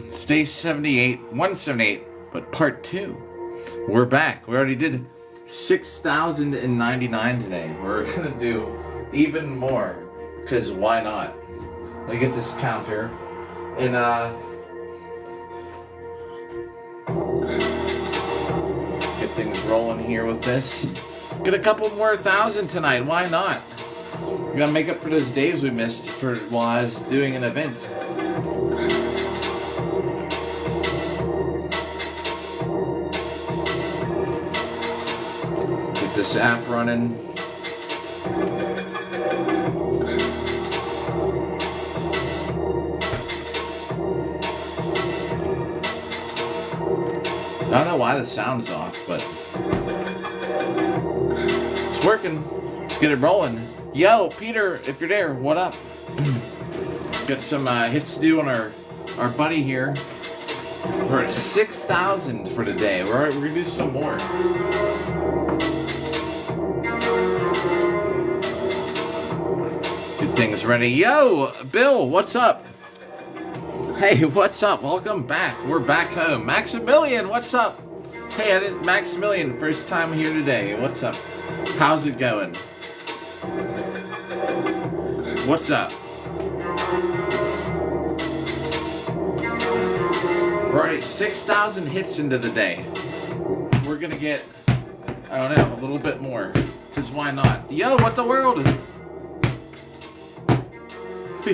Stay 78, 178, but part 2. We're back. We already did 6,099 today. We're going to do even more, because why not? Let me get this counter, and get things rolling here with this. Get a couple more thousand tonight, why not? We gotta make up for those days we missed while I was doing an event. Get this app running. I don't know why the sound's off, but it's working. Let's get it rolling. Yo, Peter, if you're there, what up? Got some hits to do on our buddy here. We're at 6,000 for today. We're gonna do some more. Get things ready. Yo, Bill, what's up? Hey, what's up? Welcome back. We're back home. Maximilian, what's up? Hey, Maximilian, first time here today. What's up? How's it going? What's up? We're already 6,000 hits into the day. We're gonna get, I don't know, a little bit more. Because why not? Yo, what the world?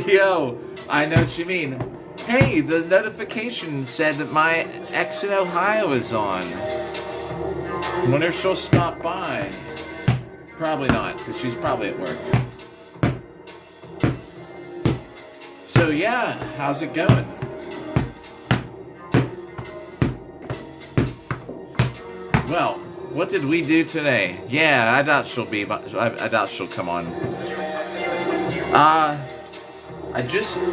Yo, I know what you mean. Hey, the notification said that my ex in Ohio is on. I wonder if she'll stop by. Probably not, because she's probably at work. So yeah, how's it going? Well, what did we do today? Yeah, I doubt she'll be, but I doubt she'll come on.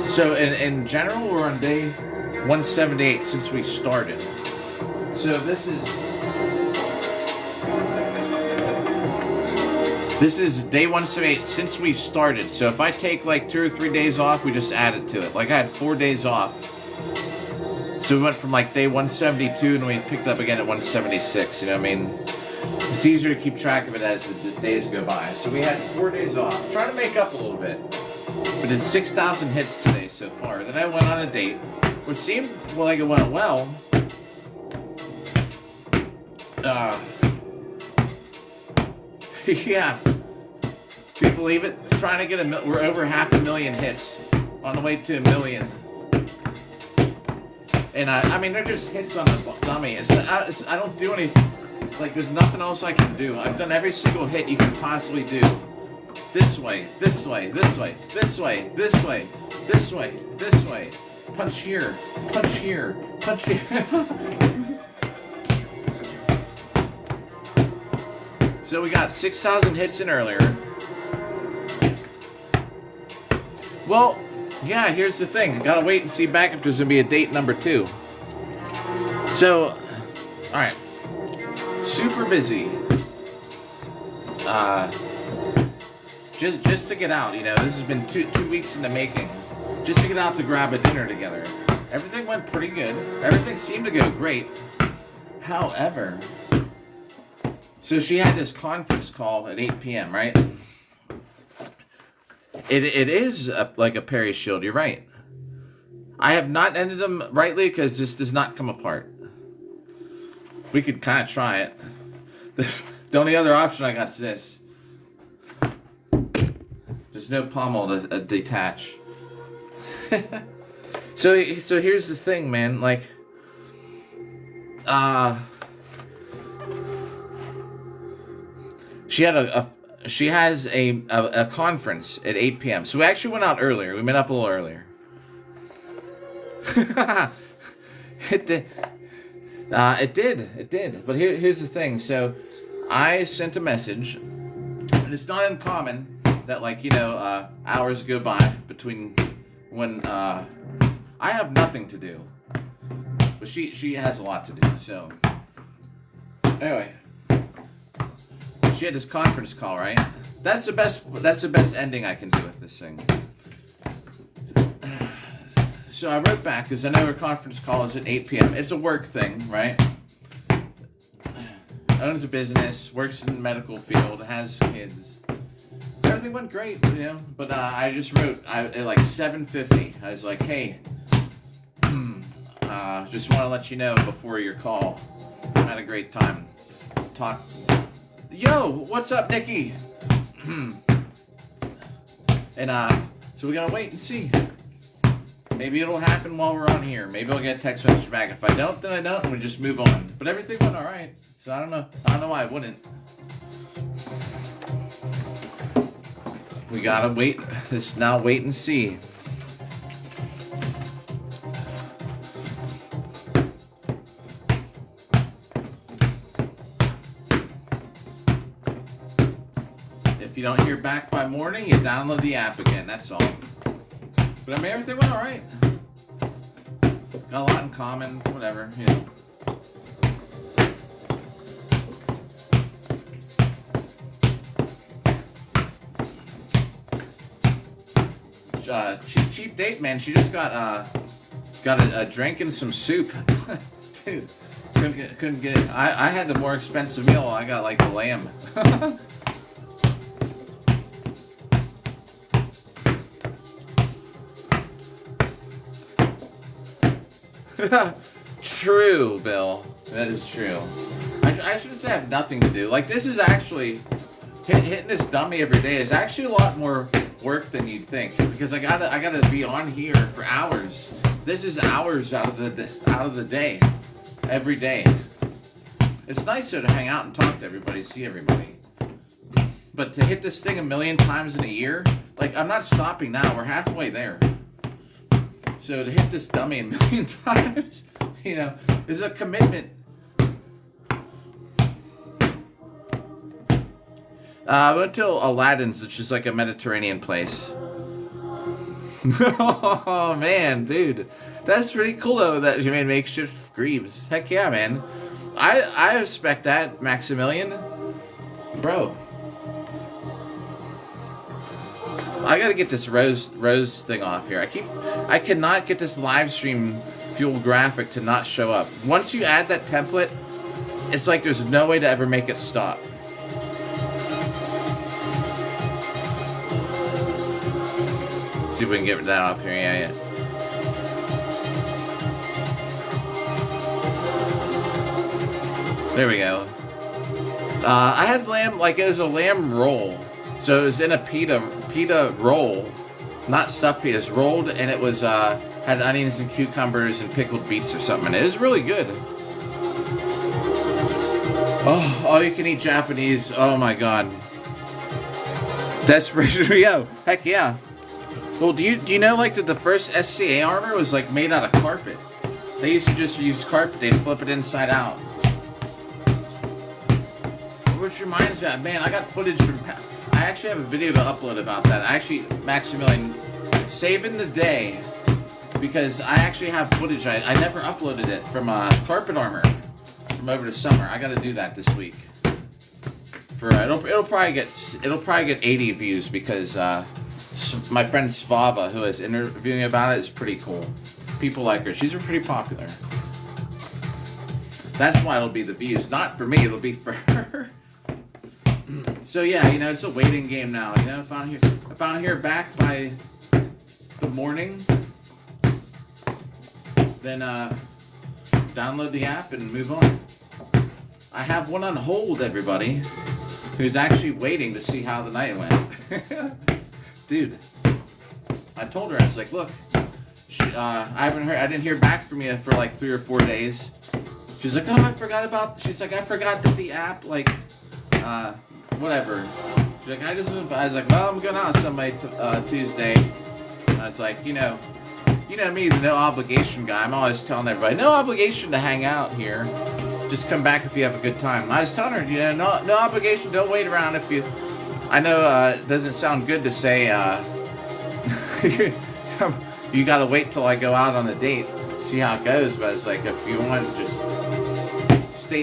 So in general, we're on day 178 since we started. So this is day 178 since we started. So if I take like 2 or 3 days off, we just add it to it. Like I had 4 days off. So we went from like day 172 and we picked up again at 176. You know what I mean? It's easier to keep track of it as the days go by. So we had 4 days off. Trying to make up a little bit. We did 6,000 hits today so far. Then I went on a date, which seemed like it went well. Yeah. Can you believe it? Trying to get we're over 500,000 hits. On the way to 1 million. And I mean, they're just hits on the dummy. I don't do anything. Like, there's nothing else I can do. I've done every single hit you can possibly do. This way, this way, this way, this way, this way, this way, this way. Punch here, punch here, punch here. So we got 6,000 hits in earlier. Well, yeah, here's the thing. I gotta wait and see back if there's gonna be a date number 2. So, alright. Super busy. Just to get out, you know, this has been two weeks in the making. Just to get out to grab a dinner together. Everything went pretty good. Everything seemed to go great. However, so she had this conference call at 8 p.m., right? It is like a Perry shield, you're right. I have not ended them rightly because this does not come apart. We could kind of try it. The only other option I got is this. There's no pommel to detach. So here's the thing, man. Like, she has a conference at 8 p.m. So we actually went out earlier. We met up a little earlier. It did. But here's the thing. So I sent a message, and it's not uncommon that, like, you know, hours go by between when I have nothing to do, but she has a lot to do. So anyway, she had this conference call, right? That's the best ending I can do with this thing. So I wrote back because I know her conference call is at 8 p.m. It's a work thing, right? Owns a business, works in the medical field, has kids. Everything went great, you know. But I just wrote at like 7:50. I was like, hey, just want to let you know before your call. I had a great time. Talk. Yo, what's up, Nikki? And so we gotta wait and see. Maybe it'll happen while we're on here. Maybe I'll get a text message back. If I don't, then I don't, and we just move on. But everything went all right. So I don't know why I wouldn't. We gotta wait. Just now wait and see. If you don't hear back by morning, you download the app again. That's all. But I mean, everything went all right. Got a lot in common. Whatever, you know. Cheap date, man. She just got a drink and some soup. Dude, couldn't get it. I had the more expensive meal. I got like the lamb. True, Bill. That is true. I shouldn't say I have nothing to do. Like, this is actually hitting this dummy every day is actually a lot more work than you'd think, because I gotta be on here for hours. This is hours out of the day, every day. It's nice though to hang out and talk to everybody, see everybody. But to hit this thing 1,000,000 times in a year, like, I'm not stopping now. We're halfway there. So to hit this dummy 1,000,000 times, you know, is a commitment. I went to Aladdin's, which is like a Mediterranean place. Oh, man, dude. That's pretty cool, though, that you made makeshift greaves. Heck yeah, man. I respect that, Maximilian. Bro. I gotta get this rose thing off here. I cannot get this live stream fuel graphic to not show up. Once you add that template, it's like there's no way to ever make it stop. See if we can get that off here. Yeah. There we go. I had lamb, like, it was a lamb roll. So it was in a pita roll. Not stuffed pitas, rolled, and it was, had onions and cucumbers and pickled beets or something. And it was really good. Oh, all you can eat Japanese. Oh my god. Desperation Rio. Heck yeah. Well, do you know, like, that the first SCA armor was, like, made out of carpet? They used to just use carpet. They'd flip it inside out. Which reminds me, man, I got footage from... I actually have a video to upload about that. Maximilian, saving the day, because I actually have footage. I never uploaded it from carpet armor from over the summer. I got to do that this week. It'll probably get 80 views because... my friend Svava, who is interviewing about it, is pretty cool. People like her. She's pretty popular. That's why it'll be the views. Not for me, it'll be for her. So yeah, you know, it's a waiting game now. You know, if I don't hear back by the morning, then download the app and move on. I have one on hold, everybody, who's actually waiting to see how the night went. Dude, I told her, I was like, look, I didn't hear back from you for like 3 or 4 days. She's like, oh, I forgot that the app, like, whatever. She's like, I was like, well, I'm going out with somebody Tuesday. And I was like, you know me, the no obligation guy. I'm always telling everybody, no obligation to hang out here. Just come back if you have a good time. And I was telling her, you know, no obligation, don't wait around if you... I know it doesn't sound good to say you gotta wait till I go out on a date, see how it goes, but it's like, if you want, just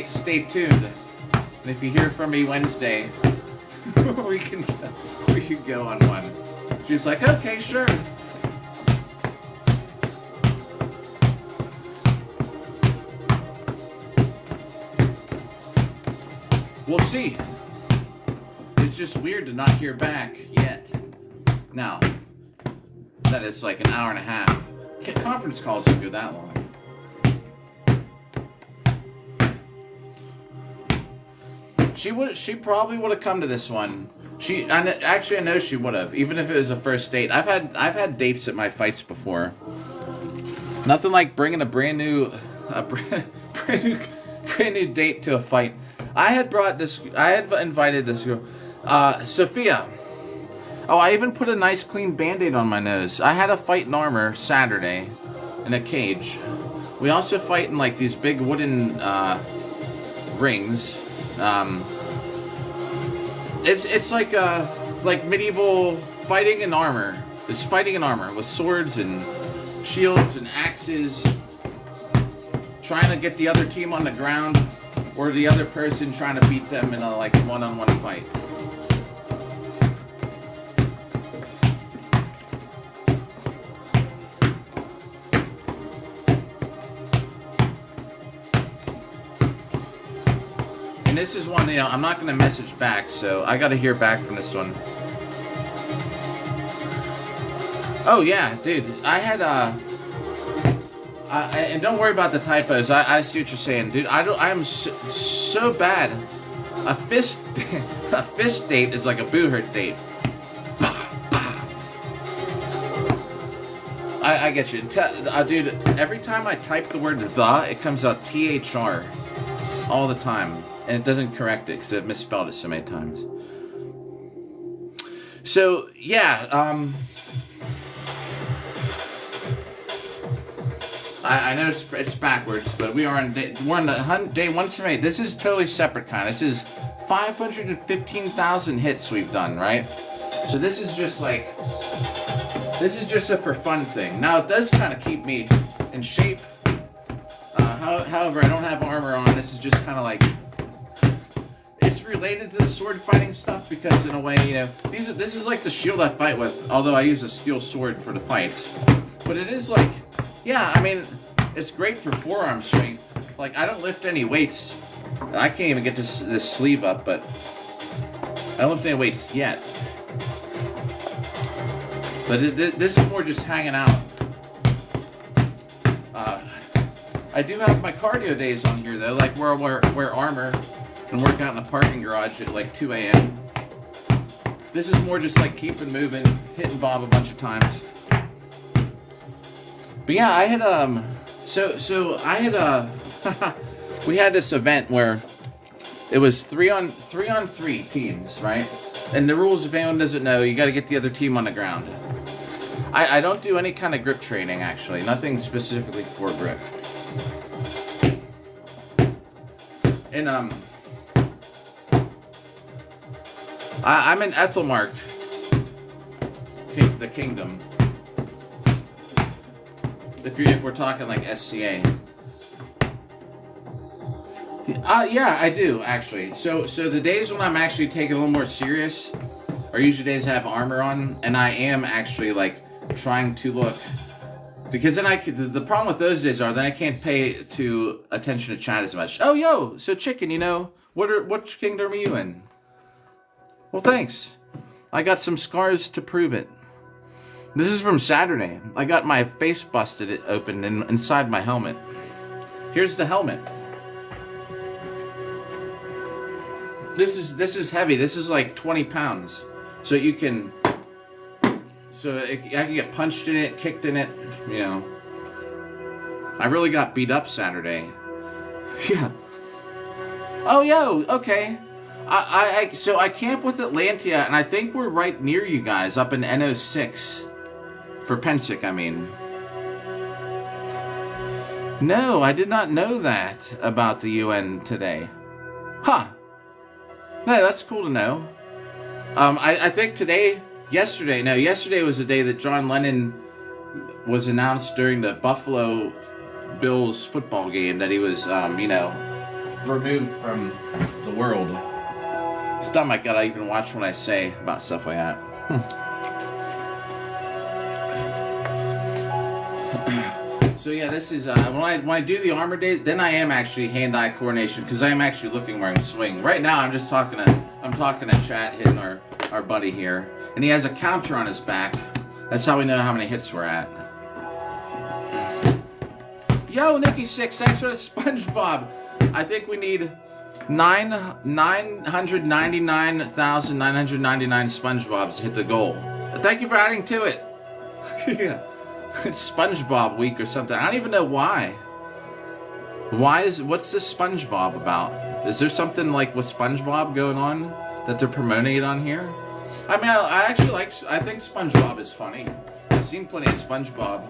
stay tuned. And if you hear from me Wednesday, we can go on one. She's like, okay, sure. we'll see. It's just weird to not hear back yet. Now, that it's like an hour and a half. Conference calls don't go that long. She probably would have come to this one. Actually, I know she would have, even if it was a first date. I've had dates at my fights before. Nothing like bringing a brand new date to a fight. I had invited this girl, Sophia. Oh, I even put a nice clean Band-Aid on my nose. I had a fight in armor Saturday in a cage. We also fight in like these big wooden rings. It's like medieval fighting in armor. It's fighting in armor with swords and shields and axes, trying to get the other team on the ground, or the other person trying to beat them in a like one-on-one fight. And this is one, I'm not going to message back, so I got to hear back from this one. Oh yeah, dude, I had and don't worry about the typos. I see what you're saying, dude. I'm so bad. A fist date is like a boo hurt date. I get you, dude. Every time I type the word "the," it comes out THR all the time. And it doesn't correct it because I've misspelled it so many times. So, yeah, I know it's backwards, but we're on day 178. This is totally separate kind. This is 515,000 hits we've done, right? So this is just a for fun thing. Now, it does kind of keep me in shape. However, I don't have armor on. This is just kind of like... It's related to the sword fighting stuff because, in a way, this is like the shield I fight with, although I use a steel sword for the fights. But it is like, yeah, I mean, it's great for forearm strength. Like, I don't lift any weights. I can't even get this sleeve up, but I don't lift any weights yet. But this is more just hanging out. I do have my cardio days on here, though, like where I wear armor and work out in the parking garage at like 2 a.m. This is more just like keeping moving, hitting Bob a bunch of times. But yeah, I had we had this event where it was 3 on 3 teams, right? And the rules, if anyone doesn't know, you got to get the other team on the ground. I don't do any kind of grip training, actually. Nothing specifically for grip. And I'm in Ethelmark, the kingdom. If we're talking like SCA. Yeah, I do actually. So the days when I'm actually taking a little more serious are usually days I have armor on, and I am actually like trying to look, because then the problem with those days are then I can't pay attention to chat as much. Oh yo, so chicken, what kingdom are you in? Well, thanks. I got some scars to prove it. This is from Saturday. I got my face busted open inside my helmet. Here's the helmet. This is heavy. This is like 20 pounds. So I can get punched in it, kicked in it, I really got beat up Saturday. Yeah. Oh, yo, okay. So I camp with Atlantia, and I think we're right near you guys, up in NO6. For Pensick, I mean. No, I did not know that about the UN today. Huh. No, that's cool to know. I think yesterday was the day that John Lennon was announced during the Buffalo Bills football game that he was, removed from the world. Stomach, gotta even watch what I say about stuff like that. So yeah, this is when I do the armor days, then I am actually hand-eye coordination because I am actually looking where I'm swinging. Right now, I'm talking to chat, hitting our buddy here, and he has a counter on his back. That's how we know how many hits we're at. Yo, Nikki6, thanks for the SpongeBob. I think we need 999,999 SpongeBobs to hit the goal. Thank you for adding to it. Yeah. It's SpongeBob week or something. I don't even know why. What's this SpongeBob about? Is there something like with SpongeBob going on that they're promoting it on here? I mean, I think SpongeBob is funny. I've seen plenty of SpongeBob.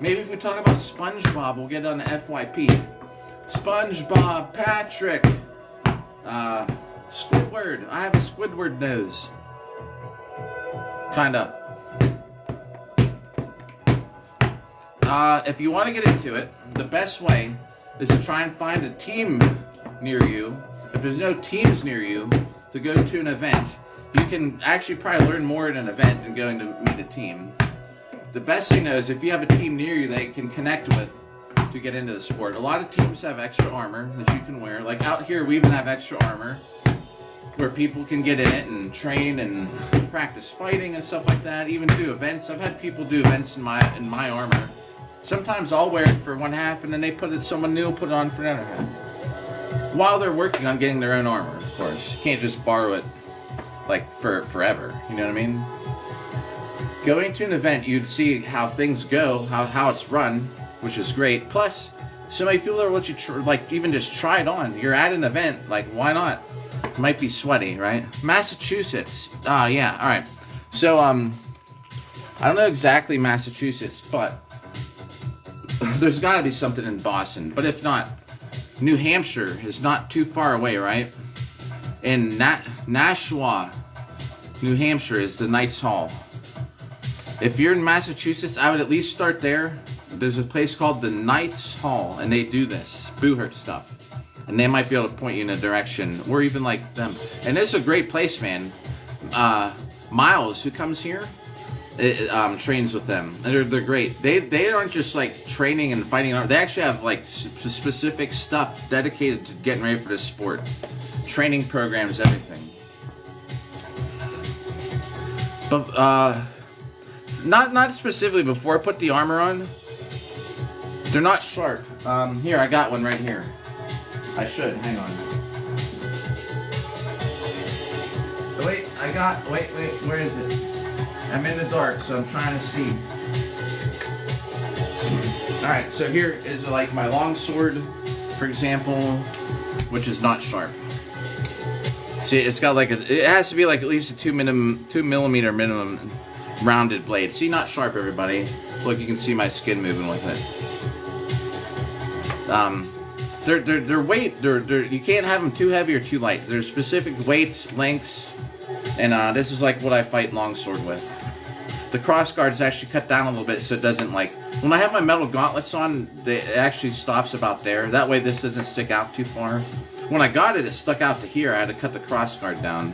Maybe if we talk about SpongeBob, we'll get on the FYP. SpongeBob, Patrick, Squidward. I have a Squidward nose. Kinda. If you want to get into it, the best way is to try and find a team near you. If there's no teams near you, to go to an event. You can actually probably learn more at an event than going to meet a team. The best thing though is if you have a team near you that you can connect with to get into the sport. A lot of teams have extra armor that you can wear. Like out here, we even have extra armor where people can get in it and train and practice fighting and stuff like that. Even do events. I've had people do events in my armor. Sometimes I'll wear it for one half, and then someone new will put it on for another half. While they're working on getting their own armor, of course. You can't just borrow it, like, for forever. You know what I mean? Going to an event, you'd see how things go, how it's run, which is great. Plus, so many people are let you, even just try it on. You're at an event, like, why not? It might be sweaty, right? Massachusetts. Yeah, alright. So, I don't know exactly Massachusetts, but there's got to be something in Boston. But if not, New Hampshire is not too far away, right? And Nashua, New Hampshire is the Knights Hall. If you're in Massachusetts, I would at least start there. There's a place called the Knights Hall, and they do this Boohurt stuff. And they might be able to point you in a direction, or even like them. And it's a great place, man. Miles, who comes here, trains with them. And they're great. They aren't just like training and fighting. They actually have like specific stuff dedicated to getting ready for this sport. Training programs, everything. But not specifically. Before I put the armor on, they're not sharp. Here, I got one right here. I should. Hang on. Oh, wait, wait, where is it? I'm in the dark, so I'm trying to see. Alright, so here is like my long sword, for example, which is not sharp. See, it's got like it has to be like at least a 2 millimeter minimum rounded blade. See, not sharp, everybody. Look, you can see my skin moving with it. Their weight, you can't have them too heavy or too light. There's specific weights, lengths, and this is like what I fight longsword with. The crossguard is actually cut down a little bit so it doesn't like, when I have my metal gauntlets on, it actually stops about there. That way this doesn't stick out too far. When I got it, it stuck out to here. I had to cut the crossguard down.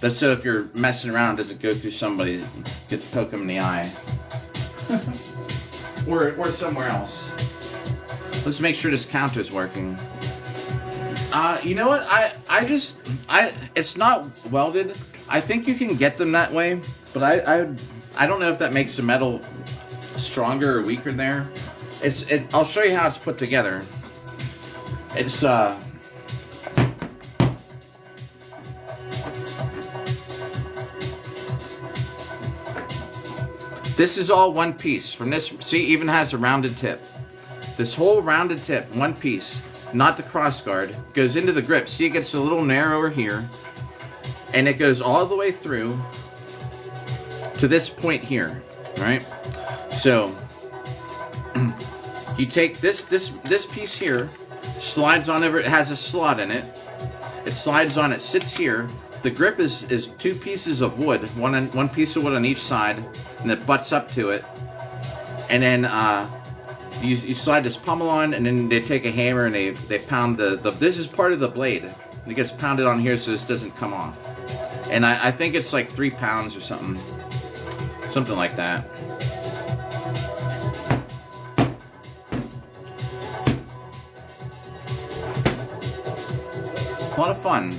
That's so if you're messing around, it doesn't go through somebody, get to poke them in the eye. or somewhere else. Let's make sure this counter's working. You know what? It's not welded. I think you can get them that way, but I don't know if that makes the metal stronger or weaker there. I'll show you how it's put together. It's this is all one piece. From this, see, even has a rounded tip. This whole rounded tip, one piece, not the crossguard, goes into the grip. See, it gets a little narrower here, and it goes all the way through to this point here, right? So you take this piece here, slides on over. It has a slot in it. It slides on. It sits here. The grip is 2 pieces of wood, one piece of wood on each side, and it butts up to it, and then you slide this pommel on, and then they take a hammer and they pound this is part of the blade. It gets pounded on here so this doesn't come off. And I think it's like 3 pounds or something like that. a lot of fun.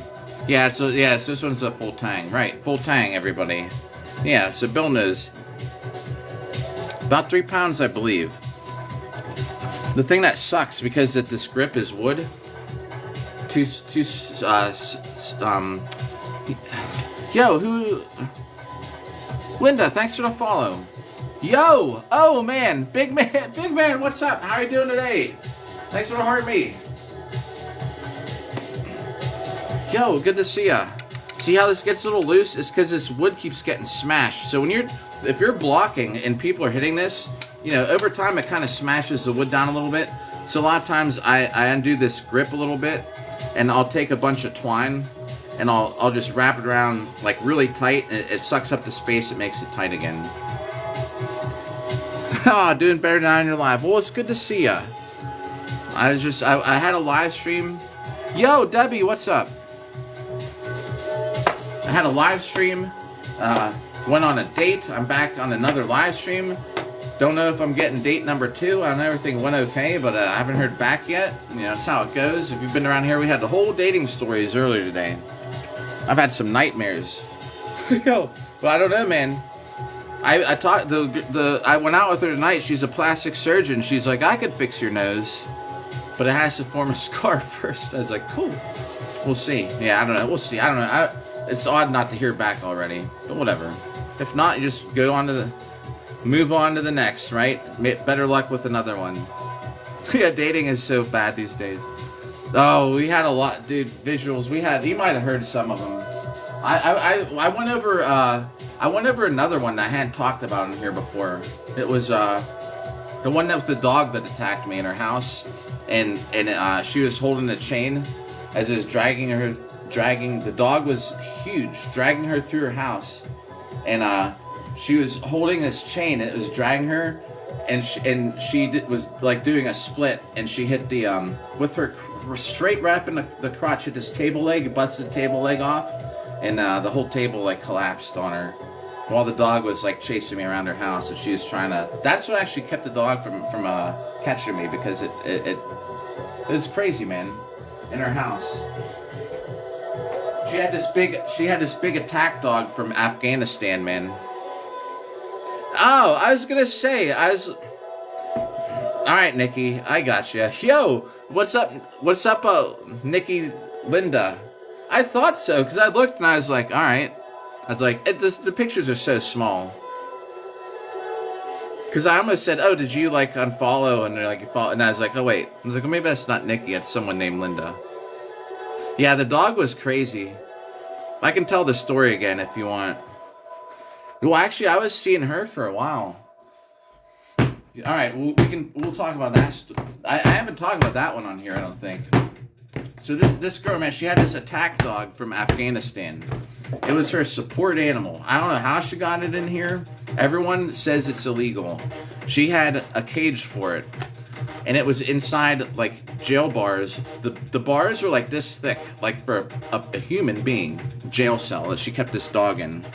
Yeah, so this one's a full tang. Right, full tang, everybody. Yeah, so Bill knows. About 3 pounds, I believe. The thing that sucks, because this grip is wood, yo, who... Linda, thanks for the follow. Yo! Oh, man! Big man, what's up? How are you doing today? Thanks for the heart me. Yo, good to see ya. See how this gets a little loose? It's because this wood keeps getting smashed. So if you're blocking and people are hitting this, you know, over time it kind of smashes the wood down a little bit. So a lot of times I undo this grip a little bit, and I'll take a bunch of twine and I'll just wrap it around like really tight. It sucks up the space. It makes it tight again. Ah, doing better now in your live. Well, it's good to see ya. I had a live stream. Yo, Debbie, what's up? I had a live stream. Went on a date. I'm back on another live stream. Don't know if I'm getting date number 2. I know everything went okay, but I haven't heard back yet. You know, that's how it goes. If you've been around here, we had the whole dating stories earlier today. I've had some nightmares. Yo, well, I don't know, man. I went out with her tonight. She's a plastic surgeon. She's like, I could fix your nose, but it has to form a scar first. I was like, cool. We'll see. Yeah, I don't know. We'll see. I don't know. It's odd not to hear back already, but whatever. If not, you just move on to the next, right? Better luck with another one. Yeah, dating is so bad these days. Oh, we had a lot, dude. Visuals. You might have heard some of them. I went over another one that I hadn't talked about in here before. It was the one that was the dog that attacked me in her house, and she was holding the chain as it was dragging. The dog was huge, dragging her through her house, and she was holding this chain. It was dragging her, and she was like doing a split, and she hit the with her straight wrap in the crotch, hit this table leg, busted the table leg off, and the whole table like collapsed on her, while the dog was like chasing me around her house, and she was trying to. That's what actually kept the dog from catching me, because it was crazy, man. In her house, she had this big attack dog from Afghanistan, man. Oh, I was gonna say, all right, Nikki, I got you. Yo, what's up? What's up, Nikki, Linda? I thought so, because I looked and I was like, all right. I was like, the pictures are so small. Because I almost said, oh, did you like unfollow? And they're like, you follow. And I was like, oh wait. I was like, well, maybe that's not Nikki. It's someone named Linda. Yeah, the dog was crazy. I can tell the story again if you want. Well, actually, I was seeing her for a while. All right, we'll talk about that. I haven't talked about that one on here, I don't think. So this girl, man, she had this attack dog from Afghanistan. It was her support animal. I don't know how she got it in here. Everyone says it's illegal. She had a cage for it, and it was inside like jail bars. The bars were like this thick, like for a human being jail cell that she kept this dog in.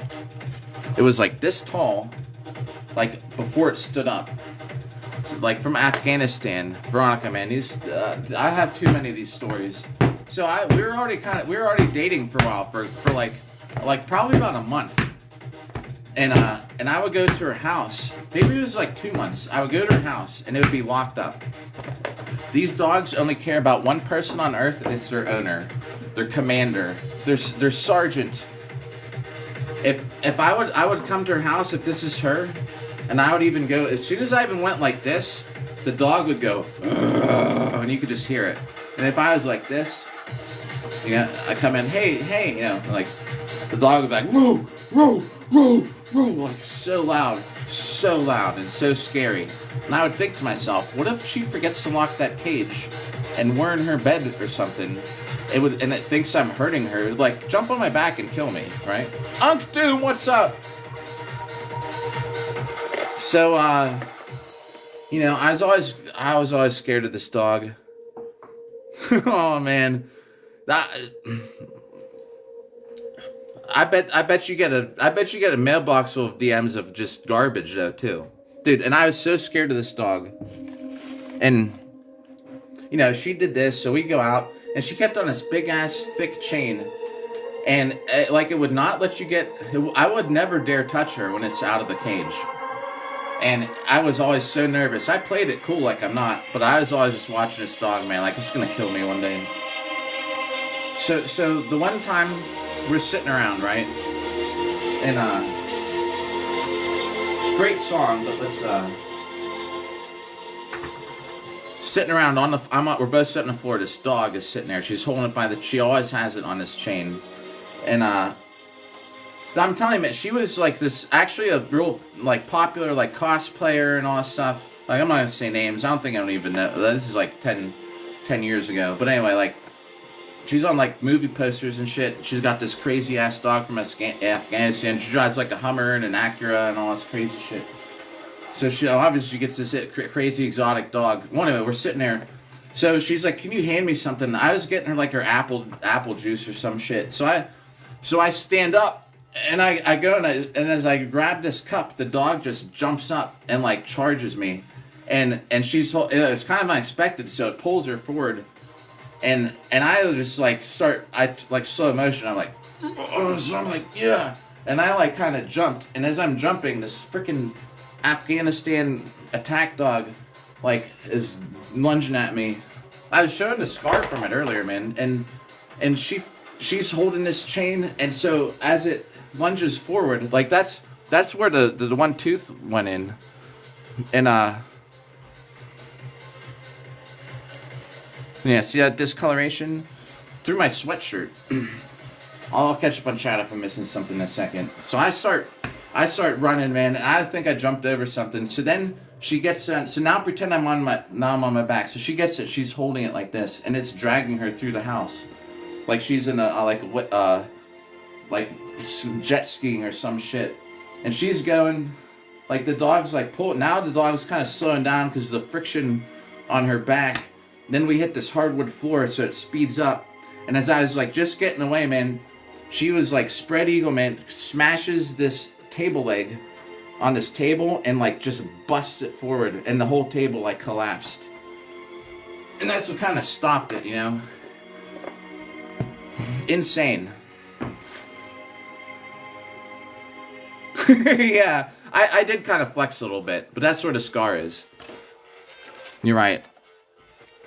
It was like this tall, like before it stood up. So, like from Afghanistan, Veronica, man, I have too many of these stories. So we were already dating for a while, for like probably about a month. And I would go to her house. Maybe it was like 2 months. I would go to her house and it would be locked up. These dogs only care about one person on earth, and it's their owner, their commander, their sergeant. If I would come to her house, if this is her, and I would even go, as soon as I even went like this, the dog would go, and you could just hear it. And if I was like this, yeah, I come in, hey, you know, like, the dog would be like, whoa, whoa, whoa, whoa, like so loud and so scary. And I would think to myself, what if she forgets to lock that cage and we're in her bed or something? And it thinks I'm hurting her. It would like jump on my back and kill me, right? Unc Doom, what's up? So, you know, I was always scared of this dog. Oh man, I bet you get a mailbox full of DMs of just garbage though too, dude. And I was so scared of this dog, and you know she did this, so we go out. and she kept on this big ass thick chain, and like it would not let you get. I would never dare touch her when it's out of the cage, and I was always so nervous. I played it cool like I'm not, but I was always just watching this dog, man, like it's gonna kill me one day. So the one time we're sitting around, right, and great song, but let's sitting around on the. We're both sitting on the floor. This dog is sitting there. She's holding it by the. She always has it on this chain, and I'm telling you, man, she was like this. Actually, a real like popular like cosplayer and all that stuff. Like I'm not gonna say names. I don't even know. This is like 10 years ago. But anyway, like she's on like movie posters and shit. She's got this crazy ass dog from Afghanistan. She drives like a Hummer and an Acura and all this crazy shit. So she obviously gets this crazy exotic dog. Well, anyway, we're sitting there. So she's like, "Can you hand me something?" I was getting her like her apple juice or some shit. So I stand up and I go and as I grab this cup, the dog just jumps up and like charges me, and it's kind of unexpected. So it pulls her forward, and I just like slow motion. I'm like, so I'm like, yeah, and I like kind of jumped, and as I'm jumping, this freaking Afghanistan attack dog like is lunging at me. I was showing the scar from it earlier, man, and she's holding this chain, and so as it lunges forward, like that's where the one tooth went in, and yeah, see that discoloration through my sweatshirt. I'll catch up on chat if I'm missing something in a second. So I start running, man. I think I jumped over something. So then she gets so now pretend I'm on my back. So she gets it. She's holding it like this, and it's dragging her through the house, like she's in a like jet skiing or some shit. And she's going, like the dog's like pulling. Now the dog's kind of slowing down because the friction on her back. Then we hit this hardwood floor, so it speeds up. And as I was like just getting away, man, she was like spread eagle, man, smashes this table leg on this table and like just busts it forward, and the whole table like collapsed. And that's what kind of stopped it, you know. Insane. Yeah, I did kind of flex a little bit, but that's where the scar is. You're right,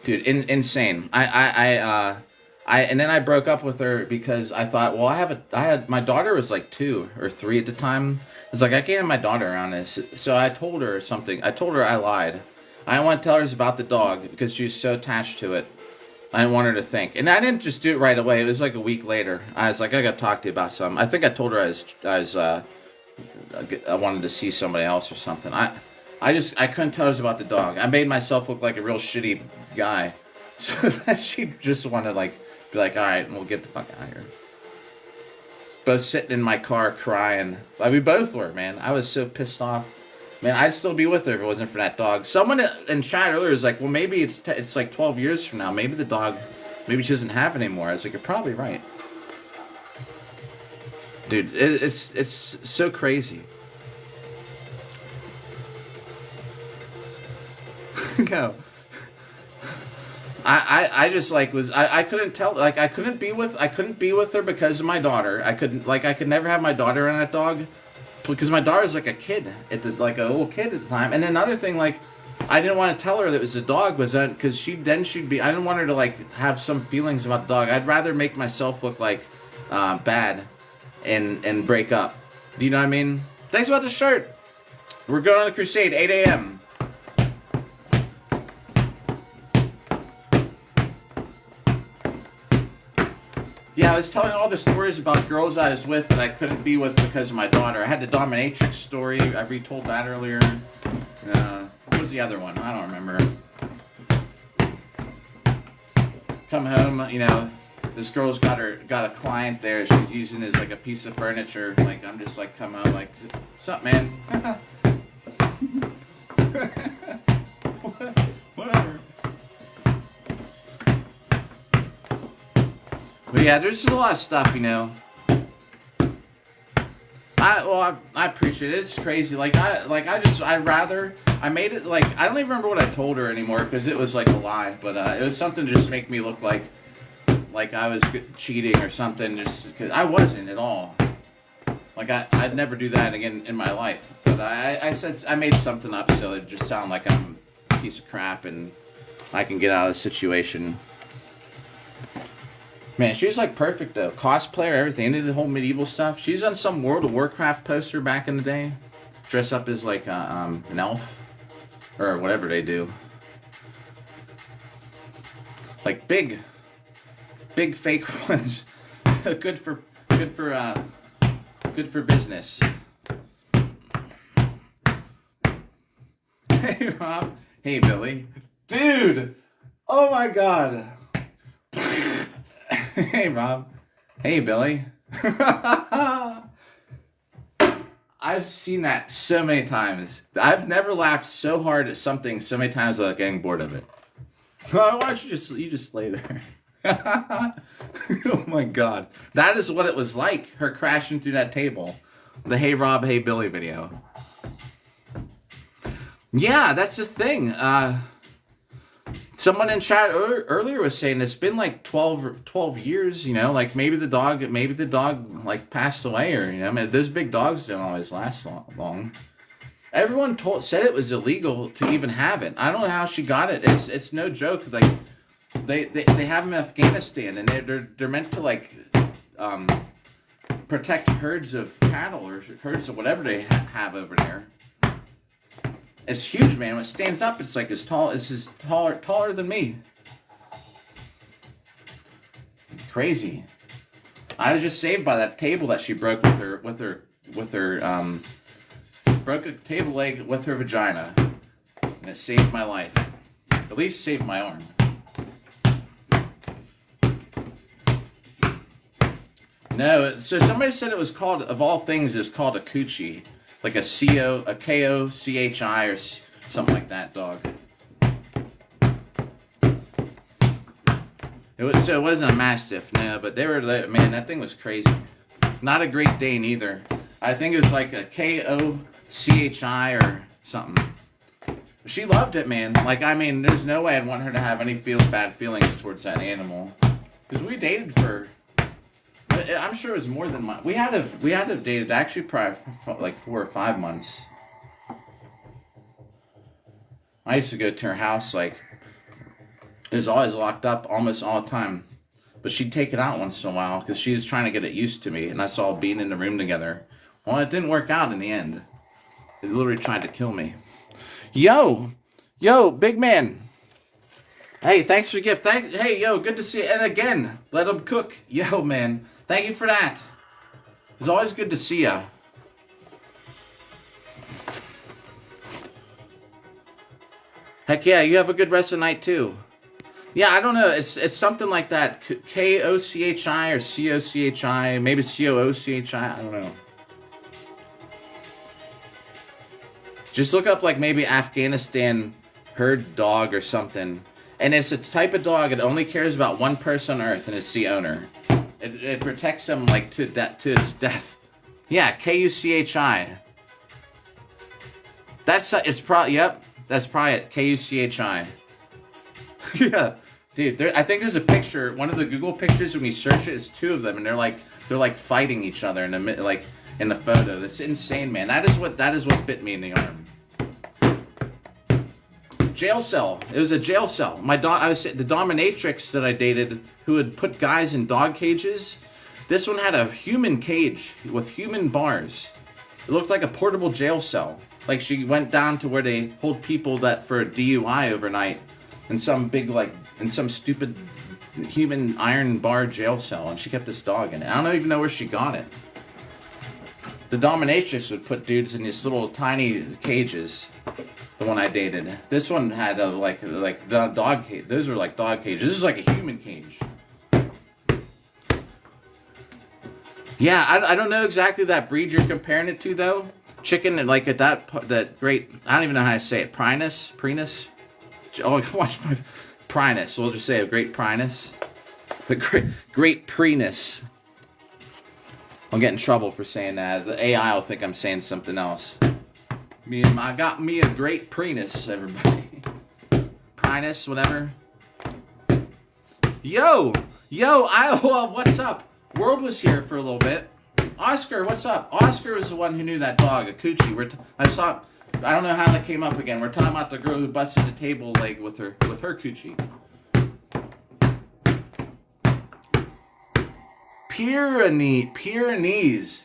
dude. Insane. And then I broke up with her because I thought, well, I had my daughter was like 2 or 3 at the time. I was like, I can't have my daughter around this. So I told her something. I told her I lied. I didn't want to tell her about the dog because she was so attached to it. I didn't want her to think. And I didn't just do it right away. It was like a week later. I was like, I got to talk to you about something. I think I told her I wanted to see somebody else or something. I couldn't tell her about the dog. I made myself look like a real shitty guy. So that she just wanted like, be like, all right, we'll get the fuck out of here. Both sitting in my car crying. Like we both were, man. I was so pissed off. Man, I'd still be with her if it wasn't for that dog. Someone in chat earlier was like, well, maybe it's like 12 years from now. Maybe the dog, maybe she doesn't have it anymore. I was like, you're probably right. Dude, it's so crazy. No. I just like I couldn't tell, like I couldn't be with her because of my daughter. I could never have my daughter around that dog because my daughter was like a kid like a little kid at the time. And another thing, like I didn't want to tell her that it was the dog, was that because she'd be, I didn't want her to like have some feelings about the dog. I'd rather make myself look like bad and break up. Do you know what I mean? Thanks about the shirt. We're going on the crusade, 8 a.m. Yeah, I was telling all the stories about girls I was with that I couldn't be with because of my daughter. I had the dominatrix story. I retold that earlier. What was the other one? I don't remember. Come home, you know, this girl's got a client there. She's using it as like a piece of furniture. Like I'm just like come home like, what's up, man? Whatever. But yeah, there's just a lot of stuff, you know. I appreciate it. It's crazy. I made it like I don't even remember what I told her anymore because it was like a lie. But it was something to just make me look like like I was cheating or something, just because I wasn't at all. Like I'd never do that again in my life. But I said I made something up so it just sound like I'm a piece of crap and I can get out of the situation. Man, she was like perfect though. Cosplayer, everything, into the whole medieval stuff. She's on some World of Warcraft poster back in the day. Dress up as like an elf or whatever they do. Like big fake ones. good for business. Hey Rob. Hey Billy. Dude. Oh my God. Hey Rob. Hey Billy. I've seen that so many times. I've never laughed so hard at something so many times without getting bored of it. Why don't you just lay there? Oh my God. That is what it was like, her crashing through that table. The Hey Rob, Hey Billy video. Yeah, that's the thing. Someone in chat earlier was saying it's been like 12 years, you know, like maybe the dog like passed away, or, you know, I mean, those big dogs don't always last long. Everyone said it was illegal to even have it. I don't know how she got it. It's no joke. Like they have them in Afghanistan, and they're meant to like protect herds of cattle or herds of whatever they have over there. It's huge, man. When it stands up, it's like taller than me. Crazy. I was just saved by that table that she broke with her broke a table leg with her vagina, and it saved my life. At least saved my arm. No, so somebody said it was called, of all things, it's called a coochie. Like a K-O-C-H-I or something like that dog. So it wasn't a Mastiff, no, but they were, man, that thing was crazy. Not a Great Dane either. I think it was like a K-O-C-H-I or something. She loved it, man. Like, I mean, there's no way I'd want her to have any bad feelings towards that animal. Because we dated for... I'm sure it was more than we had to dated actually probably for like 4 or 5 months. I used to go to her house, like it was always locked up almost all the time, but she'd take it out once in a while because she was trying to get it used to me and us all being in the room together. Well, it didn't work out in the end. It literally tried to kill me. Yo, big man. Hey, thanks for the gift. Hey, yo, good to see you. And again, let them cook. Yo, man. Thank you for that. It's always good to see ya. Heck yeah, you have a good rest of the night too. Yeah, I don't know. It's something like that. K-O-C-H-I or C-O-C-H-I. Maybe C-O-O-C-H-I. I don't know. Just look up like maybe Afghanistan herd dog or something. And it's a type of dog that only cares about one person on Earth, and it's the owner. It protects him like to its death. Yeah, K-U-C-H-I. It's probably, yep, that's probably it. K-U-C-H-I. Yeah, dude. I think there's a picture. One of the Google pictures when you search it, it's 2 of them, and they're like fighting each other in the photo. That's insane, man. That is what bit me in the arm. Jail cell. It was a jail cell. The dominatrix that I dated, who would put guys in dog cages. This one had a human cage with human bars. It looked like a portable jail cell. Like she went down to where they hold people that for a DUI overnight in some stupid human iron bar jail cell, and she kept this dog in it. I don't even know where she got it. The dominatrix would put dudes in these little tiny cages. The one I dated. This one had like the dog cage. Those were like dog cages. This is like a human cage. Yeah, I don't know exactly that breed you're comparing it to though. Chicken, like at that great. I don't even know how to say it. Prinus. Oh, watch my Prinus. We'll just say a great Prinus. The great Prinus. I'll get in trouble for saying that. The AI will think I'm saying something else. I got me a great Prinus, everybody. Prinus, whatever. Yo, Yo, Iowa, what's up? World was here for a little bit. Oscar, what's up? Oscar was the one who knew that dog, a coochie. I don't know how that came up again. We're talking about the girl who busted the table leg with her coochie. Pyrenees.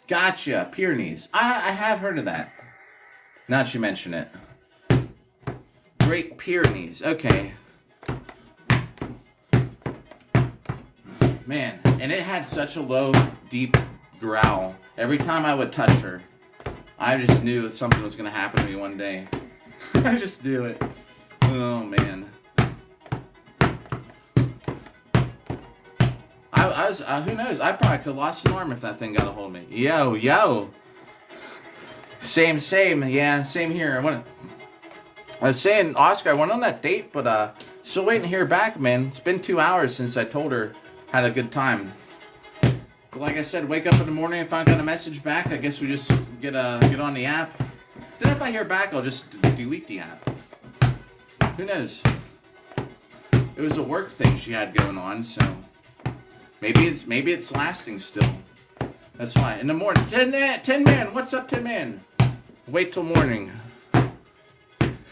Gotcha. Pyrenees. I have heard of that. Now that you mention it. Great Pyrenees. Okay. Man, and it had such a low, deep growl. Every time I would touch her, I just knew something was going to happen to me one day. I just knew it. Oh, man. I was, who knows? I probably could have lost an arm if that thing got a hold of me. Yo. Same. Yeah, same here. I was saying, Oscar, I went on that date, but still waiting to hear back, man. It's been 2 hours since I told her I had a good time. But like I said, wake up in the morning, if I got a message back, I guess we just get on the app. Then if I hear back, I'll just delete the app. Who knows? It was a work thing she had going on, so maybe it's lasting still. That's why. In the morning, 10 man, what's up, 10 man? Wait till morning.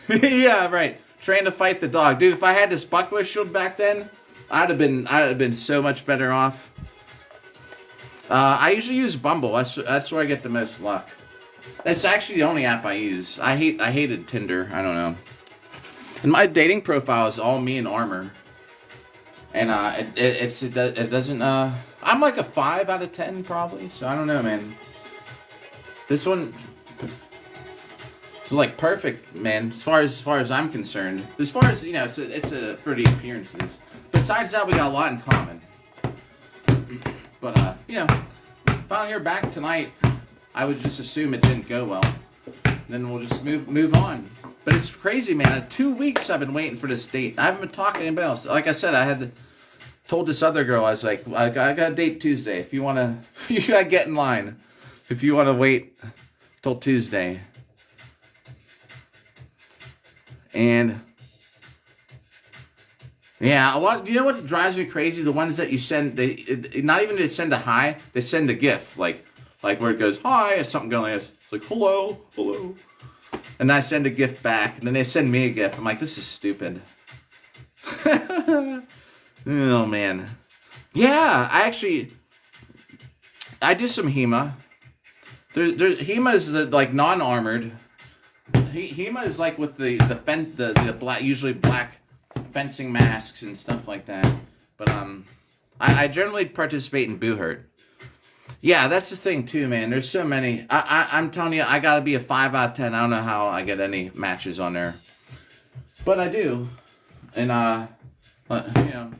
Yeah, right. Trying to fight the dog, dude. If I had this buckler shield back then, I'd have been so much better off. I usually use Bumble. That's where I get the most luck. That's actually the only app I use. I hated Tinder. I don't know. And my dating profile is all me and Armor. And it doesn't. I'm like a 5 out of 10 probably. So I don't know, man. This one. Like perfect, man. As far as I'm concerned, as far as you know, it's for the appearances. Besides that, we got a lot in common. But you know, if I don't hear back tonight, I would just assume it didn't go well. Then we'll just move on. But it's crazy, man. 2 weeks I've been waiting for this date. I haven't been talking to anybody else. Like I said, told this other girl, I was like, I got a date Tuesday. If you wanna, you gotta get in line. If you wanna wait till Tuesday. And yeah, you know what drives me crazy? The ones that you send, not even to send a hi, they send a GIF, like where it goes hi, or something going like this. It's like hello, and I send a GIF back, and then they send me a GIF. I'm like, this is stupid. Oh man, yeah, I do some HEMA. There's HEMA is the like non-armored. HEMA is like with the black, usually black fencing masks and stuff like that. But I generally participate in Boo Hurt. Yeah, that's the thing too, man. There's so many. I'm telling you, I gotta be a 5 out of 10. I don't know how I get any matches on there, but I do. And you know,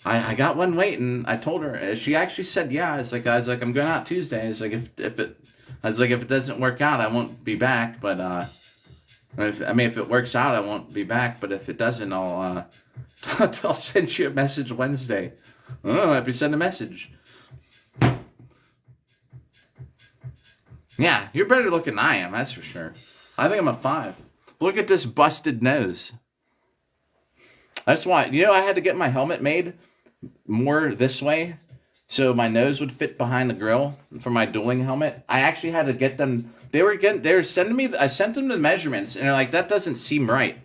I got one waiting. I told her. She actually said yeah. I was like I'm going out Tuesday. It's like if it doesn't work out, I won't be back. But if it works out, I won't be back. But if it doesn't, I'll send you a message Wednesday. Oh, I'll be send a message. Yeah, you're better looking than I am. That's for sure. I think I'm a 5. Look at this busted nose. That's why I had to get my helmet made more this way. So my nose would fit behind the grill for my dueling helmet. I actually had to get them. They were sending me. I sent them the measurements, and they're like, "That doesn't seem right.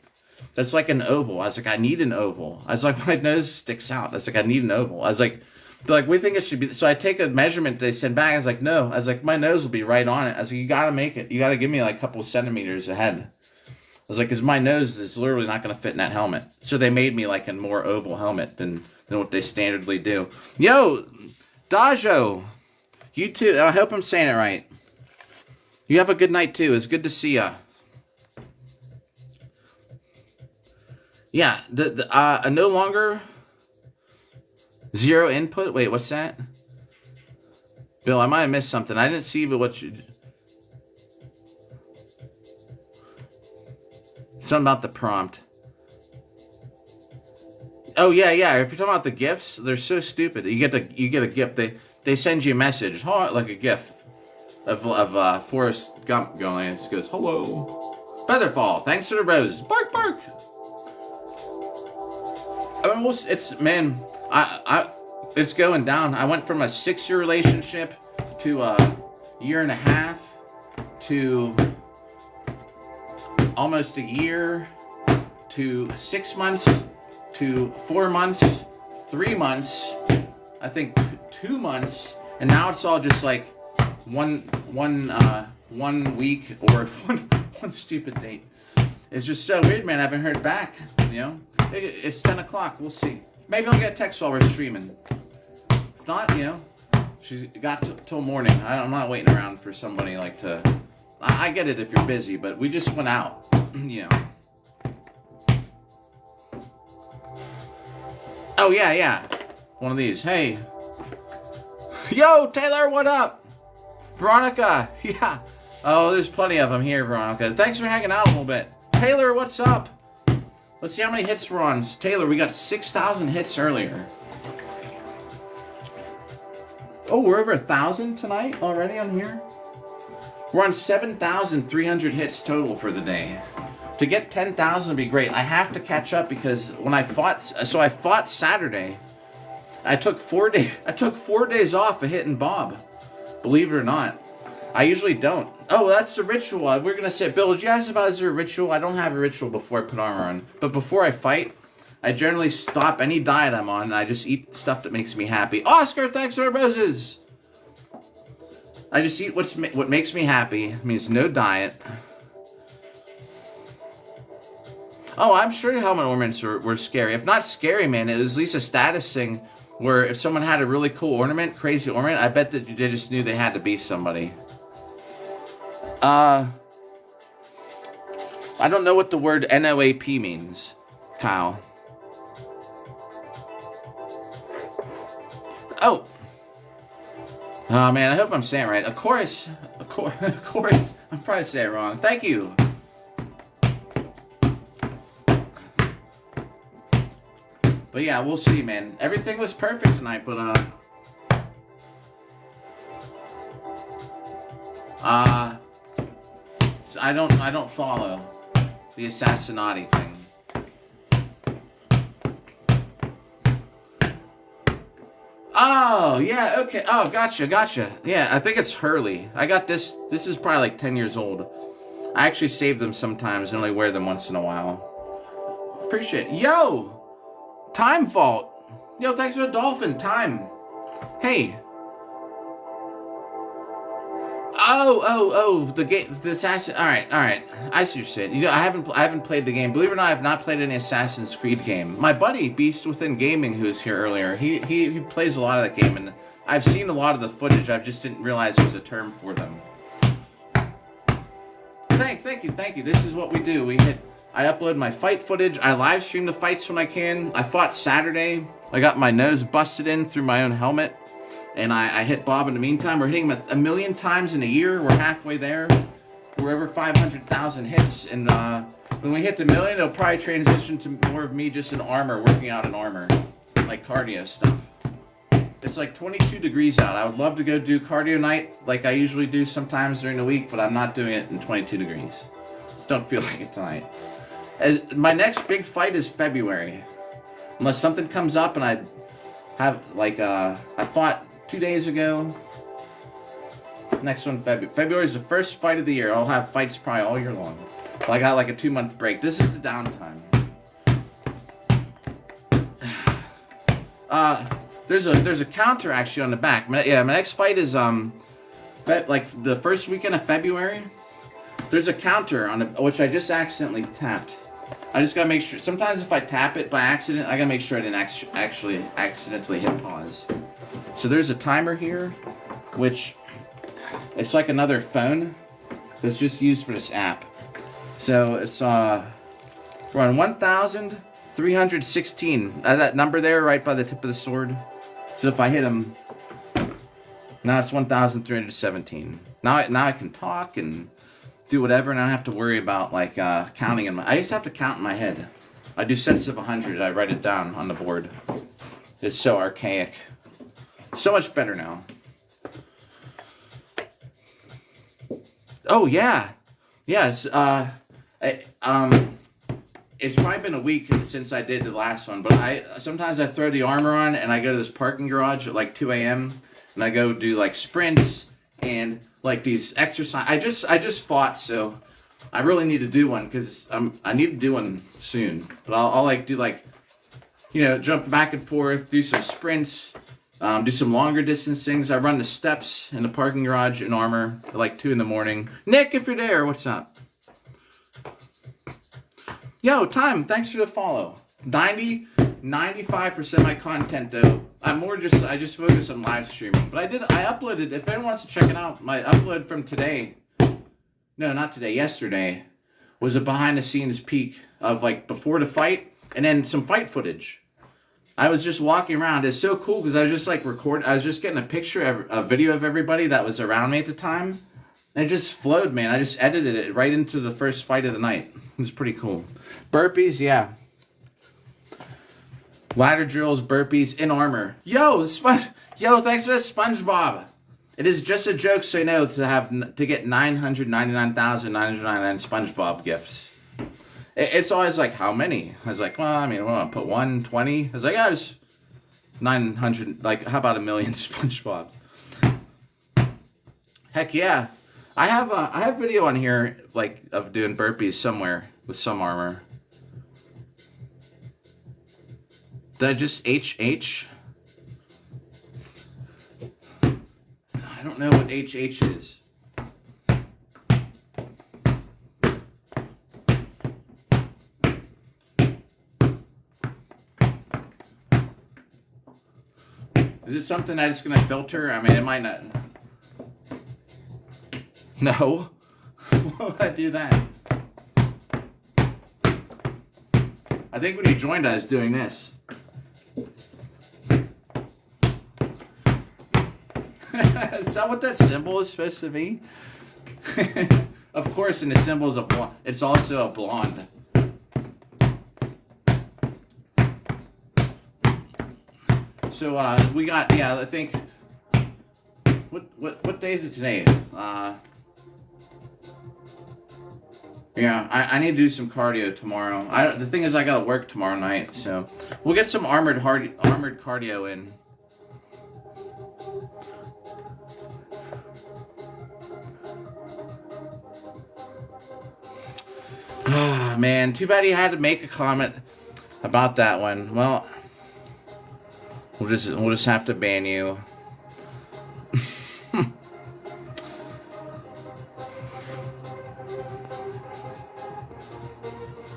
That's like an oval." I was like, "I need an oval." I was like, "My nose sticks out." I was like, "I need an oval." I was like, "They're like, we think it should be." So I take a measurement they send back. I was like, "No." I was like, "My nose will be right on it." I was like, "You gotta make it. You gotta give me like a couple centimeters ahead." I was like, because my nose is literally not going to fit in that helmet. So they made me like a more oval helmet than what they standardly do. Yo, Dajo, you too. I hope I'm saying it right. You have a good night too. It's good to see ya. Yeah, no longer zero input. Wait, what's that? Bill, I might have missed something. I didn't see what you... Something about the prompt. Oh yeah. If you're talking about the GIFs, they're so stupid. You get a GIF. They send you a message, like a GIF of Forrest Gump going. It goes, "Hello, Featherfall. Thanks for the roses. Bark, bark." I mean, it's man. It's going down. I went from a 6-year relationship to a year and a half to almost a year to 6 months to 4 months, 3 months, I think 2 months, and now it's all just like one week or one stupid date. It's just so weird, man. I haven't heard back. You know, it's 10 o'clock. We'll see. Maybe I'll get a text while we're streaming. If not, you know, she's got till morning. I'm not waiting around for somebody like to. I get it if you're busy, but we just went out. You know. Oh yeah. One of these. Hey. Yo, Taylor, what up? Veronica. Yeah. Oh, there's plenty of them here, Veronica. Thanks for hanging out a little bit. Taylor, what's up? Let's see how many hits we're on. Taylor, we got 6,000 hits earlier. Oh, we're over 1,000 tonight already on here? We're on 7,300 hits total for the day. To get 10,000 would be great. I have to catch up because when I fought Saturday. I took 4 days off of hitting Bob. Believe it or not. I usually don't. Oh, that's the ritual. We're going to say, Bill, did you ask about is there a ritual? I don't have a ritual before I put armor on. But before I fight, I generally stop any diet I'm on and I just eat stuff that makes me happy. Oscar, thanks for the roses. I just eat what makes me happy. It means no diet. Oh, I'm sure helmet ornaments were scary. If not scary, man, it was at least a status thing where if someone had a really cool ornament, crazy ornament, I bet that they just knew they had to be somebody. I don't know what the word NOAP means, Kyle. Oh, man, I hope I'm saying it right. Of course, I'm probably saying it wrong. Thank you. But yeah, we'll see, man. Everything was perfect tonight, but so I don't follow the Assassinati thing. Oh, yeah, okay. Oh, gotcha. Yeah, I think it's Hurley. I got this. This is probably like 10 years old. I actually save them sometimes and only wear them once in a while. Appreciate it. Yo! Time Vault. Yo, thanks for the dolphin. Time. Hey. Oh, the game, the Assassin. All right. I see what you're saying. You know, I haven't played the game. Believe it or not, I have not played any Assassin's Creed game. My buddy Beast Within Gaming, who's here earlier, he plays a lot of that game, and I've seen a lot of the footage. I just didn't realize there was a term for them. Thank you. This is what we do. I upload my fight footage. I live stream the fights when I can. I fought Saturday. I got my nose busted in through my own helmet. And I hit Bob in the meantime. We're hitting him a million times in a year. We're halfway there. We're over 500,000 hits. And when we hit the million, it'll probably transition to more of me just in armor, working out in armor. Like cardio stuff. It's like 22 degrees out. I would love to go do cardio night like I usually do sometimes during the week, but I'm not doing it in 22 degrees. Just don't feel like it tonight. My next big fight is February. Unless something comes up and I have, like, I fought 2 days ago. Next one, February. February is the first fight of the year. I'll have fights probably all year long. But I got like a 2-month break. This is the downtime. There's a counter actually on the back. My next fight is like the first weekend of February. There's a counter on which I just accidentally tapped. I just gotta make sure. Sometimes if I tap it by accident, I gotta make sure I didn't actually accidentally hit pause. So there's a timer here, which it's like another phone that's just used for this app. So it's we're on 1,316. That number there, right by the tip of the sword. So if I hit him, now it's 1,317. Now I can talk and do whatever, and I don't have to worry about like counting in my. I used to have to count in my head. I do sets of 100. I write it down on the board. It's so archaic. So much better now. Oh yeah, yes. it's probably been a week since I did the last one, but sometimes I throw the armor on and I go to this parking garage at like 2 a.m. and I go do like sprints and like these exercise. I just fought, so I really need to do one because I need to do one soon. But I'll like do like, you know, jump back and forth, do some sprints, do some longer distance things. I run the steps in the parking garage in armor at like 2 in the morning. Nick, if you're there, what's up? Yo, Time, thanks for the follow. 95% of my content though, I just focus on live streaming. But I uploaded, if anyone wants to check it out, my upload from today, no, not today, yesterday, was a behind the scenes peek of like before the fight and then some fight footage. I was just walking around. It's so cool because I was just like I was just getting a video of everybody that was around me at the time. And it just flowed, man. I just edited it right into the first fight of the night. It was pretty cool. Burpees, yeah. Ladder drills, burpees, in armor. Yo, thanks for that SpongeBob. It is just a joke, so you know, to get 999,999 SpongeBob gifts. It's always like, how many? I was like, well, I mean, I want to put 120. I was like, yeah, just 900. Like, how about 1,000,000 SpongeBobs? Heck yeah. I have video on here like of doing burpees somewhere with some armor. Did I just HH? I don't know what HH is. Is it something I'm just gonna filter? I mean, it might not. No. Why would I do that? I think when you joined, I was doing this. Is that what that symbol is supposed to be? Of course, and the symbol is a blonde. It's also a blonde. So we got, yeah, I think. What day is it today? Yeah, I need to do some cardio tomorrow. The thing is, I gotta work tomorrow night, so we'll get some armored cardio in. Ah, man, too bad he had to make a comment about that one. Well, we'll just have to ban you.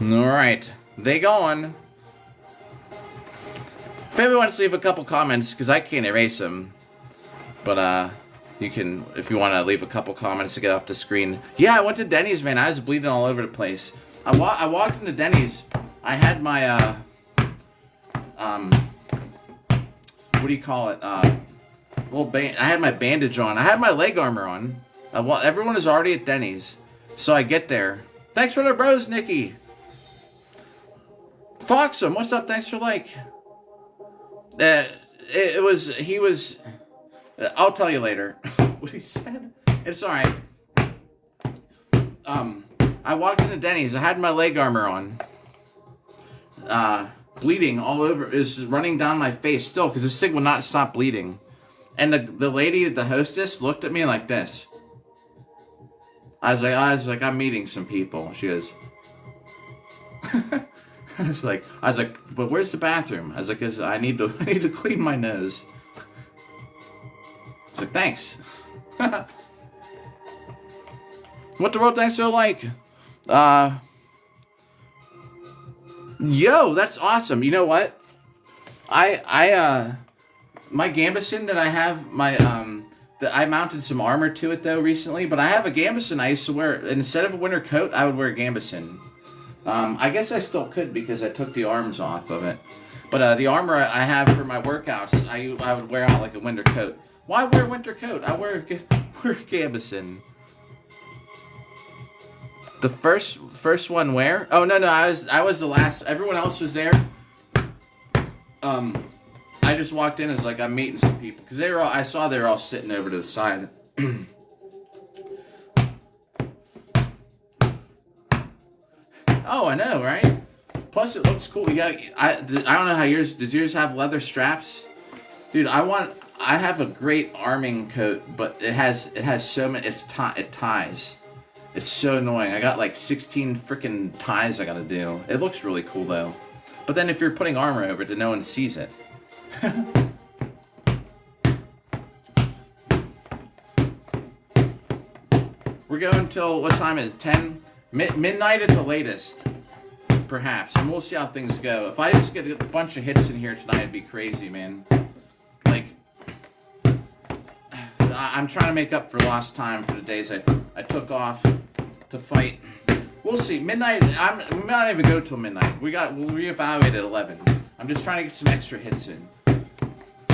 Alright, they going. If anyone wants to leave a couple comments, because I can't erase them. But, you can, if you want to leave a couple comments to get off the screen. Yeah, I went to Denny's, man. I was bleeding all over the place. I walked into Denny's. I had my, what do you call it? I had my bandage on. I had my leg armor on. Everyone is already at Denny's. So I get there. Thanks for the bros, Nikki. Foxum, what's up? Thanks for like. He was. I'll tell you later what he said. It's alright. I walked into Denny's. I had my leg armor on. Bleeding all over. It was running down my face still because this thing would not stop bleeding. And the lady, the hostess, looked at me like this. I was like, I'm meeting some people. She goes. I was like, but where's the bathroom? I was like, 'cause I need to clean my nose. It's like, thanks. What the world thanks so like? Yo, that's awesome. You know what? My Gambison that I have, I mounted some armor to it though recently, but I have a Gambison I used to wear. Instead of a winter coat, I would wear a Gambison. I guess I still could because I took the arms off of it. But the armor I have for my workouts, I would wear out like a winter coat. Why wear a winter coat? I wear a Gambison. The first one where? Oh no, I was the last. Everyone else was there. I just walked in as like I'm meeting some people because I saw they were all sitting over to the side. Oh, I know, right? Plus, it looks cool. Yeah, I don't know how yours does. Yours have leather straps, dude? I have a great arming coat, but it has so many. It ties. It's so annoying. I got like 16 freaking ties I gotta do. It looks really cool though. But then if you're putting armor over it, then no one sees it. We're going till, what time is it? 10? Midnight at the latest. Perhaps. And we'll see how things go. If I just get a bunch of hits in here tonight, it'd be crazy, man. Like, I'm trying to make up for lost time for the days I took off to fight. We'll see. Midnight, we might not even go till midnight. We'll reevaluate at 11. I'm just trying to get some extra hits in.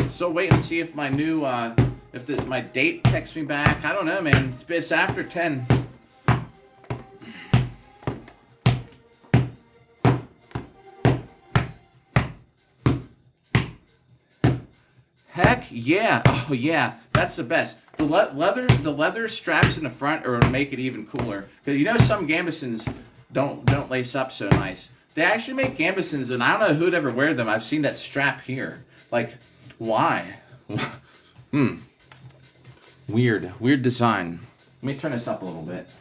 So wait and see if my new, my date texts me back. I don't know, man. It's after 10. Heck yeah. Oh yeah. That's the best. The leather straps in the front are make it even cooler. Because you know some gambesons don't lace up so nice. They actually make gambesons, and I don't know who'd ever wear them. I've seen that strap here. Like, why? Weird design. Let me turn this up a little bit.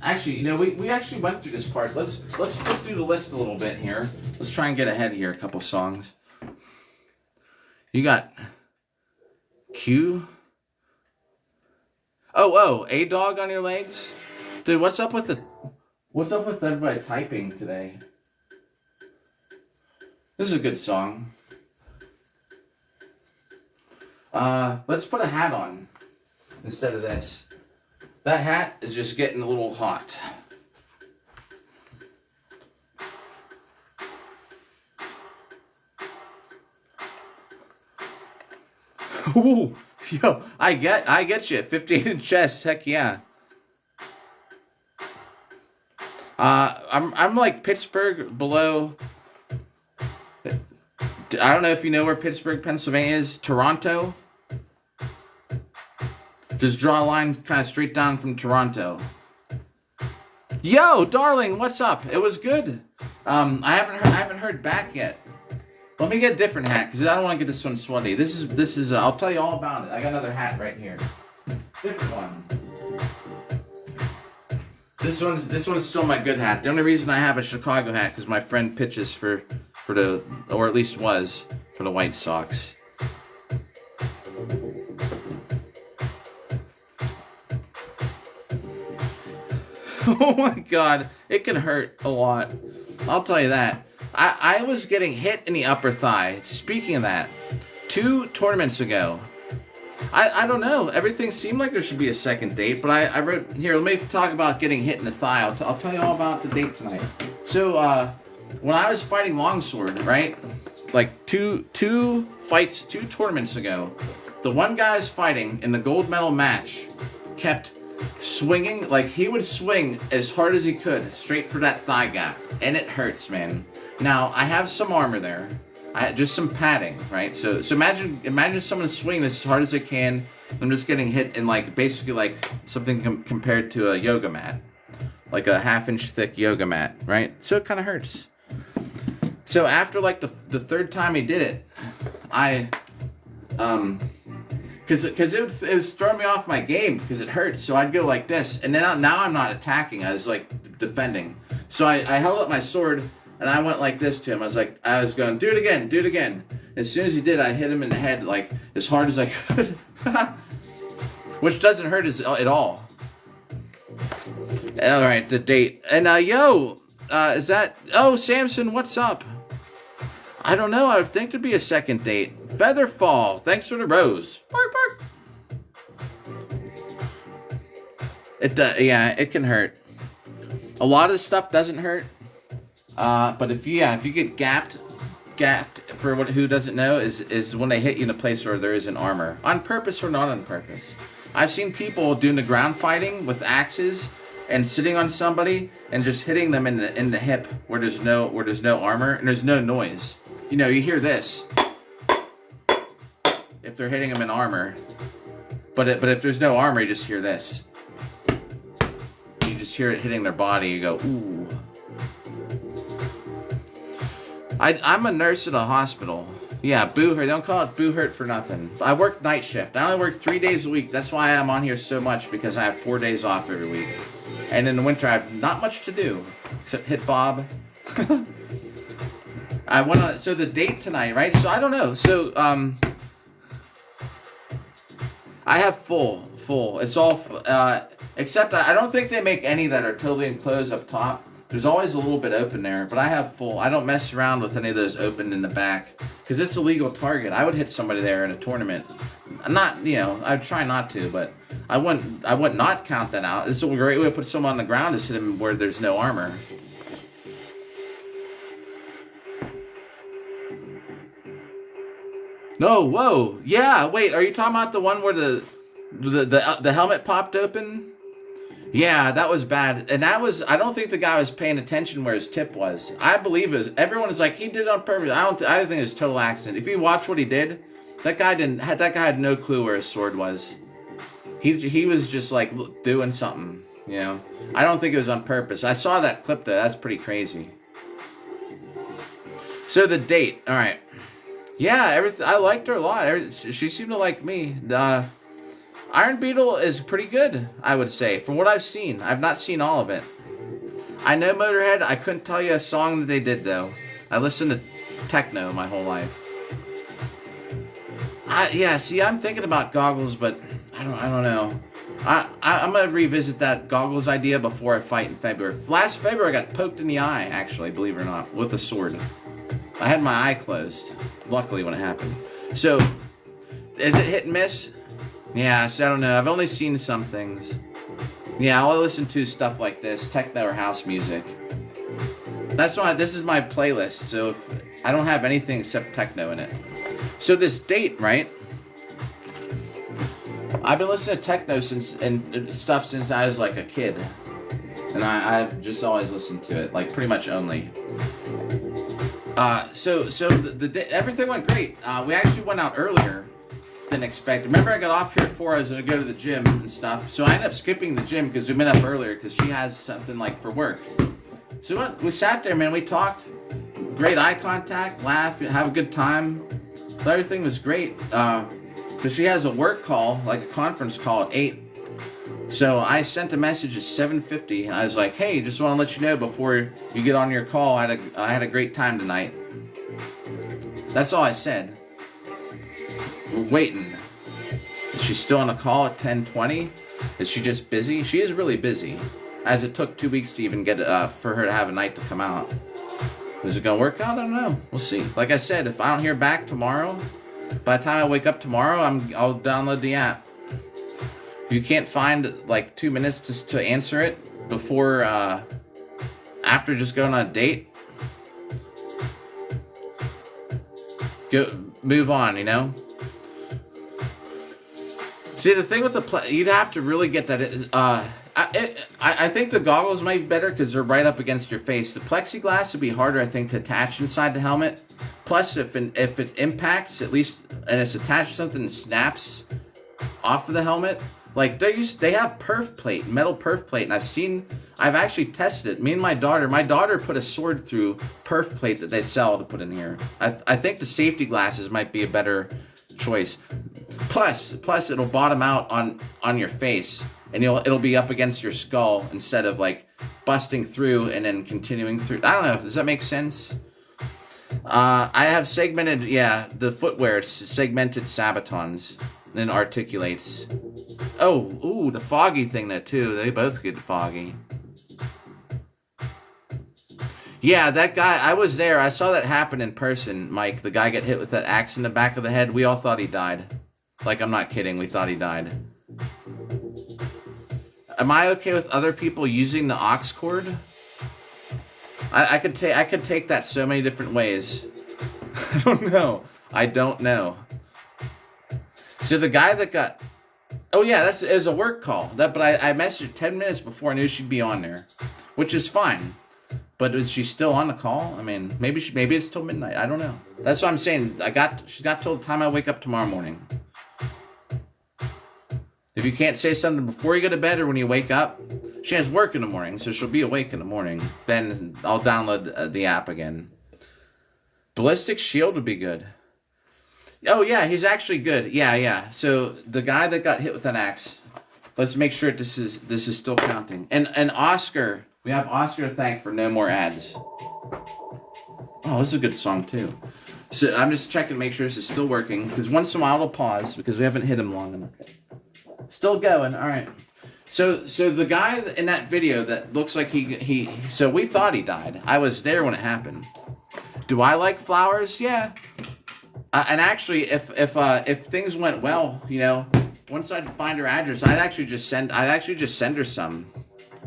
Actually, you know, we actually went through this part. Let's flip through the list a little bit here. Let's try and get ahead here. A couple songs. You got Q. Oh, A Dog on your legs, dude. What's up with everybody typing today? This is a good song. Let's put a hat on instead of this. That hat is just getting a little hot. Ooh, yo, I get you. 58 in chest, heck yeah. I'm like Pittsburgh below. I don't know if you know where Pittsburgh, Pennsylvania is. Toronto. Just draw a line kind of straight down from Toronto. Yo, darling, what's up? It was good. I haven't heard back yet. Let me get a different hat because I don't want to get this one sweaty. This is. I'll tell you all about it. I got another hat right here. Different one. This one's still my good hat. The only reason I have a Chicago hat because my friend pitches for the, or at least was, for the White Sox. Oh my God, it can hurt a lot. I'll tell you that. I was getting hit in the upper thigh. Speaking of that, 2 tournaments ago. I don't know. Everything seemed like there should be a second date, but I wrote here. Let me talk about getting hit in the thigh. I'll tell you all about the date tonight. So when I was fighting longsword, right? Like two tournaments ago, the one guy I was fighting in the gold medal match kept swinging. Like he would swing as hard as he could straight for that thigh gap, and it hurts, man. Now I have some armor there. Just some padding, right? So imagine someone swinging as hard as they can. I'm just getting hit in like basically like something compared to a yoga mat, like a 1/2 inch thick yoga mat, right? So it kind of hurts. So after like the third time he did it, because it was throwing me off my game because it hurts. So I'd go like this, and then now I'm not attacking. I was like defending. So I held up my sword. And I went like this to him. I was going, do it again. As soon as he did, I hit him in the head like as hard as I could. Which doesn't hurt at all. All right, the date. And is that? Oh, Samson, what's up? I don't know. I would think there'd be a second date. Featherfall, thanks for the rose. Bark, bark. It can hurt. A lot of the stuff doesn't hurt. But if you get gapped for who doesn't know is when they hit you in a place where there isn't armor, on purpose or not on purpose. I've seen people doing the ground fighting with axes and sitting on somebody and just hitting them in the hip where there's no armor and there's no noise. You know, you hear this if they're hitting them in armor, but if there's no armor, you just hear this. just hear it hitting their body. You go, ooh. I'm a nurse at a hospital. Yeah, boo hurt. Don't call it boo hurt for nothing. I work night shift. I only work 3 days a week. That's why I'm on here so much, because I have 4 days off every week. And in the winter, I have not much to do except hit Bob. I went on. So the date tonight, right? So I don't know. So I have full. It's all except I don't think they make any that are totally enclosed up top. There's always a little bit open there, but I have full. I don't mess around with any of those open in the back because it's a legal target. I would hit somebody there in a tournament. Not, you know, I'd try not to, but I would not count that out. It's a great way to put someone on the ground is hit him where there's no armor. No, whoa, yeah. Wait, are you talking about the one where the helmet popped open? Yeah, that was bad. And that was, I don't think the guy was paying attention where his tip was. I believe it was, everyone is like, he did it on purpose. I think it was a total accident. If you watch what he did, that guy had no clue where his sword was. He was just like doing something, you know. I don't think it was on purpose. I saw that clip though. That's pretty crazy. So the date, all right. Yeah, everything. I liked her a lot. She seemed to like me. Iron Beetle is pretty good, I would say, from what I've seen. I've not seen all of it. I know Motorhead. I couldn't tell you a song that they did, though. I listened to techno my whole life. Yeah, see, I'm thinking about goggles, but I don't know. I'm going to revisit that goggles idea before I fight in February. Last February, I got poked in the eye, actually, believe it or not, with a sword. I had my eye closed, luckily, when it happened. So, is it hit and miss? Yeah, so I don't know. I've only seen some things. Yeah, I'll listen to stuff like this, techno or house music. That's why this is my playlist, so if, I don't have anything except techno in it. So this date, right? I've been listening to techno and stuff since I was like a kid. And I've just always listened to it, like pretty much only. So everything went great. We actually went out earlier than expected. Remember, I got off here at 4. I was going to go to the gym and stuff. So I ended up skipping the gym because we met up earlier because she has something like for work. So we sat there, man. We talked. Great eye contact, laugh, have a good time. So everything was great. Because she has a work call, like a conference call at 8. So I sent a message at 7:50. And I was like, hey, just want to let you know before you get on your call, I had a great time tonight. That's all I said. We're waiting. Is she still on a call at 10:20? Is she just busy? She is really busy, as it took 2 weeks to even get for her to have a night to come out. Is it gonna work out? I don't know. We'll see. Like I said, if I don't hear back tomorrow, by the time I wake up tomorrow, I'll download the app. If you can't find like 2 minutes to answer it before after just going on a date, move on. You know. See, the thing with you'd have to really get that. I think the goggles might be better because they're right up against your face. The plexiglass would be harder, I think, to attach inside the helmet. Plus, if it impacts, at least, and it's attached to something that snaps off of the helmet, like they have perf plate, metal perf plate, and I've actually tested it. Me and my daughter put a sword through perf plate that they sell to put in here. I think the safety glasses might be a better choice. Plus, it'll bottom out on your face, and it'll be up against your skull instead of like busting through and then continuing through. I don't know. Does that make sense? I have segmented. Yeah, the footwear. It's segmented sabatons and articulates. Oh, ooh, the foggy thing there too. They both get foggy. Yeah, that guy, I was there. I saw that happen in person, Mike. The guy get hit with that axe in the back of the head. We all thought he died. Like, I'm not kidding. We thought he died. Am I okay with other people using the aux cord? I could take that so many different ways. I don't know. So the guy that got... Oh, yeah, it was a work call. But I messaged her 10 minutes before I knew she'd be on there. Which is fine. But is she still on the call? I mean, maybe it's till midnight. I don't know. That's what I'm saying. She's got till the time I wake up tomorrow morning. If you can't say something before you go to bed or when you wake up, She has work in the morning, so she'll be awake in the morning. Then I'll download the app again. Ballistic Shield would be good. Oh, yeah, he's actually good. Yeah. So the guy that got hit with an axe, let's make sure this is still counting. And Oscar, we have Oscar to thank for no more ads. Oh, this is a good song, too. So I'm just checking to make sure this is still working, because once in a while it'll pause, because we haven't hit him long enough. Still going, all right. So the guy in that video that looks like so we thought he died. I was there when it happened. Do I like flowers? Yeah. And actually, if things went well, you know, once I'd find her address, I'd actually just send her some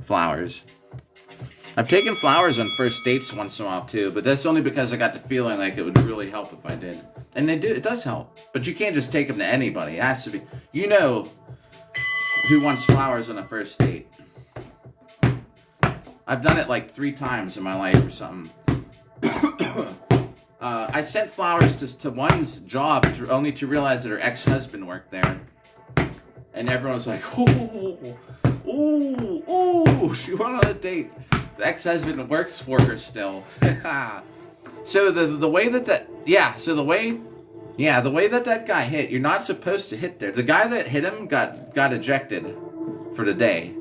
flowers. I've taken flowers on first dates once in a while too, but that's only because I got the feeling like it would really help if I did. And it does help. But you can't just take them to anybody. It has to be, you know, who wants flowers on a first date. I've done it like 3 times in my life or something. I sent flowers to one's job only to realize that her ex-husband worked there. And everyone was like, ooh, she went on a date. The ex-husband works for her still. So the way that guy hit, you're not supposed to hit there. The guy that hit him got ejected for the day.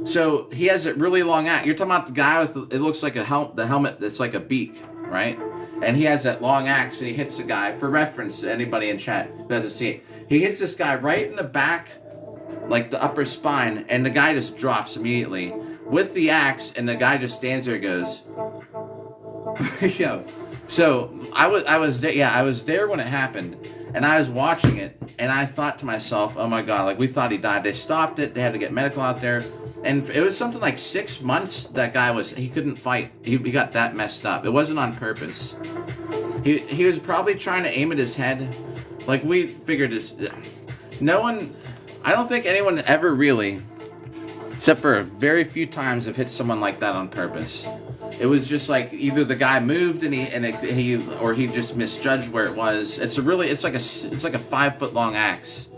So he has a really long axe. You're talking about the guy with it looks like the helmet that's like a beak, right? And he has that long axe and he hits the guy. For reference to anybody in chat who doesn't see it, he hits this guy right in the back, like the upper spine, and the guy just drops immediately with the axe, and the guy just stands there and goes, yo. So I was there when it happened, and I was watching it, and I thought to myself, oh my God, like we thought he died. They stopped it. They had to get medical out there, and it was something like 6 months. That guy he couldn't fight. He got that messed up. It wasn't on purpose. He was probably trying to aim at his head. Like we figured this. No one, I don't think anyone ever really, except for very few times, have hit someone like that on purpose. It was just like either the guy moved and he just misjudged where it was. It's like a 5-foot long axe.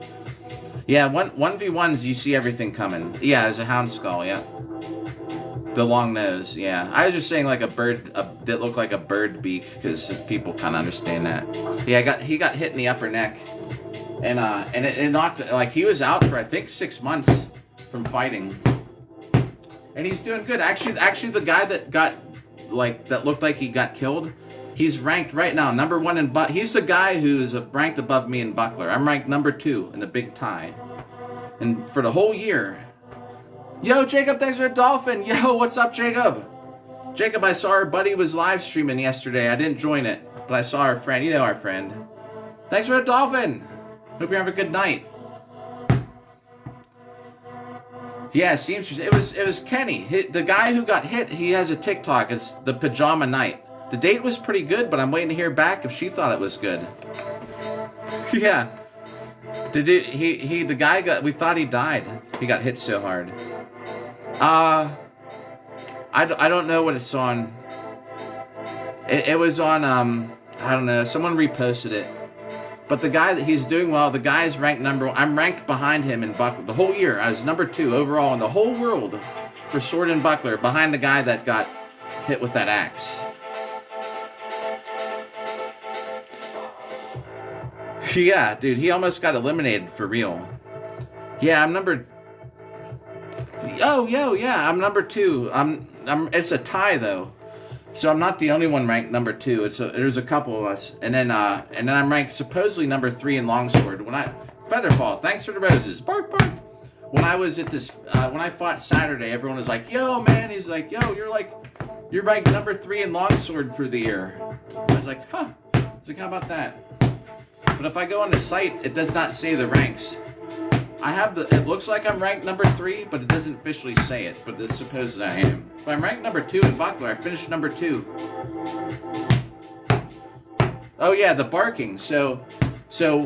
Yeah, 1v1s you see everything coming. Yeah, there's a hound skull. Yeah, the long nose. Yeah, I was just saying like a bird that looked like a bird beak because people kind of understand that. Yeah, he got hit in the upper neck, and it knocked, like he was out for I think 6 months from fighting. And he's doing good. Actually, the guy that looked like he got killed, he's ranked right now number 1 in he's the guy who's ranked above me in Buckler. I'm ranked number 2 in the big tie. And for the whole year. Yo, Jacob, thanks for a dolphin. Yo, what's up, Jacob? Jacob, I saw our buddy was live streaming yesterday. I didn't join it, but I saw our friend. You know our friend. Thanks for a dolphin. Hope you have a good night. Yeah, seems it was Kenny. The guy who got hit, he has a TikTok. It's the Pajama Night. The date was pretty good, but I'm waiting to hear back if she thought it was good. Yeah. The guy we thought he died. He got hit so hard. I don't know what it's on. It was on, I don't know, someone reposted it. But the guy that he's doing well, the guy is ranked number 1. I'm ranked behind him in Buckler. The whole year, I was number 2 overall in the whole world for Sword and Buckler, behind the guy that got hit with that axe. Yeah, dude, he almost got eliminated for real. Yeah, I'm number... Oh, yeah, I'm number 2. It's a tie, though. So I'm not the only one ranked number 2. There's a couple of us, and then I'm ranked supposedly number 3 in longsword. Featherfall, thanks for the roses. Bark, bark. When I was at this, when I fought Saturday, everyone was like, "Yo, man," he's like, "Yo, you're ranked number 3 in longsword for the year." I was like, "Huh." I was like, "How about that?" But if I go on the site, it does not say the ranks. It looks like I'm ranked number 3, but it doesn't officially say it, but it's supposed that I am. But I'm ranked number 2 in Buckler. I finished number 2. Oh yeah, the barking. So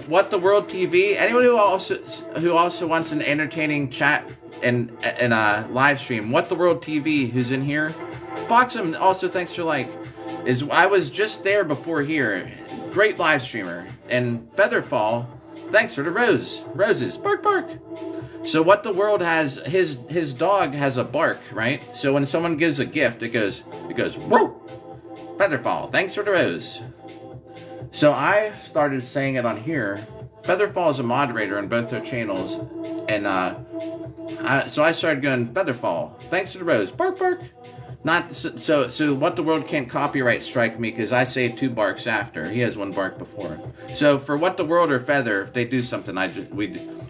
What the World TV, anyone who also wants an entertaining chat and a live stream, What the World TV, who's in here, Foxham, also thanks for I was just there before here. Great live streamer. And Featherfall, thanks for the roses. Bark, bark. So what the world has, his dog has a bark, right? So when someone gives a gift, it goes, whoa! Featherfall, thanks for the rose. So I started saying it on here. Featherfall is a moderator on both their channels, and so I started going, Featherfall, thanks for the rose, bark bark. Not so what the world can't copyright strike me because I say 2 barks after. He has 1 bark before. So for what the world or Feather, if they do something,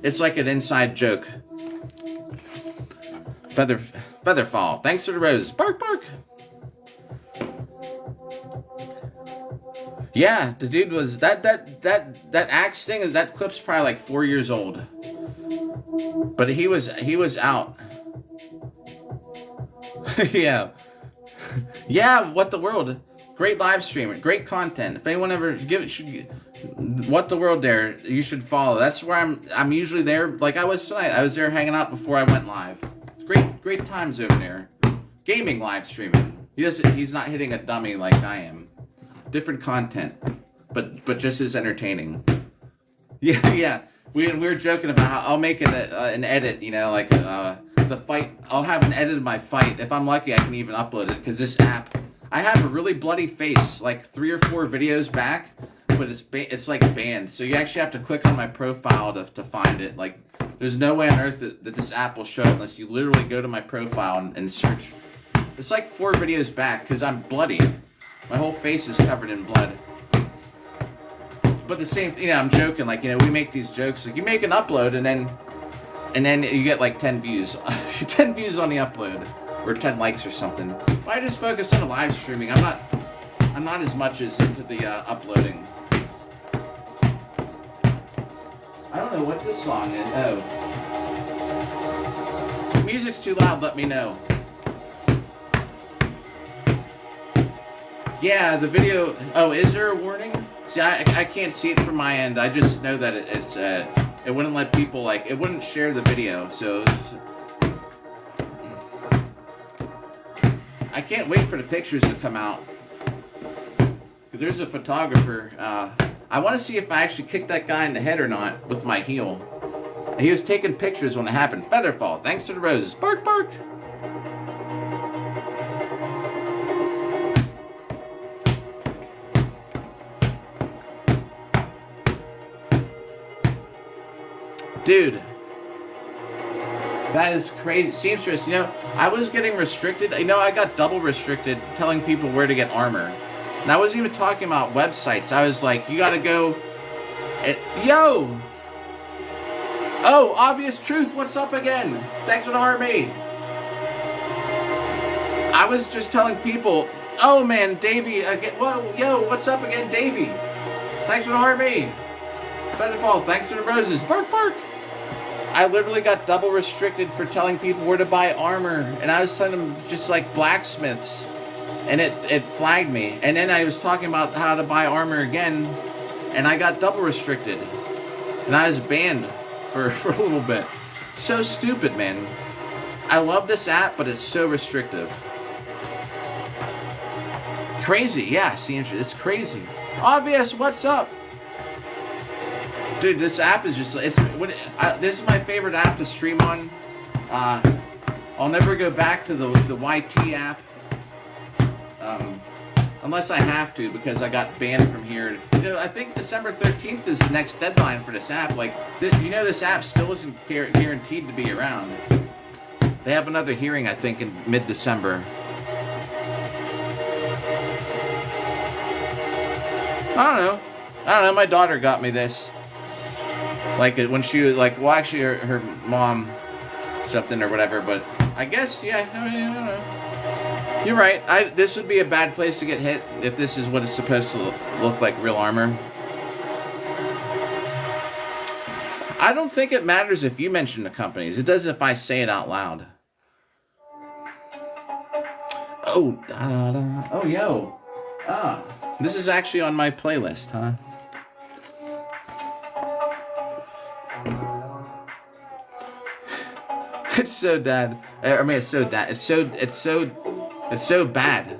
it's like an inside joke. Featherfall, thanks for the rose, bark bark. Yeah, the dude was that axe thing, that clip's probably like 4 years old. But he was out. Yeah. Yeah, What the World. Great live stream, great content. If anyone ever What the World there, you should follow. That's where I'm usually there, like I was tonight. I was there hanging out before I went live. Great times over there. Gaming live streaming. He's not hitting a dummy like I am. Different content, but just as entertaining. Yeah. We were joking about how I'll make an edit, you know, like the fight. I'll have an edit of my fight. If I'm lucky, I can even upload it because this app. I have a really bloody face, like 3 or 4 videos back, but it's like banned. So you actually have to click on my profile to find it. Like, there's no way on earth that this app will show it unless you literally go to my profile and search. It's like 4 videos back because I'm bloody. My whole face is covered in blood. But the same thing, you know, I'm joking, like, you know, we make these jokes, like, you make an upload and then you get like 10 views. 10 views on the upload. Or 10 likes or something. Why just focus on the live streaming? I'm not as much as into the uploading. I don't know what this song is. Oh. If music's too loud, let me know. Yeah, the video. Oh, is there a warning? See, I can't see it from my end. I just know that it wouldn't let people, like, it wouldn't share the video. So I can't wait for the pictures to come out. There's a photographer. I want to see if I actually kicked that guy in the head or not with my heel. He was taking pictures when it happened. Featherfall, thanks to the roses. Bark, bark. Dude, that is crazy. Seamstress, you know, I was getting restricted. You know, I got double restricted telling people where to get armor. And I wasn't even talking about websites. I was like, you gotta go. Yo! Oh, Obvious Truth, what's up again? Thanks for the army. I was just telling people, oh man, Davey, again. Whoa, yo, what's up again, Davey? Thanks for the army. Featherfall, thanks for the roses. Bark, bark. I literally got double restricted for telling people where to buy armor. And I was telling them just like blacksmiths. And it flagged me. And then I was talking about how to buy armor again. And I got double restricted. And I was banned for a little bit. So stupid, man. I love this app, but it's so restrictive. Crazy, yeah, it's crazy. Obvious, what's up? Dude, this app is just, this is my favorite app to stream on. I'll never go back to the YT app. Unless I have to, because I got banned from here. You know, I think December 13th is the next deadline for this app. Like, you know, this app still isn't guaranteed to be around. They have another hearing, I think, in mid-December. I don't know, my daughter got me this. Like, when she was, like, well, actually, her mom, something or whatever, but I guess, yeah, I don't know. You're right, this would be a bad place to get hit if this is what it's supposed to look like, real armor. I don't think it matters if you mention the companies. It does if I say it out loud. Oh, oh, yo. This is actually on my playlist, huh? It's so bad. I mean, it's so bad. It's so bad.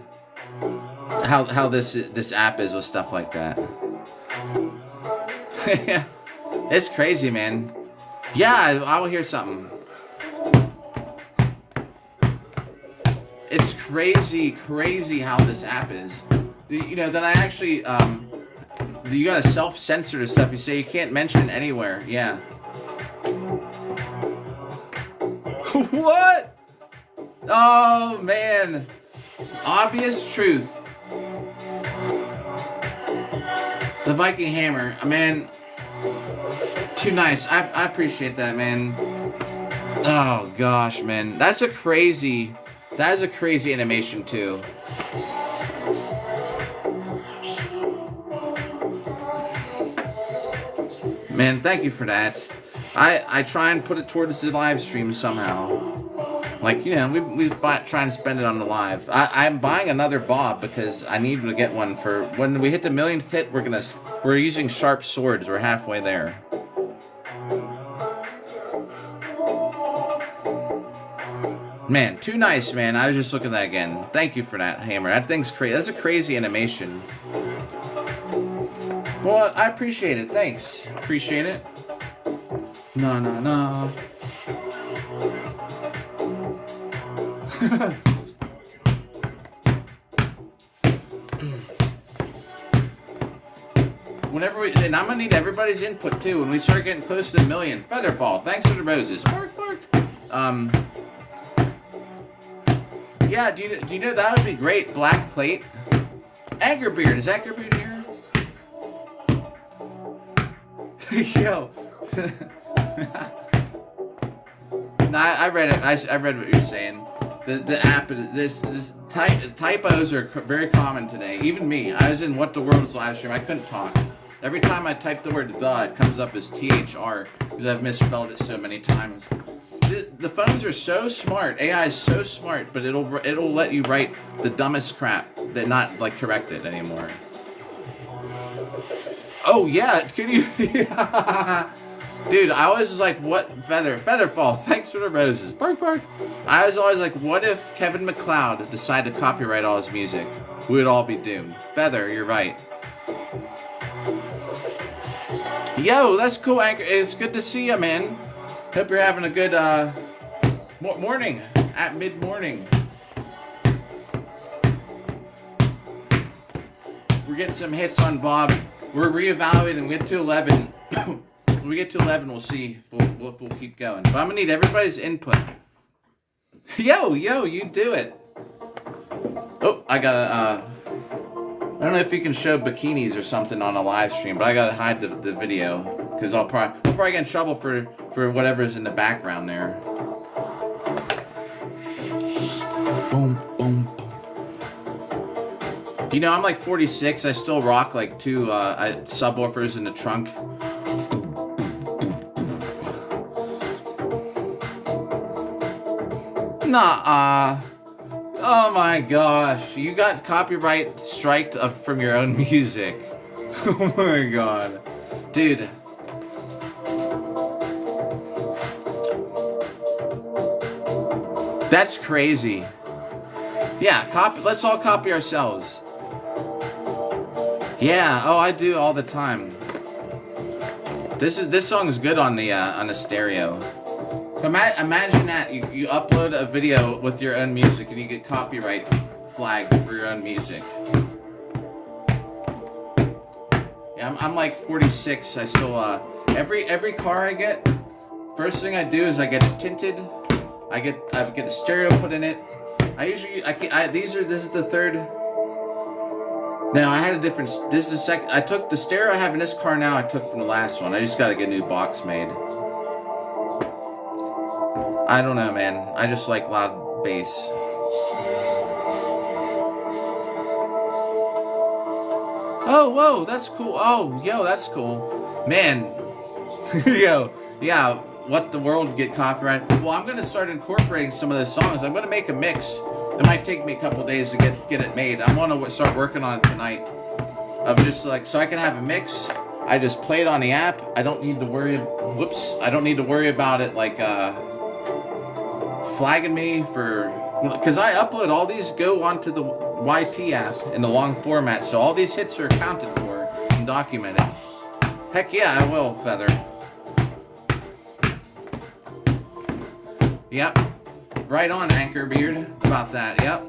How this app is with stuff like that. Yeah, it's crazy, man. Yeah, I will hear something. It's crazy how this app is. You know, that I actually, you gotta self-censor the stuff. You say you can't mention it anywhere. Yeah. What? Oh, man. Obvious truth. The Viking hammer. Man, too nice. I appreciate that, man. Oh, gosh, man. That is a crazy animation, too. Man, thank you for that. I try and put it towards the live stream somehow. Like, you know, we try and spend it on the live. I'm buying another bob because I need to get one for when we hit the millionth hit. We're using sharp swords. We're halfway there. Man, too nice, man. I was just looking at that again. Thank you for that, Hammer. That thing's crazy. That's a crazy animation. Well, I appreciate it. Thanks. Appreciate it. No. And I'm gonna need everybody's input too when we start getting close to the million. Featherfall, thanks for the roses. Bark. Yeah, do you know that would be great? Black plate. Angerbeard, is Angerbeard here? Yo. No, I read it. I read what you're saying. The app is typos are very common today. Even me. I was in What the World's live stream. I couldn't talk. Every time I type the word "the," it comes up as THR because I've misspelled it so many times. The phones are so smart. AI is so smart, but it'll let you write the dumbest crap that not like correct it anymore. Oh yeah, can you? Dude, I always was like, what Featherfall? Thanks for the roses. Bark. I was always like, what if Kevin MacLeod decided to copyright all his music? We would all be doomed. Feather, you're right. Yo, that's cool, Anchor. It's good to see you, man. Hope you're having a good morning at mid-morning. We're getting some hits on Bob. We're reevaluating. We get to 11. When we get to 11, we'll see if we'll keep going. But I'm gonna need everybody's input. Yo, you do it. Oh, I gotta. I don't know if you can show bikinis or something on a live stream, but I gotta hide the video because I'll probably get in trouble for whatever's in the background there. Boom. You know, I'm like 46. I still rock like two subwoofers in the trunk. Nah. Oh my gosh, you got copyright striked from your own music. Oh my god. Dude. That's crazy. Yeah, let's all copy ourselves. Yeah, oh, I do all the time. This song is good on the stereo. Imagine that you upload a video with your own music and you get copyright flagged for your own music. Yeah, I'm like 46. I still every car I get, first thing I do is I get it tinted. I get a stereo put in it. This is the third. No, I had a different. This is the second. I took the stereo I have in this car now. I took from the last one. I just got to get a new box made. I don't know, man. I just like loud bass. Oh, whoa, that's cool. Oh, yo, that's cool. Man. Yo, yeah, What the World get copyrighted. Well, I'm going to start incorporating some of the songs. I'm going to make a mix. It might take me a couple days to get it made. I'm going to start working on it tonight. Of just like, so I can have a mix. I just play it on the app. I don't need to worry. I don't need to worry about it like, flagging me for, because I upload all these go onto the YT app in the long format, so all these hits are accounted for and documented. Heck yeah, I will, Feather. Yep. Right on, Anchor Beard. About that, yep.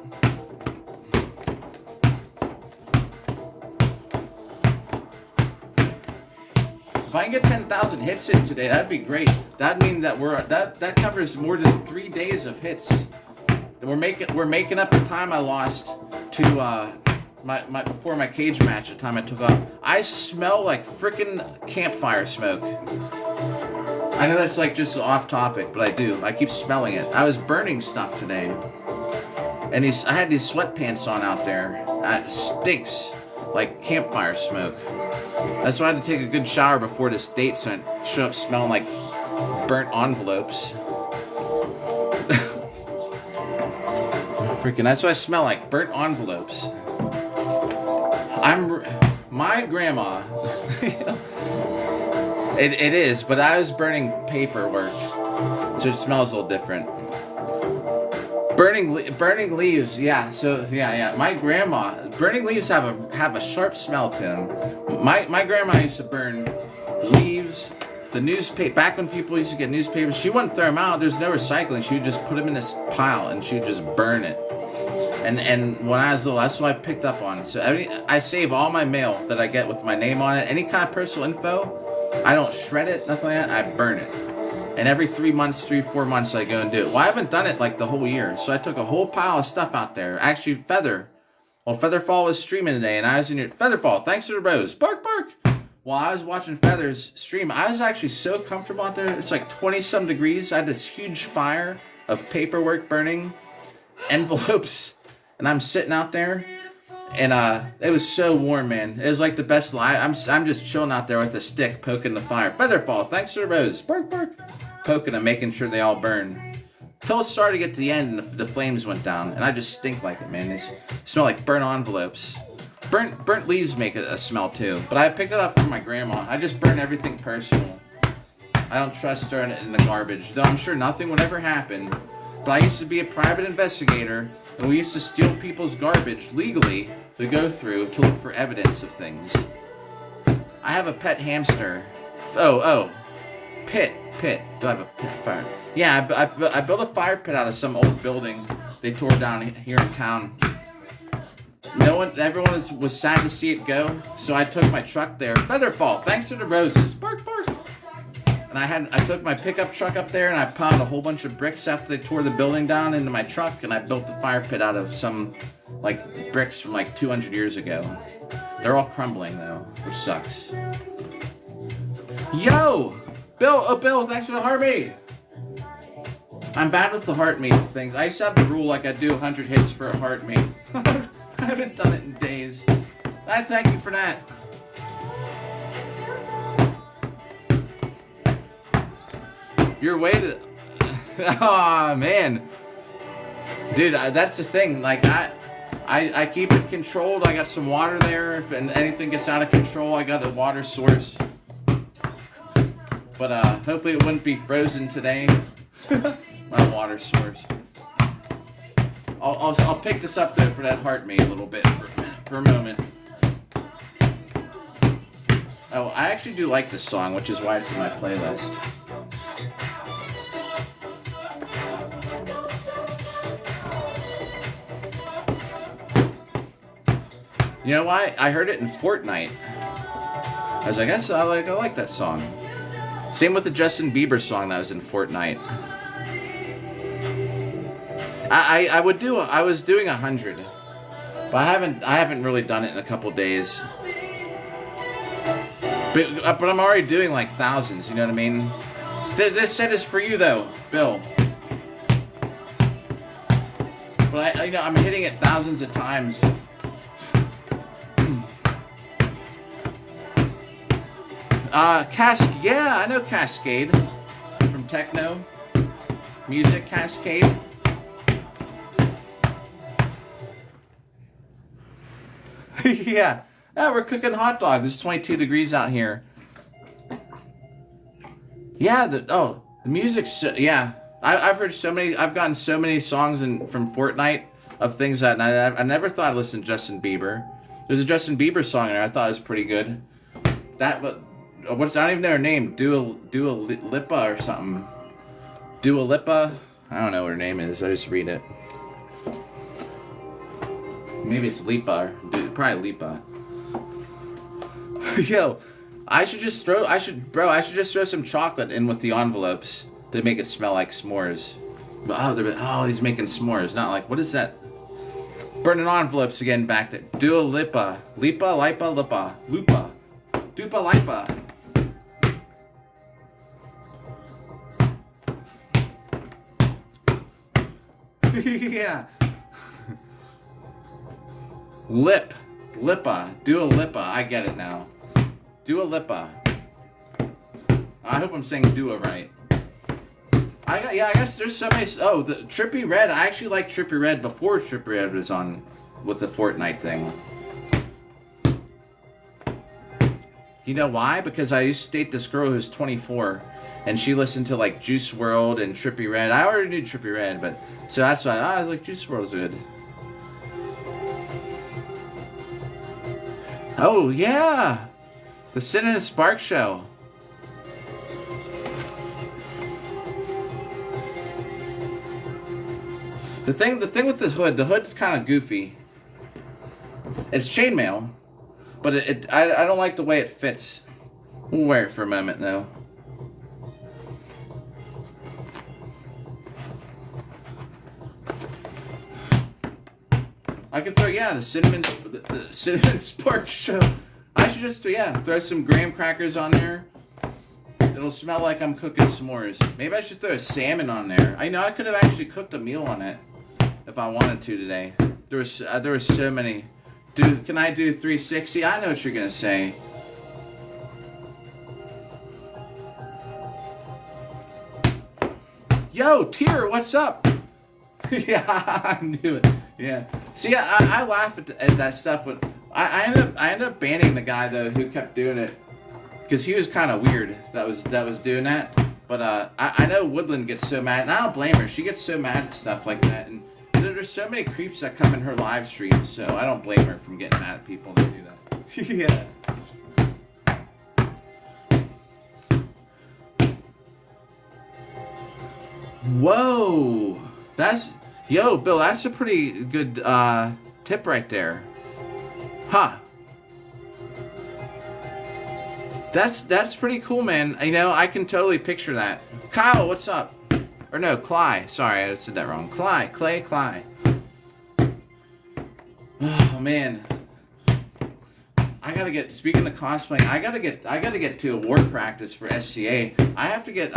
If I can get 10,000 hits in today, that'd be great. That'd mean that that covers more than 3 days of hits. We're making up the time I lost to my before my cage match. The time I took off, I smell like frickin' campfire smoke. I know that's like just off topic, but I do. I keep smelling it. I was burning stuff today, and I had these sweatpants on out there. It stinks like campfire smoke. That's why I had to take a good shower before this date, so I didn't show up smelling like burnt envelopes. Freaking, that's what I smell like, burnt envelopes. My grandma, it is, but I was burning paperwork, so it smells a little different. Burning leaves, yeah. So yeah. My grandma, burning leaves have a sharp smell to them. My grandma used to burn leaves, the newspaper. Back when people used to get newspapers, she wouldn't throw them out. There's no recycling. She would just put them in this pile and she would just burn it. And when I was little, that's what I picked up on. So I save all my mail that I get with my name on it. Any kind of personal info, I don't shred it, nothing like that. I burn it. And every 3 months, 4 months, I go and do it. Well, I haven't done it like the whole year. So I took a whole pile of stuff out there. Actually, Featherfall was streaming today, and I was in your Featherfall. Thanks to the rose. Bark, bark. While I was watching Feathers stream, I was actually so comfortable out there. It's like 20-some degrees. I had this huge fire of paperwork burning, envelopes, and I'm sitting out there, and it was so warm, man. It was like the best life. I'm just chilling out there with a stick poking the fire. Featherfall, thanks to the rose. Bark, bark. Poking them, making sure they all burn. Till it started to get to the end, and the flames went down, and I just stink like it, man. They smell like burnt envelopes. Burnt leaves make a smell too, but I picked it up from my grandma. I just burn everything personal. I don't trust throwing it in the garbage, though I'm sure nothing would ever happen. But I used to be a private investigator, and we used to steal people's garbage legally to go through to look for evidence of things. I have a pet hamster. Oh, pit. Do I have a pit fire? Yeah, I built a fire pit out of some old building they tore down here in town. Everyone was sad to see it go, so I took my truck there. Featherfall, thanks to the roses. Bark, bark. And I took my pickup truck up there, and I piled a whole bunch of bricks after they tore the building down into my truck, and I built the fire pit out of some like bricks from like 200 years ago. They're all crumbling though, which sucks. Yo! Bill, thanks for the heart me. I'm bad with the heart me things. I used to have the rule like I do 100 hits for a heart me. I haven't done it in days. I thank you for that. You're waiting. Oh man, dude, that's the thing. Like I keep it controlled. I got some water there. If anything gets out of control, I got a water source. But hopefully it wouldn't be frozen today. My water source. I'll pick this up though for that heart me a little bit for a moment. Oh, I actually do like this song, which is why it's in my playlist. You know why? I heard it in Fortnite. I was like, I like that song. Same with the Justin Bieber song that was in Fortnite. I was doing 100, but I haven't really done it in a couple days. But I'm already doing like thousands. You know what I mean? This set is for you though, Phil. But I'm hitting it thousands of times. Yeah, I know Cascade from Techno Music. Cascade. Yeah. We're cooking hot dogs. It's 22 degrees out here. Yeah, the music's yeah. I've heard so many. I've gotten so many songs from Fortnite of things that I never thought I'd listen to Justin Bieber. There's a Justin Bieber song in there I thought was pretty good. I don't even know her name. Dua Lipa or something. Dua Lipa. I don't know what her name is. I just read it. Maybe it's Lipa. Dude, probably Lipa. Yo, I should just throw some chocolate in with the envelopes to make it smell like s'mores. Oh, he's making s'mores. Not like, what is that? Burning envelopes again back to Dua Lipa. Lipa, Lipa, Lipa. Lupa. Dupa Lipa. Yeah. Lipa. Dua Lipa. I get it now. Dua Lipa. I hope I'm saying Dua right. I guess there's so many. Oh, the Trippie Redd. I actually liked Trippie Redd before Trippie Redd was on with the Fortnite thing. You know why? Because I used to date this girl who's 24, and she listened to like Juice WRLD and Trippie Redd. I already knew Trippie Redd, but so that's why I was like, Juice WRLD's good. Oh yeah, the Sin and Spark show. The thing with the hood's kind of goofy. It's chainmail, but I don't like the way it fits. We'll wear it for a moment though. I could throw the cinnamon spark show. I should just throw some graham crackers on there. It'll smell like I'm cooking s'mores. Maybe I should throw salmon on there. I know I could have actually cooked a meal on it if I wanted to today. There was so many. Dude, can I do 360? I know what you're gonna say. Yo, Tier, what's up? Yeah, I knew it. Yeah. See, I laugh at that stuff. I ended up banning the guy though who kept doing it because he was kind of weird. That was doing that. But I know Woodland gets so mad, and I don't blame her. She gets so mad at stuff like that, and there's so many creeps that come in her live stream, so I don't blame her from getting mad at people that do that. Yeah. Whoa, Bill, that's a pretty good tip right there. Huh. That's pretty cool, man. You know, I can totally picture that. Kyle, what's up? Or no, Cly. Sorry, I said that wrong. Cly. Oh man. I gotta get, speaking of cosplay, I gotta get to a war practice for SCA. I have to get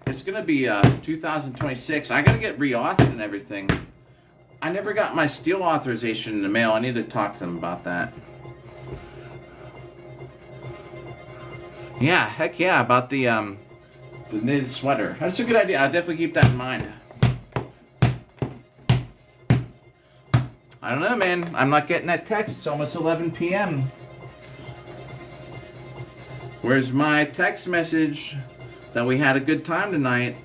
it's gonna be 2026. I gotta get re-authored and everything. I never got my steel authorization in the mail. I need to talk to them about that. Yeah, heck yeah, about the knitted sweater. That's a good idea. I'll definitely keep that in mind. I don't know, man. I'm not getting that text. It's almost 11 p.m. Where's my text message that we had a good time tonight?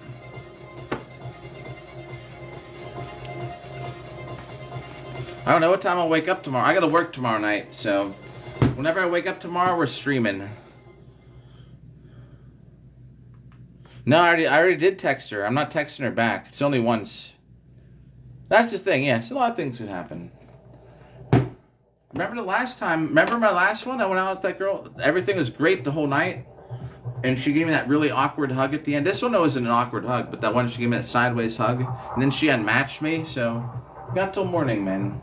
I don't know what time I'll wake up tomorrow. I gotta work tomorrow night, so whenever I wake up tomorrow, we're streaming. No, I already did text her. I'm not texting her back. It's only once. That's the thing, yes. A lot of things could happen. Remember the last time? Remember my last one? I went out with that girl. Everything was great the whole night. And she gave me that really awkward hug at the end. This one wasn't an awkward hug, but that one she gave me that sideways hug. And then she unmatched me, so got till morning, man.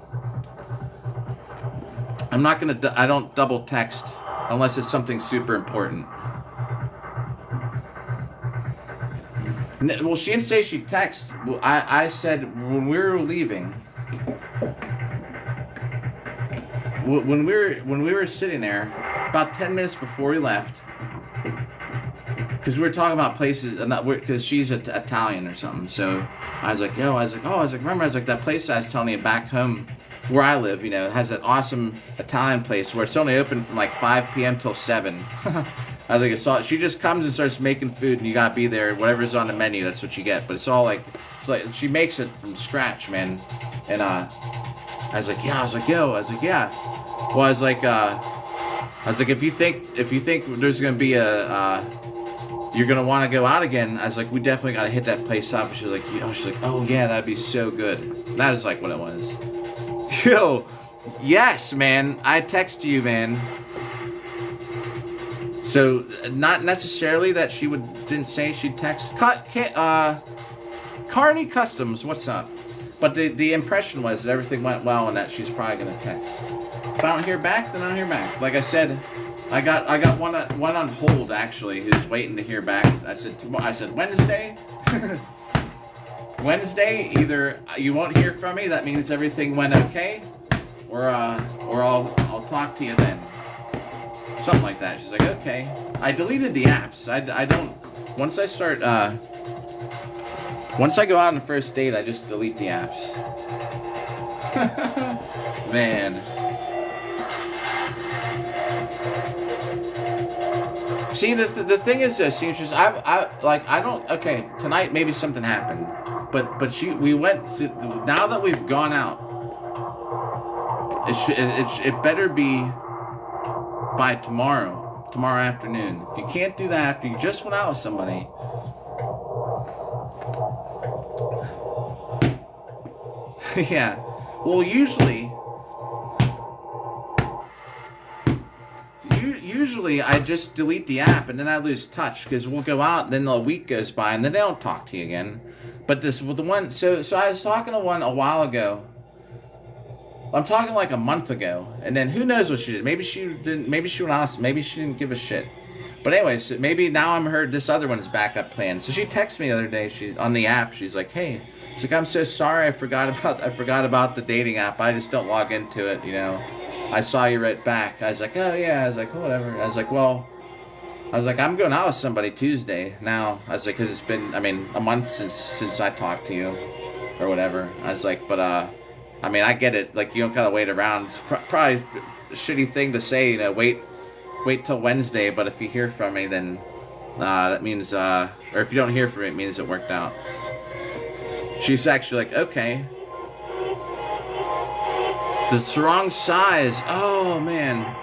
I'm not gonna. I don't double text unless it's something super important. Well, she didn't say she texted. Well, I said when we were leaving. When we were sitting there, about 10 minutes before we left, because we were talking about places, because she's Italian or something. So I was like, remember, that place I was telling you back home where I live, you know, has an awesome Italian place where it's only open from like 5 p.m. till 7. I think it's all, she just comes and starts making food, and you gotta be there. Whatever's on the menu, that's what you get. But it's like she makes it from scratch, man. And I was like, yeah. Well, I was like, if you think there's gonna be you're you're gonna want to go out again. I was like, we definitely gotta hit that place up. She's like, oh yeah, that'd be so good. That is like what it was. Yo, yes, man. I text you, man. So not necessarily that she didn't say she'd text. Carney Customs, what's up? But the impression was that everything went well and that she's probably gonna text. If I don't hear back, then I don't hear back. Like I said, I got one on hold actually, who's waiting to hear back. I said Wednesday. Wednesday, either you won't hear from me, that means everything went okay, or I'll talk to you then. Something like that. She's like, okay. I deleted the apps. I don't. Once I go out on the first date, I just delete the apps. Man. See, the thing is this, seamstress. I don't. Okay, tonight maybe something happened, but we went. Now that we've gone out, it better be by tomorrow afternoon. If you can't do that after you just went out with somebody, yeah. Well, usually I just delete the app and then I lose touch because we'll go out and then a week goes by and then they don't talk to you again. But the one, so I was talking to one a while ago. I'm talking like a month ago, and then who knows what she did? Maybe she didn't. Maybe she went honest. Maybe she didn't give a shit. But anyways, maybe now I'm heard this other one's backup plan. So she texted me the other day. She on the app. She's like, "Hey, it's like I'm so sorry. I forgot about the dating app. I just don't log into it. You know, I saw you right back." I was like, "Oh yeah." I was like, "Whatever." I was like, "Well." I was like, I'm going out with somebody Tuesday now. I was like, because it's been, a month since I talked to you, or whatever. I was like, but I get it. Like, you don't gotta wait around. It's probably a shitty thing to say, you know, wait till Wednesday. But if you hear from me, then that means, or if you don't hear from me, it means it worked out. She's actually like, okay. It's the wrong size. Oh man.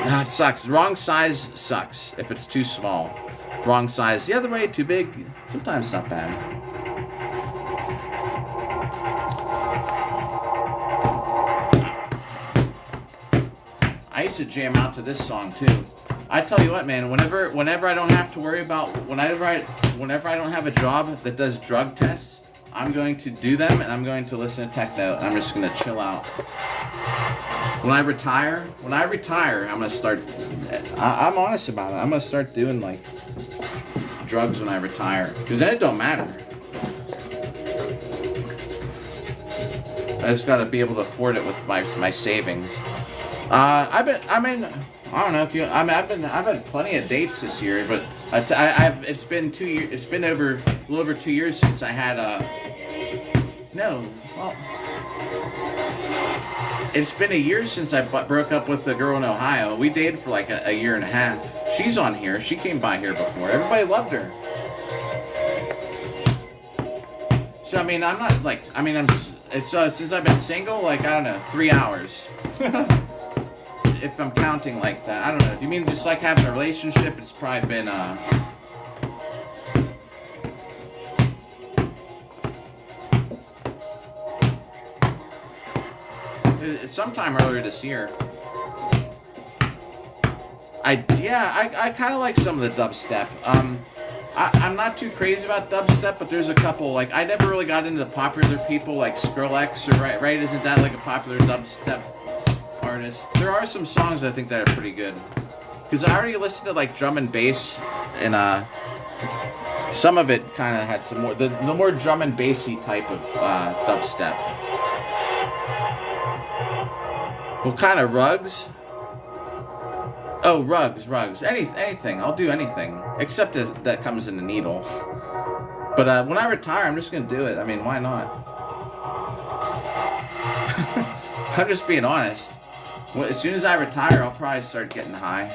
No, it sucks. Wrong size sucks if it's too small. Wrong size the other way, too big. Sometimes not bad. I used to jam out to this song too. I tell you what, man. Whenever I don't have to worry about whenever I don't have a job that does drug tests, I'm going to do them and I'm going to listen to techno and I'm just going to chill out. When I retire, I'm gonna start. I'm honest about it. I'm gonna start doing like drugs when I retire, because then it don't matter. I just gotta be able to afford it with my savings. I don't know if you. I've had plenty of dates this year, but it's been 2 years. It's been a little over 2 years since I had It's been a year since I broke up with the girl in Ohio. We dated for like a year and a half. She's on here. She came by here before. Everybody loved her. So, I'm not like, it's since I've been single, like, I don't know, 3 hours. If I'm counting like that. I don't know. Do you mean just like having a relationship? It's probably been, sometime earlier this year. I kind of like some of the dubstep. I'm not too crazy about dubstep, but there's a couple, like, I never really got into the popular people like Skrillex, or right? Isn't that like a popular dubstep artist? There are some songs I think that are pretty good. Because I already listened to like drum and bass, and some of it kind of had some more, the more drum and bassy type of dubstep. What kind of rugs? Oh, rugs. Anything. I'll do anything. Except that comes in the needle. But when I retire, I'm just going to do it. Why not? I'm just being honest. As soon as I retire, I'll probably start getting high.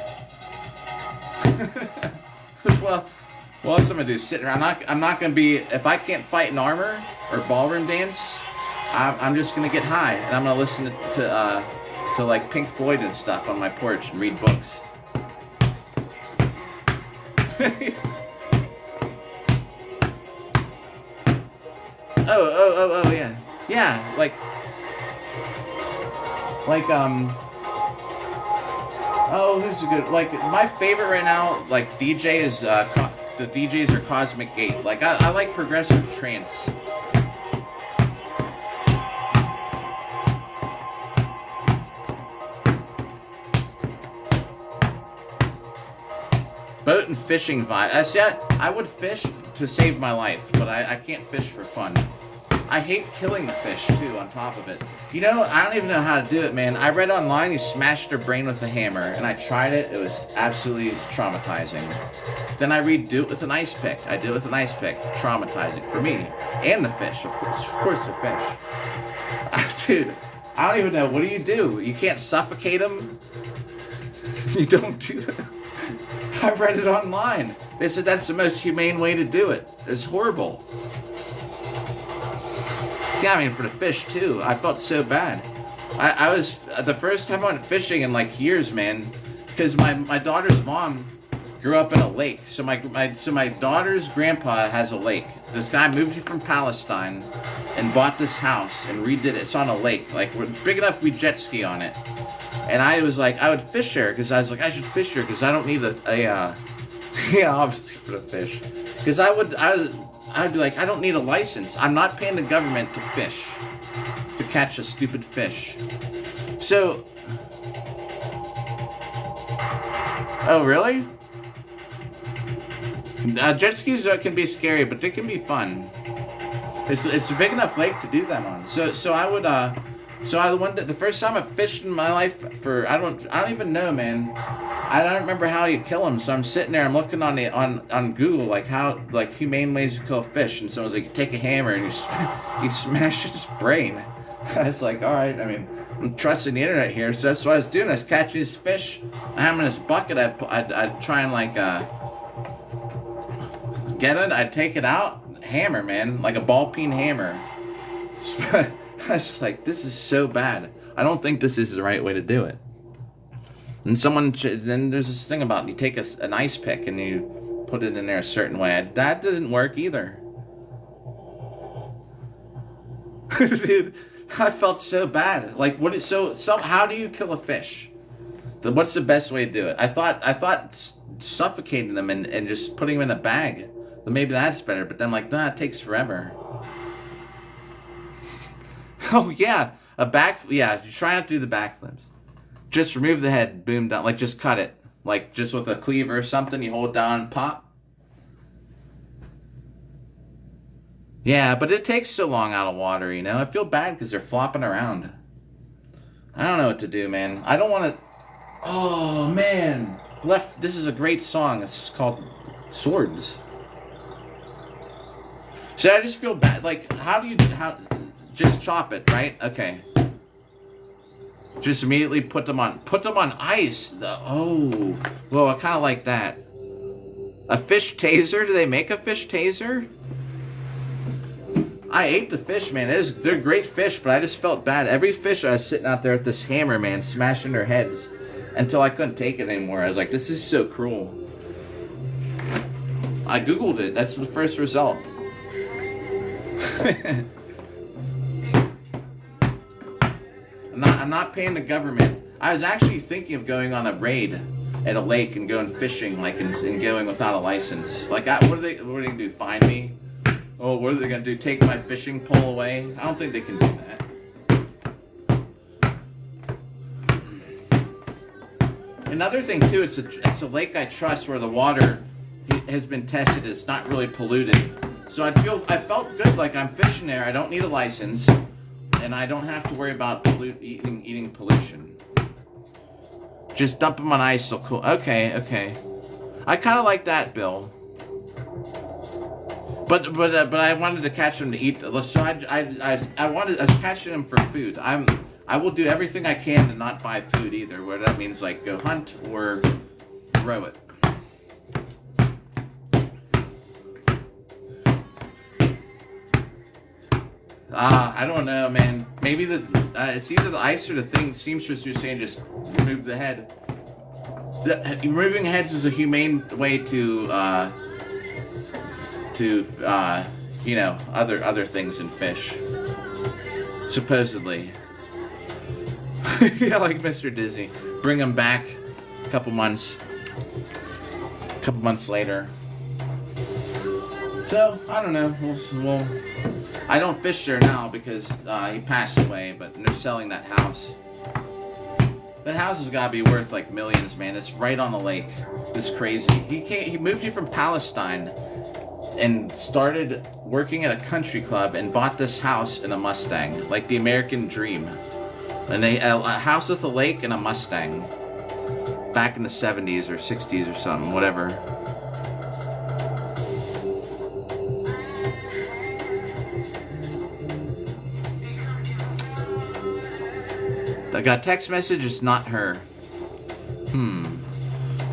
Well, what else am I going to do? Sit around? I'm not going to be... If I can't fight in armor or ballroom dance, I'm just going to get high. And I'm going to listen to like Pink Floyd and stuff on my porch and read books. Oh, yeah. Yeah, oh, who's a good, like, my favorite right now, like, DJ is, the DJs are Cosmic Gate. Like, I like progressive trance. Boat and fishing vibe. I would fish to save my life, but I can't fish for fun. I hate killing the fish, too, on top of it. You know, I don't even know how to do it, man. I read online you smashed their brain with a hammer, and I tried it. It was absolutely traumatizing. Then I read do it with an ice pick. I do it with an ice pick. Traumatizing for me. And the fish, of course. Of course, the fish. Dude, I don't even know. What do? You can't suffocate them? You don't do that. I read it online. They said that's the most humane way to do it. It's horrible. Yeah, I mean, for the fish, too. I felt so bad. I was, the first time I went fishing in, like, years, man, because my daughter's mom grew up in a lake. So my daughter's grandpa has a lake. This guy moved here from Palestine and bought this house and redid it. It's on a lake. Like, we're big enough we jet ski on it. And I was like, I would fish there, because I was like, I should fish there, because I don't need yeah, obviously for the fish. Because I'd be like, I don't need a license. I'm not paying the government to fish. To catch a stupid fish. So... Oh, really? Jet skis can be scary, but they can be fun. It's a big enough lake to do that on. So I would, the first time I fished in my life for, I don't even know, man. I don't remember how you kill them. So I'm sitting there, I'm looking on Google, like how, like, humane ways to kill a fish. And someone's like, you take a hammer and you smash his brain. I was like, all right, I mean, I'm trusting the internet here. So that's what I was doing. I was catching this fish. I have him in this bucket. I'd try and, like, get it. I'd take it out. Hammer, man. Like a ball-peen hammer. I was like, this is so bad. I don't think this is the right way to do it. And then there's this thing about you take an ice pick and you put it in there a certain way. That doesn't work either. Dude, I felt so bad. Like, how do you kill a fish? What's the best way to do it? I thought suffocating them and just putting them in a bag. Then maybe that's better. But then I'm like, nah, it takes forever. Oh, yeah. Yeah, try not to do the backflips. Just remove the head, boom, down. Like, just cut it. Like, just with a cleaver or something, you hold down, pop. Yeah, but it takes so long out of water, you know? I feel bad because they're flopping around. I don't know what to do, man. I don't want to... Oh, man. This is a great song. It's called Swords. So I just feel bad. Like, just chop it, right? Okay. Just immediately put them on ice. Oh, well, I kind of like that. A fish taser? Do they make a fish taser? I ate the fish, man. They're great fish, but I just felt bad. Every fish I was sitting out there with this hammer, man, smashing their heads until I couldn't take it anymore. I was like, this is so cruel. I Googled it. That's the first result. I'm not paying the government. I was actually thinking of going on a raid at a lake and going fishing, like, and going without a license. Like, what are they gonna do? Fine me? Oh, what are they gonna do? Take my fishing pole away? I don't think they can do that. Another thing too, it's a lake I trust where the water has been tested. It's not really polluted. So I felt good, like I'm fishing there. I don't need a license. And I don't have to worry about eating pollution. Just dump them on ice, so cool. Okay. I kind of like that, Bill. But I wanted to catch them to eat. So I was catching them for food. I will do everything I can to not buy food either. Where that means like go hunt or throw it. I don't know, man. Maybe it's either the ice or the thing. Seamstress, you're saying just remove the head. Removing heads is a humane way to you know, other things in fish. Supposedly. Yeah, like Mr. Disney. Bring him back a couple months later. So, I don't know. We'll I don't fish there now because he passed away, but they're selling that house. That house has got to be worth like millions, man. It's right on the lake. It's crazy. He moved here from Palestine and started working at a country club and bought this house in a Mustang, like the American dream. And a house with a lake and a Mustang, back in the 70s or 60s or something, whatever. I got a text message. It's not her.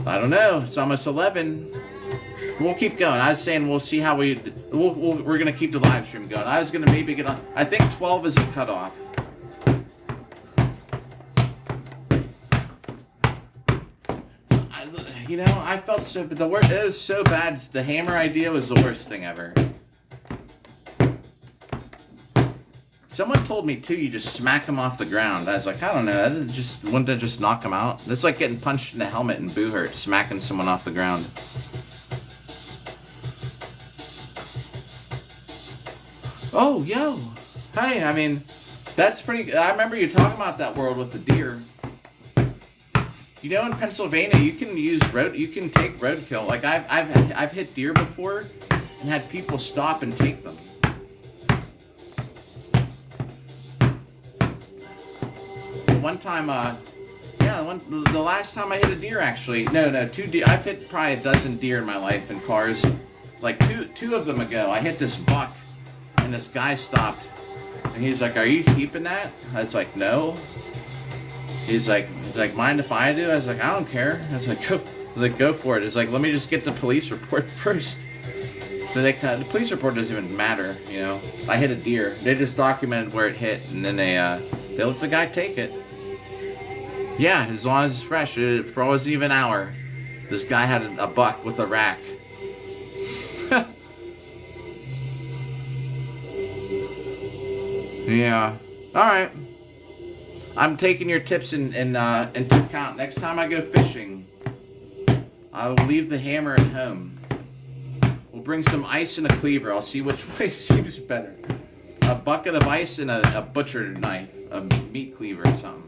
I don't know. It's almost 11. We'll keep going. I was saying we'll see how we're gonna keep the live stream going. I was gonna maybe get on. I think 12 is a cutoff. You know, I felt so. The worst. It was so bad. The hammer idea was the worst thing ever. Someone told me too. You just smack them off the ground. I was like, I don't know. Wouldn't that just knock them out? It's like getting punched in the helmet and boo hurt, smacking someone off the ground. Oh, yo. Hey, I mean, that's pretty. I remember you talking about that world with the deer. You know, in Pennsylvania, you can take roadkill. Like I've hit deer before and had people stop and take them. One time, the last time I hit a deer, actually, no, 2 deer. I've hit probably a dozen deer in my life in cars. Like two of them ago, I hit this buck, and this guy stopped, and he's like, "Are you keeping that?" I was like, "No." He's like, "Mind if I do?" I was like, "I don't care." I was like, "Go for it." It's like, "Let me just get the police report first." So the police report doesn't even matter, you know. I hit a deer. They just documented where it hit, and then they let the guy take it. Yeah, as long as it's fresh. It wasn't even an hour. This guy had a buck with a rack. Yeah. All right. I'm taking your tips into account. Next time I go fishing, I will leave the hammer at home. We'll bring some ice and a cleaver. I'll see which way seems better. A bucket of ice and a butcher knife, a meat cleaver or something.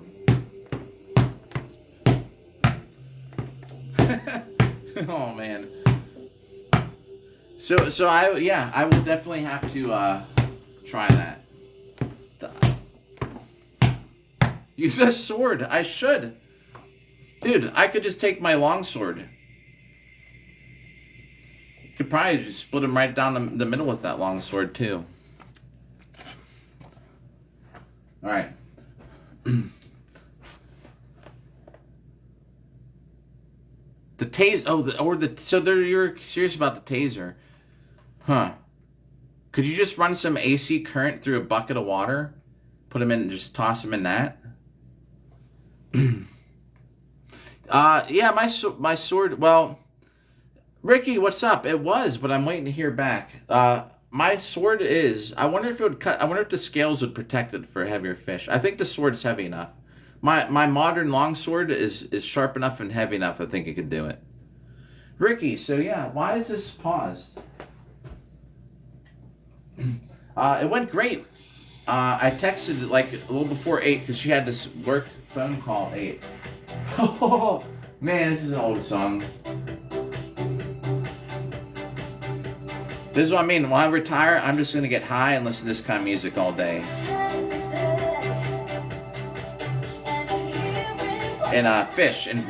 Oh man. So I will definitely have to try that. Use a sword. I should. Dude, I could just take my longsword. Could probably just split him right down the middle with that longsword too. All right. The taser. So you're serious about the taser, huh? Could you just run some AC current through a bucket of water, put them in, and just toss them in that? Yeah, my sword. Well, Ricky, what's up? It was, but I'm waiting to hear back. My sword is. I wonder if it would cut. I wonder if the scales would protect it for heavier fish. I think the sword's heavy enough. My modern longsword is sharp enough and heavy enough. I think it could do it. Ricky, so yeah, why is this paused? It went great. I texted like a little before 8 because she had this work phone call at 8. Oh man, this is an old song. This is what I mean. When I retire, I'm just gonna get high and listen to this kind of music all day. And fish and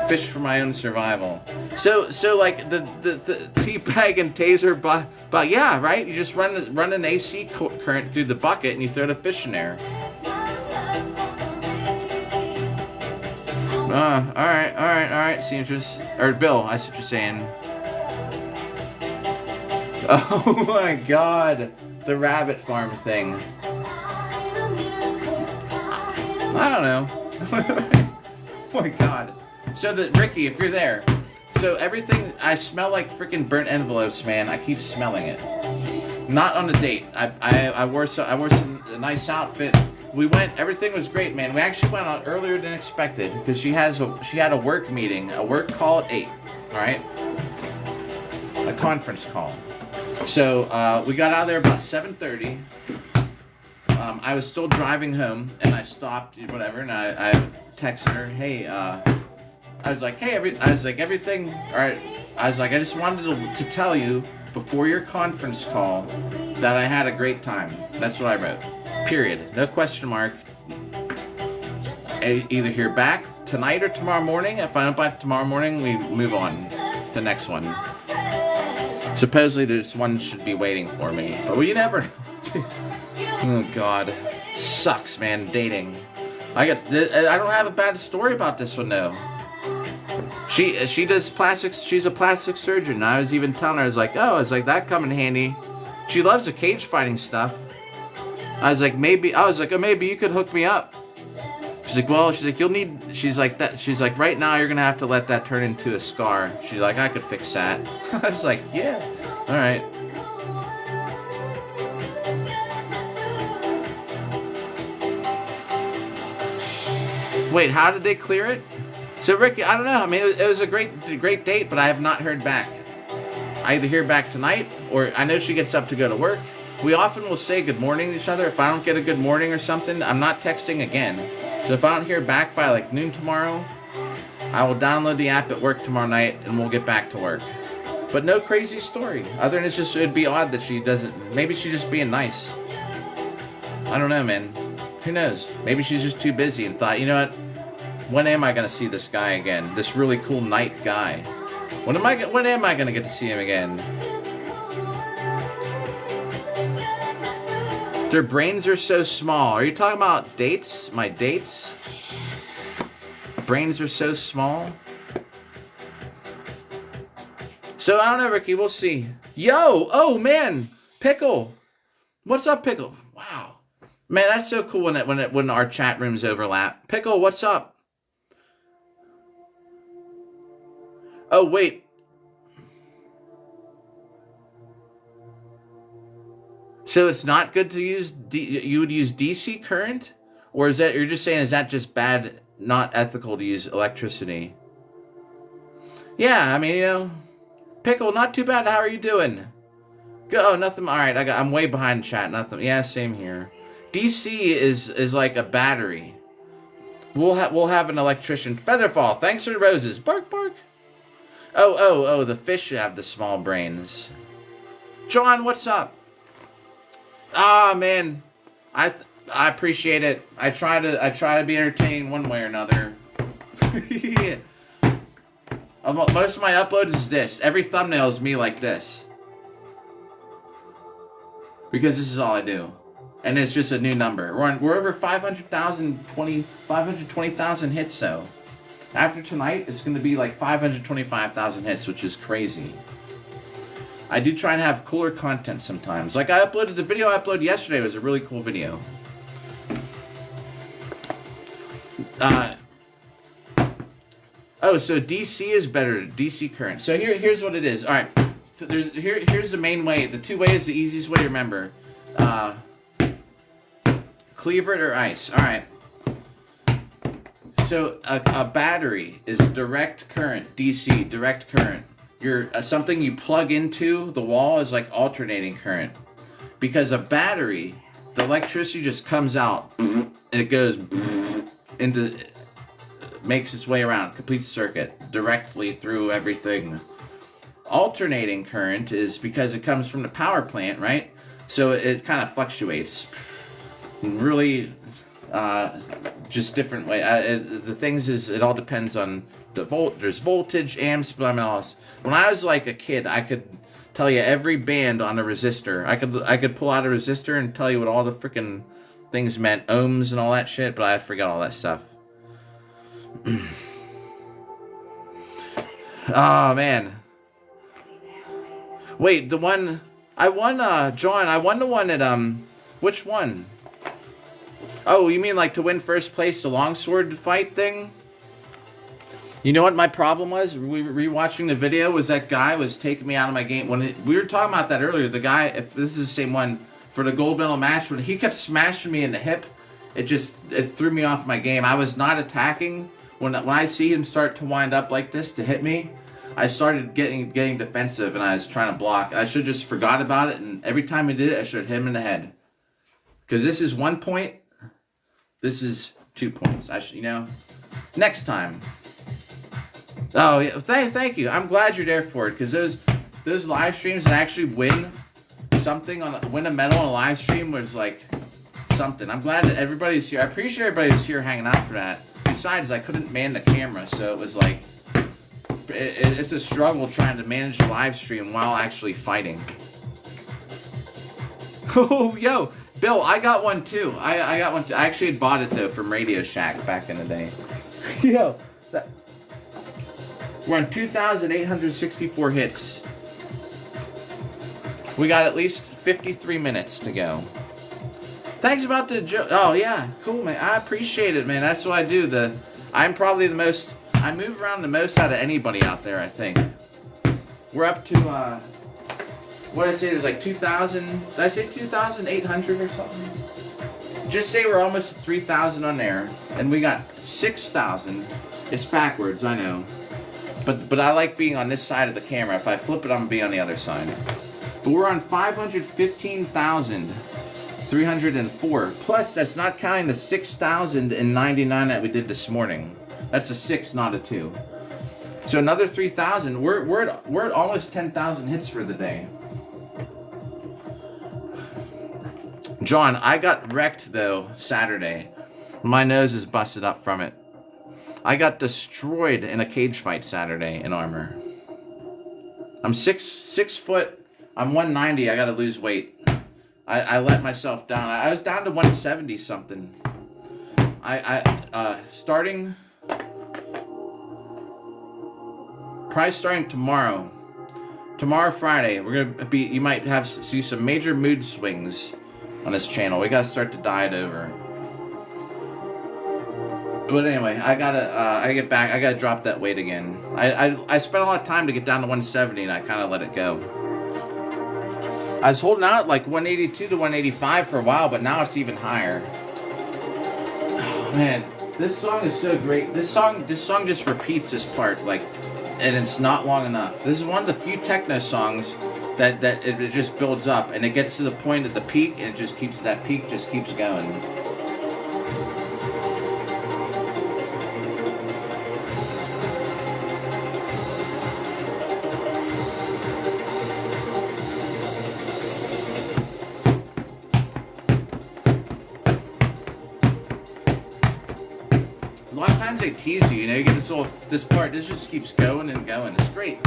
fish for my own survival. So like the teabag and taser, but yeah, right. You just run an AC current through the bucket and you throw the fish in there. All right. Seems just or Bill, I see what you're saying. Oh my God, the rabbit farm thing. I don't know. Oh my god. So Ricky, if you're there, so everything, I smell like freaking burnt envelopes, man. I keep smelling it. Not on a date. I wore a nice outfit. We went. Everything was great, man. We actually went out earlier than expected because she had a work meeting, a work call at 8. All right, a conference call. So we got out of there about 7:30. I was still driving home, and I stopped, whatever, and I texted her, hey, I was like, hey, everything, all right. I was like, I just wanted to tell you before your conference call that I had a great time. That's what I wrote. Period. No question mark. Either hear back tonight or tomorrow morning. If I don't by tomorrow morning, we move on to the next one. Supposedly this one should be waiting for me. But well, you never know. Oh, God. Sucks, man, dating. I don't have a bad story about this one, though. She does plastics. She's a plastic surgeon. I was even telling her, I was like, that come in handy. She loves the cage fighting stuff. I was like, maybe you could hook me up. She's like, well, you'll need, she's like, right now you're going to have to let that turn into a scar. She's like, I could fix that. I was like, yeah, all right. Wait, how did they clear it? So, Ricky, I don't know. I mean, it was a great date, but I have not heard back. I either hear back tonight, or I know she gets up to go to work. We often will say good morning to each other. If I don't get a good morning or something, I'm not texting again. So if I don't hear back by like noon tomorrow, I will download the app at work tomorrow night, and we'll get back to work. But no crazy story. Other than it'd be odd that she doesn't. Maybe she's just being nice. I don't know, man. Who knows? Maybe she's just too busy and thought, you know what? When am I gonna see this guy again? This really cool knight guy. When am I gonna get to see him again? Their brains are so small. Are you talking about dates? My dates? Brains are so small. So I don't know, Ricky. We'll see. Yo! Oh man, Pickle. What's up, Pickle? Wow, man, that's so cool when our chat rooms overlap. Pickle, what's up? Oh, wait. So it's not good to use, you would use DC current? Or is that, you're just saying, is that just bad, not ethical to use electricity? Yeah, I mean, you know, Pickle, not too bad. How are you doing? Oh, nothing. All right, I'm way behind chat. Nothing. Yeah, same here. DC is like a battery. We'll have an electrician. Featherfall, thanks for the roses. Bark, bark. Oh, the fish have the small brains. John, what's up? Ah, man, I appreciate it. I try to be entertaining one way or another. Yeah. Most of my uploads is this. Every thumbnail is me like this. Because this is all I do. And it's just a new number. We're over 520,000 hits, so. After tonight, it's going to be like 525,000 hits, which is crazy. I do try and have cooler content sometimes. Like the video I uploaded yesterday was a really cool video. So DC is better, DC current. So here's what it is. All right, so here's the main way. The two ways, the easiest way to remember. Cleaver it or ice. All right. So a battery is direct current, DC, direct current. Something you plug into the wall is like alternating current. Because a battery, the electricity just comes out and it goes into, makes its way around, completes the circuit directly through everything. Alternating current is because it comes from the power plant, right? So it kind of fluctuates. Really, just different way. The things is, it all depends on the there's voltage, amps, blah, blah, blah. When I was like a kid, I could tell you every band on a resistor. I could pull out a resistor and tell you what all the freaking things meant, ohms and all that shit, but I forgot all that stuff. Oh, man. Wait, the one... I won, John, I won the one at, which one? Oh, you mean like to win first place, the longsword fight thing? You know what my problem was? Rewatching the video was that guy was taking me out of my game. We were talking about that earlier. The guy, if this is the same one for the gold medal match, when he kept smashing me in the hip, it threw me off my game. I was not attacking. When I see him start to wind up like this to hit me, I started getting defensive and I was trying to block. I should have just forgot about it, and every time I did it, I should hit him in the head. Because this is 1 point. This is 2 points. Next time. Oh yeah, thank you. I'm glad you're there for it, because those live streams that actually win a medal on a live stream was like something. I'm glad that everybody's here. I appreciate everybody's here hanging out for that. Besides, I couldn't man the camera, so it was like it's a struggle trying to manage the live stream while actually fighting. Oh, yo, Bill, I got one too. I got one too. I actually had bought it though from Radio Shack back in the day. Yo, we're on 2,864 hits. We got at least 53 minutes to go. Thanks about the joke. Oh yeah, cool, man. I appreciate it, man. That's what I do. I'm probably the most. I move around the most out of anybody out there, I think. We're up to what did I say? There's like 2,000. Did I say 2,800 or something? Just say we're almost at 3,000 on there, and we got 6,000. It's backwards, I know. But I like being on this side of the camera. If I flip it, I'm gonna be on the other side. But we're on 515,304. Plus, that's not counting the 6,099 that we did this morning. That's a 6, not a 2. So another 3,000. We're at almost 10,000 hits for the day. John, I got wrecked though Saturday. My nose is busted up from it. I got destroyed in a cage fight Saturday in armor. I'm 6 foot. I'm 190. I gotta lose weight. I let myself down. I was down to 170 something. Starting tomorrow. Tomorrow, Friday, we're gonna be. You might see some major mood swings on this channel. We gotta start to diet over. But anyway, I get back. I gotta drop that weight again. I spent a lot of time to get down to 170, and I kind of let it go. I was holding out at like 182 to 185 for a while, but now it's even higher. Oh, man, this song is so great. This song just repeats this part, like, and it's not long enough. This is one of the few techno songs that it just builds up, and it gets to the point at the peak, and that peak just keeps going. A lot of times they tease you, you get this part, this just keeps going and going. It's great.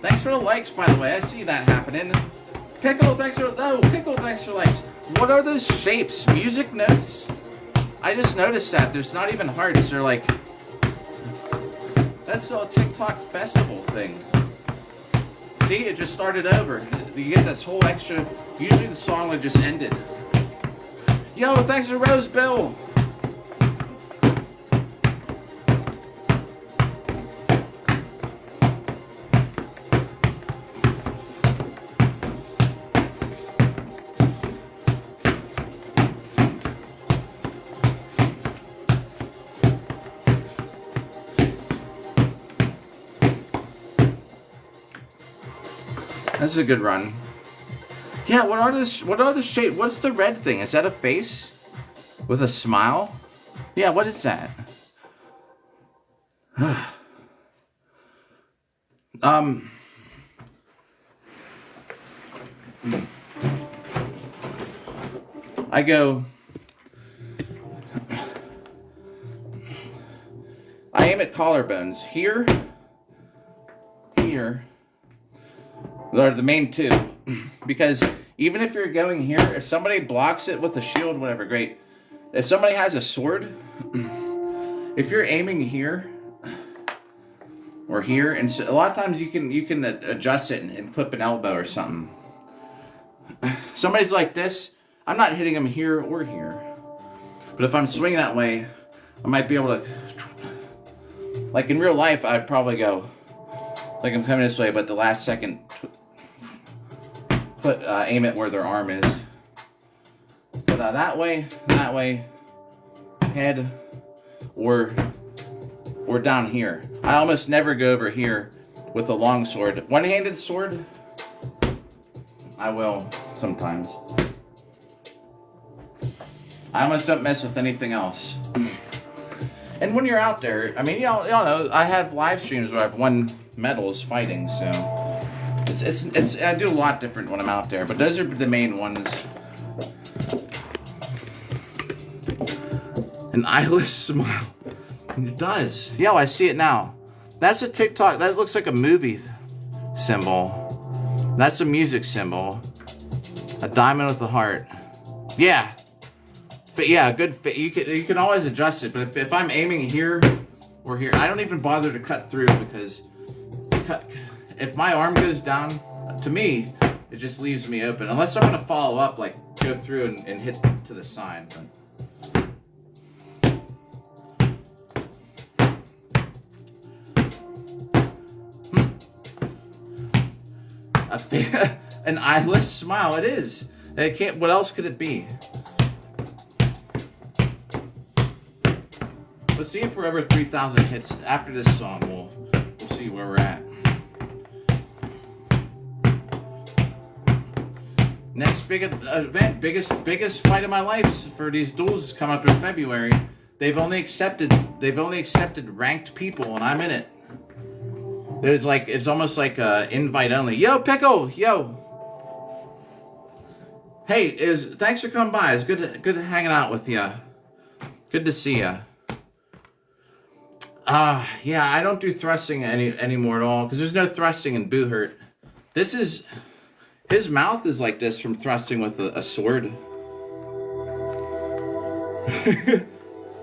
Thanks for the likes, by the way. I see that happening. Pickle, thanks for likes. What are those shapes? Music notes? I just noticed that. There's not even hearts. They're like... That's a TikTok festival thing. See, it just started over. You get this whole extra... Usually the song would just ended. Yo, thanks for Rose Bill. That's a good run. Yeah, what are the shape? What's the red thing? Is that a face with a smile? Yeah, what is that? I aim at collarbones. Here. Are the main two. Because even if you're going here, if somebody blocks it with a shield, whatever, great. If somebody has a sword, if you're aiming here or here, and so, a lot of times you can adjust it and clip an elbow or something. Somebody's like this. I'm not hitting him here or here. But if I'm swinging that way, I might be able to... Like in real life, I'd probably go... Like I'm coming this way, but the last second... aim it where their arm is. But that way, head, or down here. I almost never go over here with a long sword. One-handed sword, I will sometimes. I almost don't mess with anything else. And when you're out there, I mean, y'all know, I have live streams where I've won medals fighting, so it's I do a lot different when I'm out there, but those are the main ones. An eyeless smile. It does. Yeah, I see it now. That's a TikTok. That looks like a movie symbol. That's a music symbol. A diamond with a heart. Yeah. Yeah, good fit. You can always adjust it, but if I'm aiming here or here, I don't even bother to cut through because if my arm goes down, to me, it just leaves me open. Unless I'm going to follow up, like go through and hit to the side. But. An eyeless smile, it is. It can't. What else could it be? Let's see if we're over 3,000 hits after this song. We'll see where we're at. Next big event, biggest fight of my life for these duels is coming up in February. They've only accepted ranked people, and I'm in it. There's like, it's almost like invite only. Yo, Pickle, yo. Hey, thanks for coming by. It's good hanging out with you. Good to see you. Yeah, I don't do thrusting anymore at all because there's no thrusting in Boo Hurt. This is, his mouth is like this from thrusting with a sword.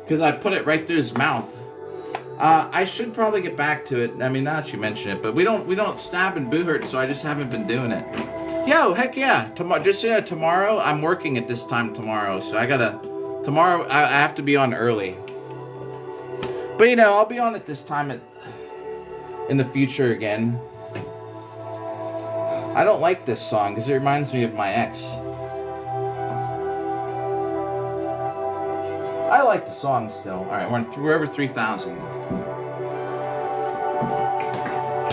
Because I put it right through his mouth. I should probably get back to it. I mean, now that you mention it, but we don't stab in Boo Hurt, so I just haven't been doing it. Yo, heck yeah! Tomorrow I'm working at this time tomorrow, so tomorrow I have to be on early. But you know, I'll be on at this time in the future again. I don't like this song because it reminds me of my ex. I like the song still. All right, we're over 3,000.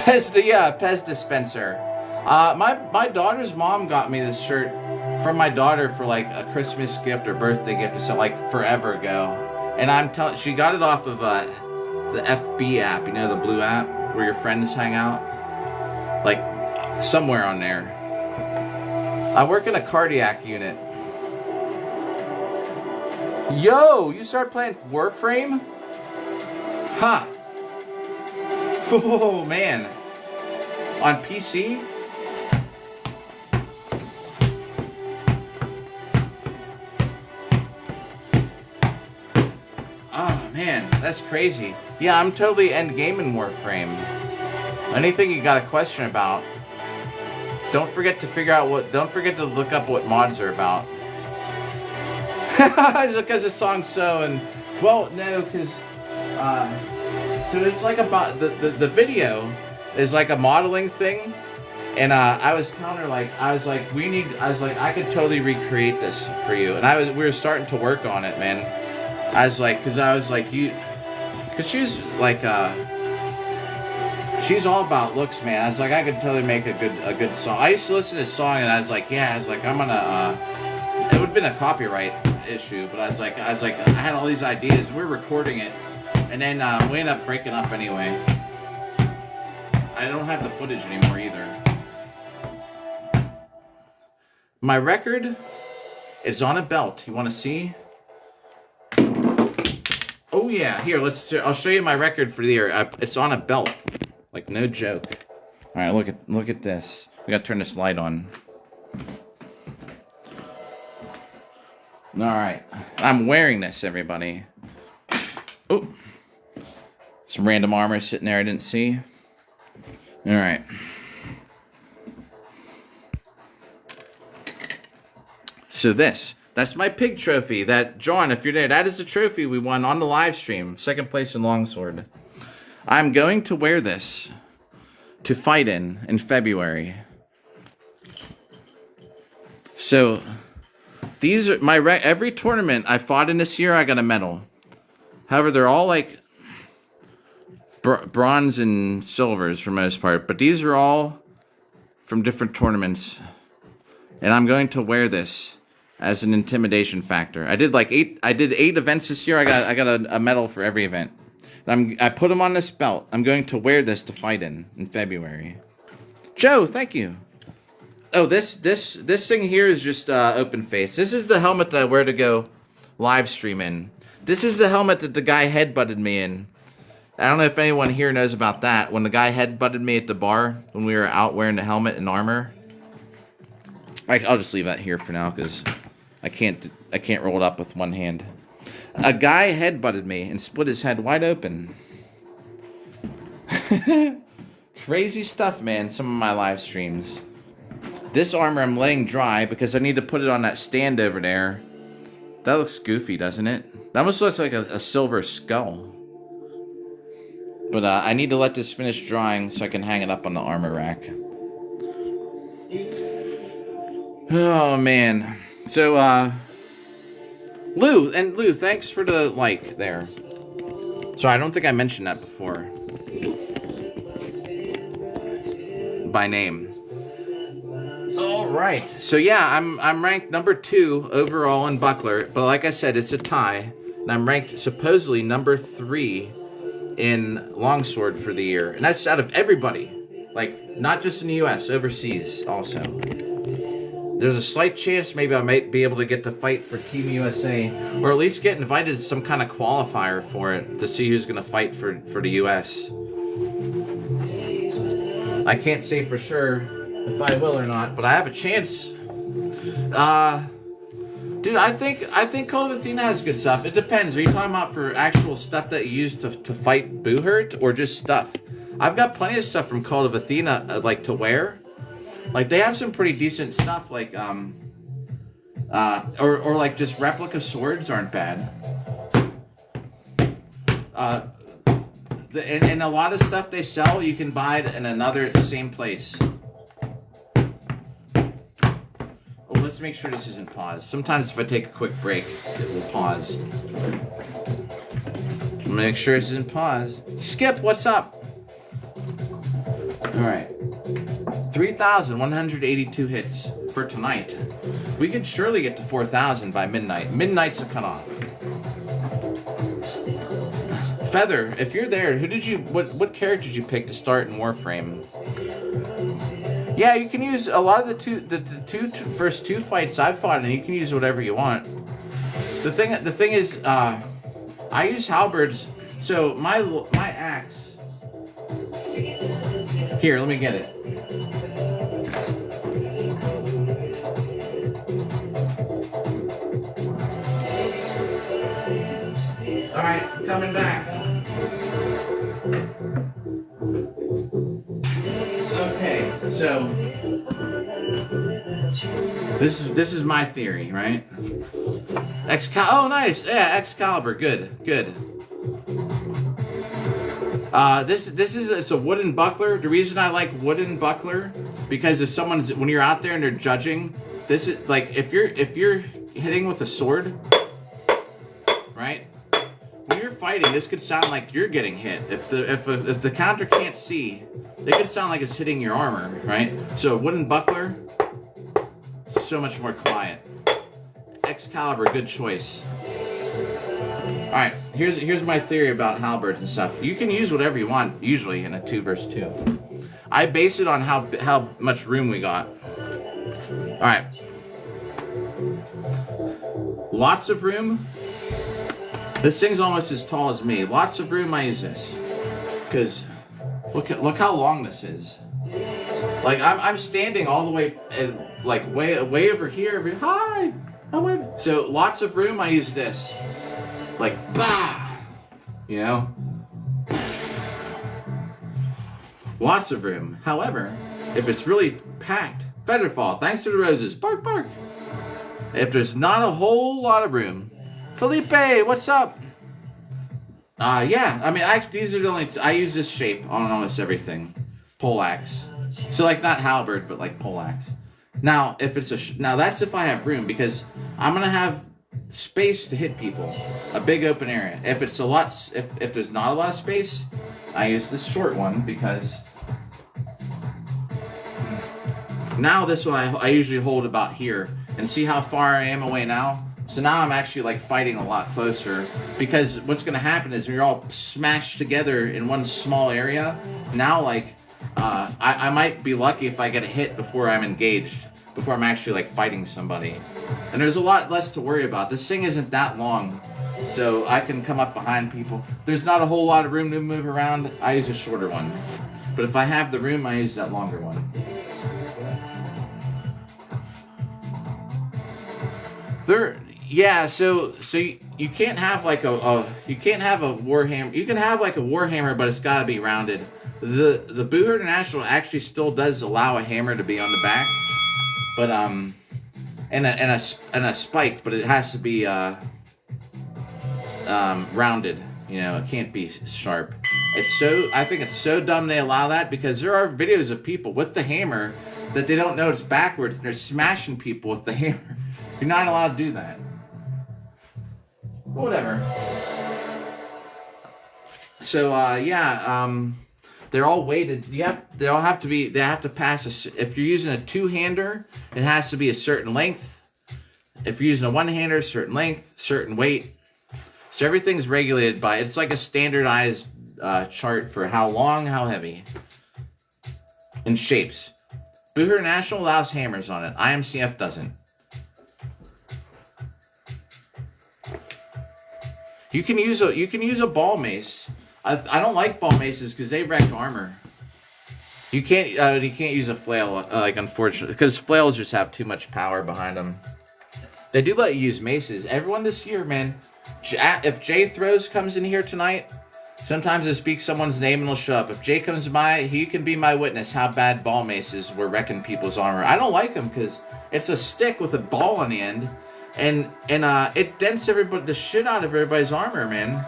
Pez dispenser. My daughter's mom got me this shirt from my daughter for like a Christmas gift or birthday gift or something, like forever ago. And I'm telling, she got it off of the FB app, you know, the blue app where your friends hang out, like somewhere on there. I work in a cardiac unit. Yo, you started playing Warframe? Huh. Oh, man. On PC? Oh, man, that's crazy. Yeah, I'm totally endgame in Warframe. Anything you got a question about, don't forget to look up what mods are about. Because the song's so, and well, no, because so it's like about the video is like a modeling thing, and I was telling her, like, I was like I could totally recreate this for you, and we were starting to work on it, man. I was like, because she's like she's all about looks, man. I was like, I could totally make a good song. I used to listen to this song, and I was like, yeah, I was like, I'm gonna it would have been a copyright issue, but I was like, I had all these ideas. We're recording it, and then we ended up breaking up anyway. I don't have the footage anymore either. My record is on a belt. You want to see? Oh yeah, here. I'll show you my record for the year. It's on a belt, like no joke. All right, look at this. We gotta turn this light on. All right, I'm wearing this, everybody. Oh, some random armor sitting there I didn't see. All right. So this That's my pig trophy. That, John, if you're there, that is the trophy we won on the live stream. Second place in longsword. I'm going to wear this to fight in February. So, these are my every tournament I fought in this year, I got a medal. However, they're all like bronze and silvers for the most part. But these are all from different tournaments. And I'm going to wear this as an intimidation factor. I did 8 events this year. I got a medal for every event. I put them on this belt. I'm going to wear this to fight in February. Joe, thank you. Oh, this thing here is just open face. This is the helmet that I wear to go live stream in. This is the helmet that the guy headbutted me in. I don't know if anyone here knows about that. When the guy headbutted me at the bar when we were out wearing the helmet and armor. I'll just leave that here for now because I can't roll it up with one hand. A guy headbutted me and split his head wide open. Crazy stuff, man, some of my live streams. This armor I'm laying dry because I need to put it on that stand over there. That looks goofy, doesn't it? That almost looks like a silver skull. But I need to let this finish drying so I can hang it up on the armor rack. Oh, man. So, Lou, thanks for the like there. Sorry, I don't think I mentioned that before. By name. Alright. So, yeah, I'm ranked number 2 overall in Buckler. But like I said, it's a tie. And I'm ranked supposedly number 3 in Longsword for the year. And that's out of everybody. Like, not just in the U.S., overseas also. There's a slight chance maybe I might be able to get to fight for Team USA, or at least get invited to some kind of qualifier for it to see who's going to fight for the US. I can't say for sure if I will or not, but I have a chance. Dude, I think Cult of Athena has good stuff. It depends. Are you talking about for actual stuff that you use to fight Boohurt, or just stuff? I've got plenty of stuff from Cult of Athena like to wear. Like, they have some pretty decent stuff, like, or like, just replica swords aren't bad. And a lot of stuff they sell, you can buy it in the same place. Oh, let's make sure this isn't paused. Sometimes if I take a quick break, it will pause. Make sure this isn't paused. Skip, what's up? Alright. 3,182 hits for tonight. We could surely get to 4,000 by midnight. Midnight's the cutoff. Feather, if you're there, what character did you pick to start in Warframe? Yeah, you can use a lot of the first two fights I've fought, and you can use whatever you want. The thing is, I use halberds. So my axe. Here, let me get it. All right, coming back. Okay, so this is my theory, right? Oh, nice. Yeah, Excalibur. Good. It's a wooden buckler. The reason I like wooden buckler because when you're out there and they're judging, this is like if you're hitting with a sword, right? When you're fighting, this could sound like you're getting hit. If the counter can't see, it could sound like it's hitting your armor, right? So a wooden buckler, so much more quiet. Excalibur, good choice. All right, here's my theory about halberds and stuff. You can use whatever you want, usually in a 2 versus 2. I base it on how much room we got. All right, lots of room. This thing's almost as tall as me. Lots of room. I use this because look how long this is. Like I'm standing all the way like way over here. Hi, so lots of room. I use this. Like, bah! You know? Lots of room. However, if it's really packed, Featherfall, thanks to the roses. Bark, bark. If there's not a whole lot of room. Felipe, what's up? Yeah, I mean, these are the only... I use this shape on almost everything. Poleaxe. So, like, not halberd, but, like, poleaxe. Now, if it's a... now, that's if I have room, because I'm going to have space to hit people. A big open area. If it's a lot... If there's not a lot of space, I use this short one, because... now, this one I usually hold about here. And see how far I am away now? So now I'm actually like fighting a lot closer, because what's going to happen is you're all smashed together in one small area. Now, like, I might be lucky if I get a hit before I'm engaged, before I'm actually like fighting somebody. And there's a lot less to worry about. This thing isn't that long, so I can come up behind people. There's not a whole lot of room to move around. I use a shorter one. But if I have the room, I use that longer one. Yeah, so you can't have like you can't have a warhammer. You can have like a warhammer, but it's got to be rounded. The Booher International actually still does allow a hammer to be on the back, but and a spike, but it has to be rounded. You know, it can't be sharp. I think it's so dumb they allow that, because there are videos of people with the hammer that they don't know it's backwards and they're smashing people with the hammer. You're not allowed to do that. Whatever. So they're all weighted. They have to pass if you're using a two-hander, it has to be a certain length. If you're using a one-hander, certain length, certain weight. So everything's regulated by, it's like a standardized chart for how long, how heavy, and shapes. Booher International allows hammers on it. IMCF doesn't. You can use a ball mace. I don't like ball maces because they wreck armor. You can't use a flail, like, unfortunately, because flails just have too much power behind them. They do let you use maces. Everyone this year, man. If Jay Throws comes in here tonight, sometimes I speak someone's name and he'll show up. If Jay comes by, he can be my witness how bad ball maces were wrecking people's armor. I don't like them because it's a stick with a ball on the end. And it dents the shit out of everybody's armor, man.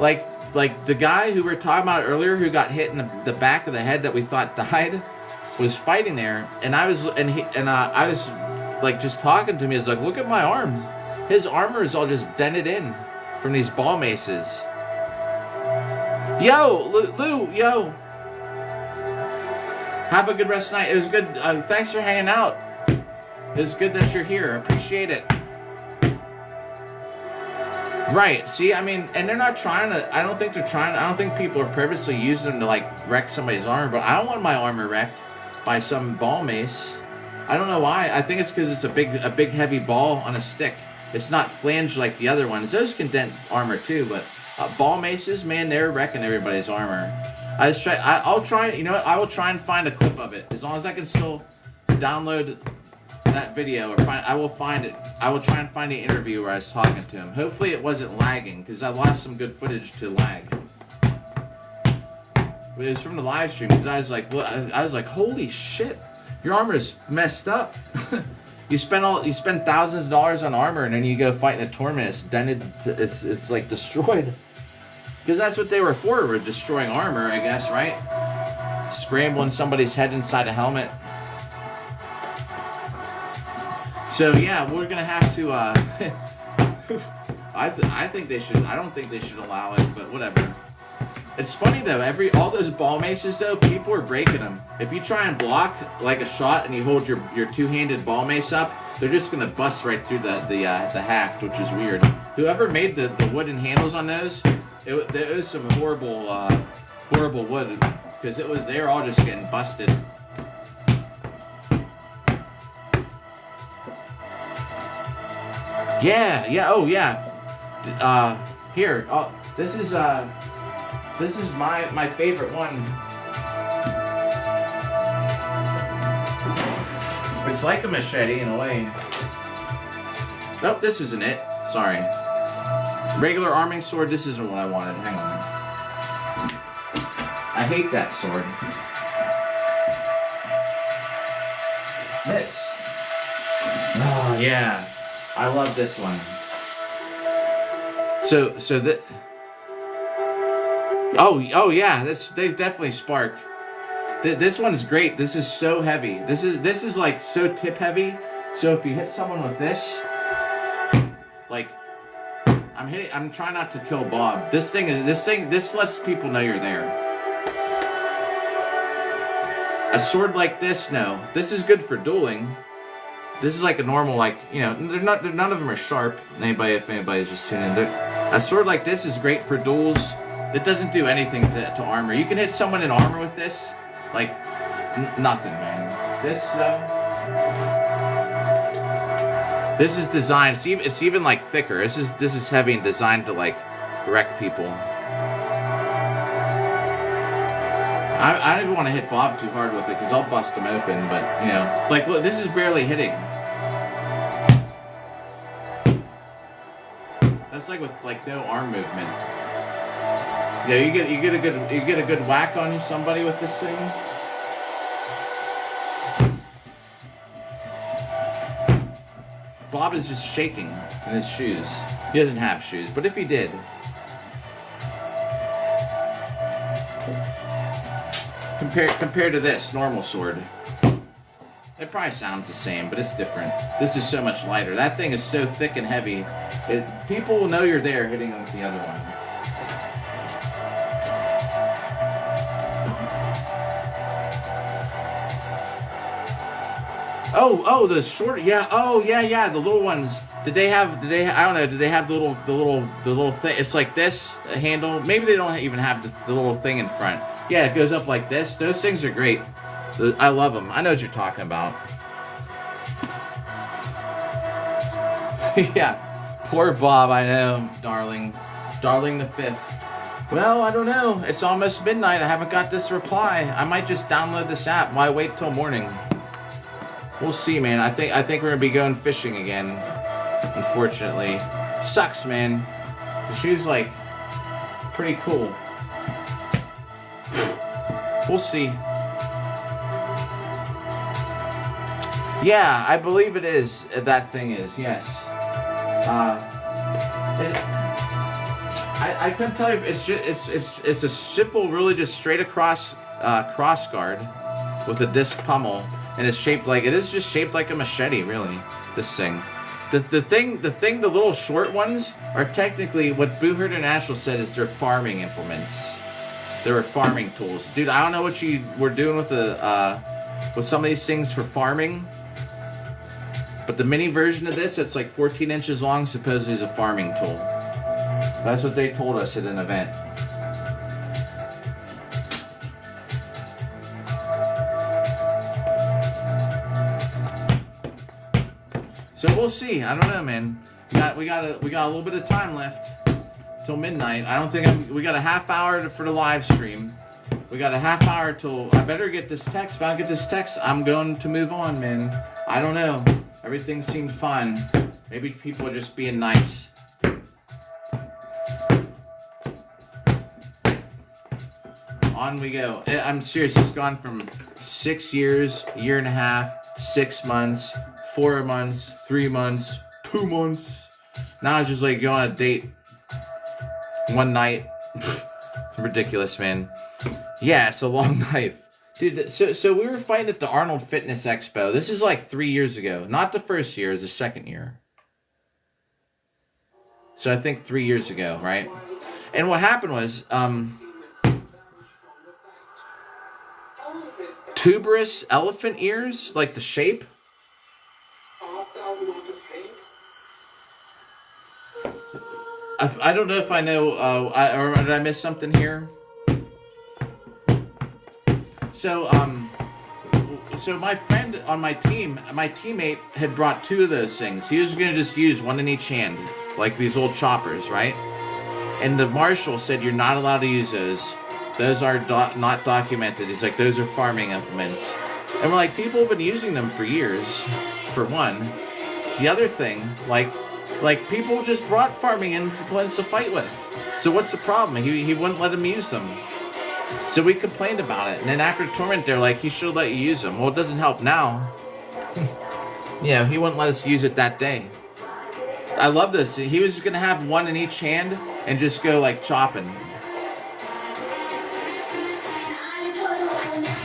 Like the guy who we were talking about earlier, who got hit in the back of the head that we thought died, was fighting there, and I was like just talking to him. He's like, "Look at my arm. His armor is all just dented in from these ball maces." Yo, Lou, yo. Have a good rest of the night. It was good. Thanks for hanging out. It's good that you're here. Appreciate it. Right. See, I mean, and they're not trying to... I don't think people are purposely using them to, like, wreck somebody's armor, but I don't want my armor wrecked by some ball mace. I don't know why. I think it's because it's a big heavy ball on a stick. It's not flanged like the other ones. Those can dent armor too, but ball maces, man, they're wrecking everybody's armor. I'll try... You know what? I will try and find a clip of it. As long as I can still download that video, or I will find it. I will try and find the interview where I was talking to him. Hopefully it wasn't lagging, because I lost some good footage to lag. It was from the live stream, because I was like, holy shit, your armor is messed up. you spend thousands of dollars on armor, and then you go fight in a tournament. It's dented. It's like destroyed. Because that's what they were for. Were destroying armor, I guess, right? Scrambling somebody's head inside a helmet. So yeah, we're gonna have to. I think they should. I don't think they should allow it, but whatever. It's funny though. All those ball maces though, people are breaking them. If you try and block like a shot and you hold your two-handed ball mace up, they're just gonna bust right through the haft, which is weird. Whoever made the wooden handles on those, it was some horrible wood, because they were all just getting busted. Yeah, oh yeah. Here, this is my favorite one. It's like a machete in a way. Nope, this isn't it. Sorry. Regular arming sword, this isn't what I wanted. Hang on. I hate that sword. This. Oh, yeah. I love this one. So that. Oh yeah, they definitely spark. This one's great. This is so heavy. This is like so tip heavy. So if you hit someone with this, like I'm trying not to kill Bob. This lets people know you're there. A sword like this, no. This is good for dueling. This is like a normal, like, you know, none of them are sharp. If anybody's just tuning in, a sword like this is great for duels. It doesn't do anything to armor. You can hit someone in armor with this, like nothing, man. This is designed. It's even like thicker. This is heavy and designed to like wreck people. I don't even want to hit Bob too hard with it because I'll bust him open. But you know, like look, this is barely hitting. That's like with like no arm movement. Yeah, you get a good whack on somebody with this thing. Bob is just shaking in his shoes. He doesn't have shoes, but if he did. Compared to this normal sword, it probably sounds the same, but it's different. This is so much lighter. That thing is so thick and heavy. People will know you're there hitting them with the other one. Oh, the short, yeah. Oh, yeah. The little ones. I don't know. Did they have the little thing? It's like this handle. Maybe they don't even have the little thing in front. Yeah, it goes up like this. Those things are great. I love them. I know what you're talking about. Yeah. Poor Bob, I know, darling. Darling the fifth. Well, I don't know. It's almost midnight. I haven't got this reply. I might just download this app. Why wait till morning? We'll see, man. I think we're gonna be going fishing again. Unfortunately. Sucks, man. She's like pretty cool. We'll see. Yeah, I believe it is. That thing is, yes. I couldn't tell you if it's a simple, really just straight across cross guard with a disc pummel, and it's shaped like a machete, really. This thing. The little short ones are technically what Boo Herd International said is their farming implements. They're farming tools, dude. I don't know what you were doing with with some of these things for farming, but the mini version of this that's like 14 inches long supposedly is a farming tool. That's what they told us at an event. So we'll see. I don't know, man. We got a little bit of time left till midnight. I don't think we got a half hour for the live stream. We got a half hour till I better get this text. If I don't get this text, I'm going to move on, man. I don't know. Everything seemed fine. Maybe people are just being nice. On we go. I'm serious. It's gone from 6 years, a year and a half, 6 months, 4 months, 3 months, 2 months. Now it's just like go on a date one night. It's ridiculous, man. Yeah, it's a long knife. Dude, so we were fighting at the Arnold Fitness Expo. This is like 3 years ago. Not the first year, it's the second year. So I think 3 years ago, right? And what happened was, tuberous elephant ears, like the shape. I don't know if I know, or did I miss something here? So my friend on my team, my teammate had brought 2 of those things. He was going to just use one in each hand, like these old choppers, right? And the marshal said, you're not allowed to use those. Those are not documented. He's like, those are farming implements. And we're like, people have been using them for years, for one. The other thing, like people just brought farming implements to fight with. So what's the problem? He wouldn't let them use them. So we complained about it. And then after tournament, they're like, he should let you use them. Well, it doesn't help now. Yeah, he wouldn't let us use it that day. I love this. He was gonna have one in each hand and just go like chopping.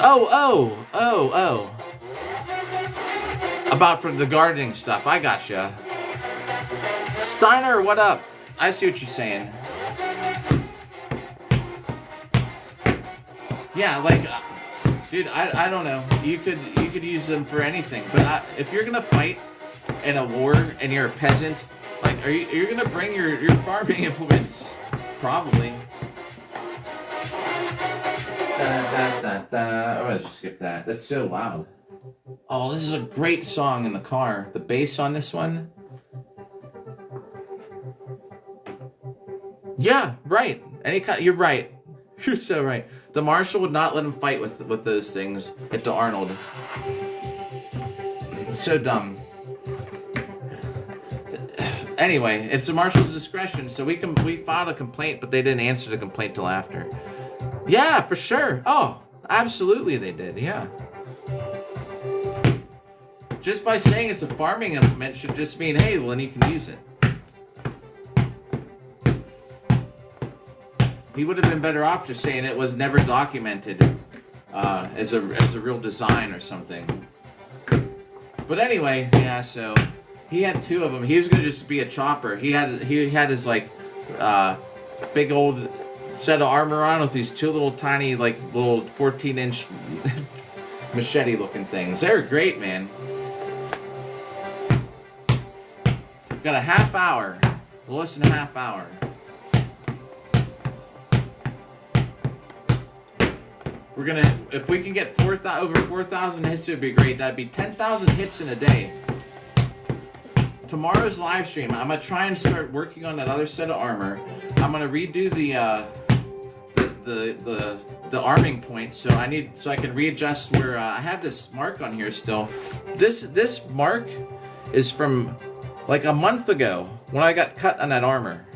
Oh. About for the gardening stuff. I gotcha. Steiner, what up? I see what you're saying. Yeah, like, dude, I don't know. You could use them for anything, but if you're gonna fight in a war and you're a peasant, like, you're gonna bring your farming implements, probably. I'm gonna just skip that. That's so loud. Oh, this is a great song in the car. The bass on this one. Yeah, right. You're right. You're so right. The marshal would not let him fight with those things. Hit to Arnold. So dumb. Anyway, it's the marshal's discretion, so we filed a complaint, but they didn't answer the complaint till after. Yeah, for sure. Oh, absolutely they did. Yeah. Just by saying it's a farming implement should just mean, hey, well, then you can use it. He would have been better off just saying it was never documented as a real design or something. But anyway, yeah. So he had two of them. He was gonna just be a chopper. He had his like big old set of armor on with these two little tiny like little 14-inch machete looking things. They were great, man. We've got a half hour. Less than a half hour. We're gonna, if we can get over 4,000 hits, it would be great. That'd be 10,000 hits in a day. Tomorrow's live stream, I'm gonna try and start working on that other set of armor. I'm gonna redo the arming point, so I can readjust where I have this mark on here still. This mark is from like a month ago when I got cut on that armor.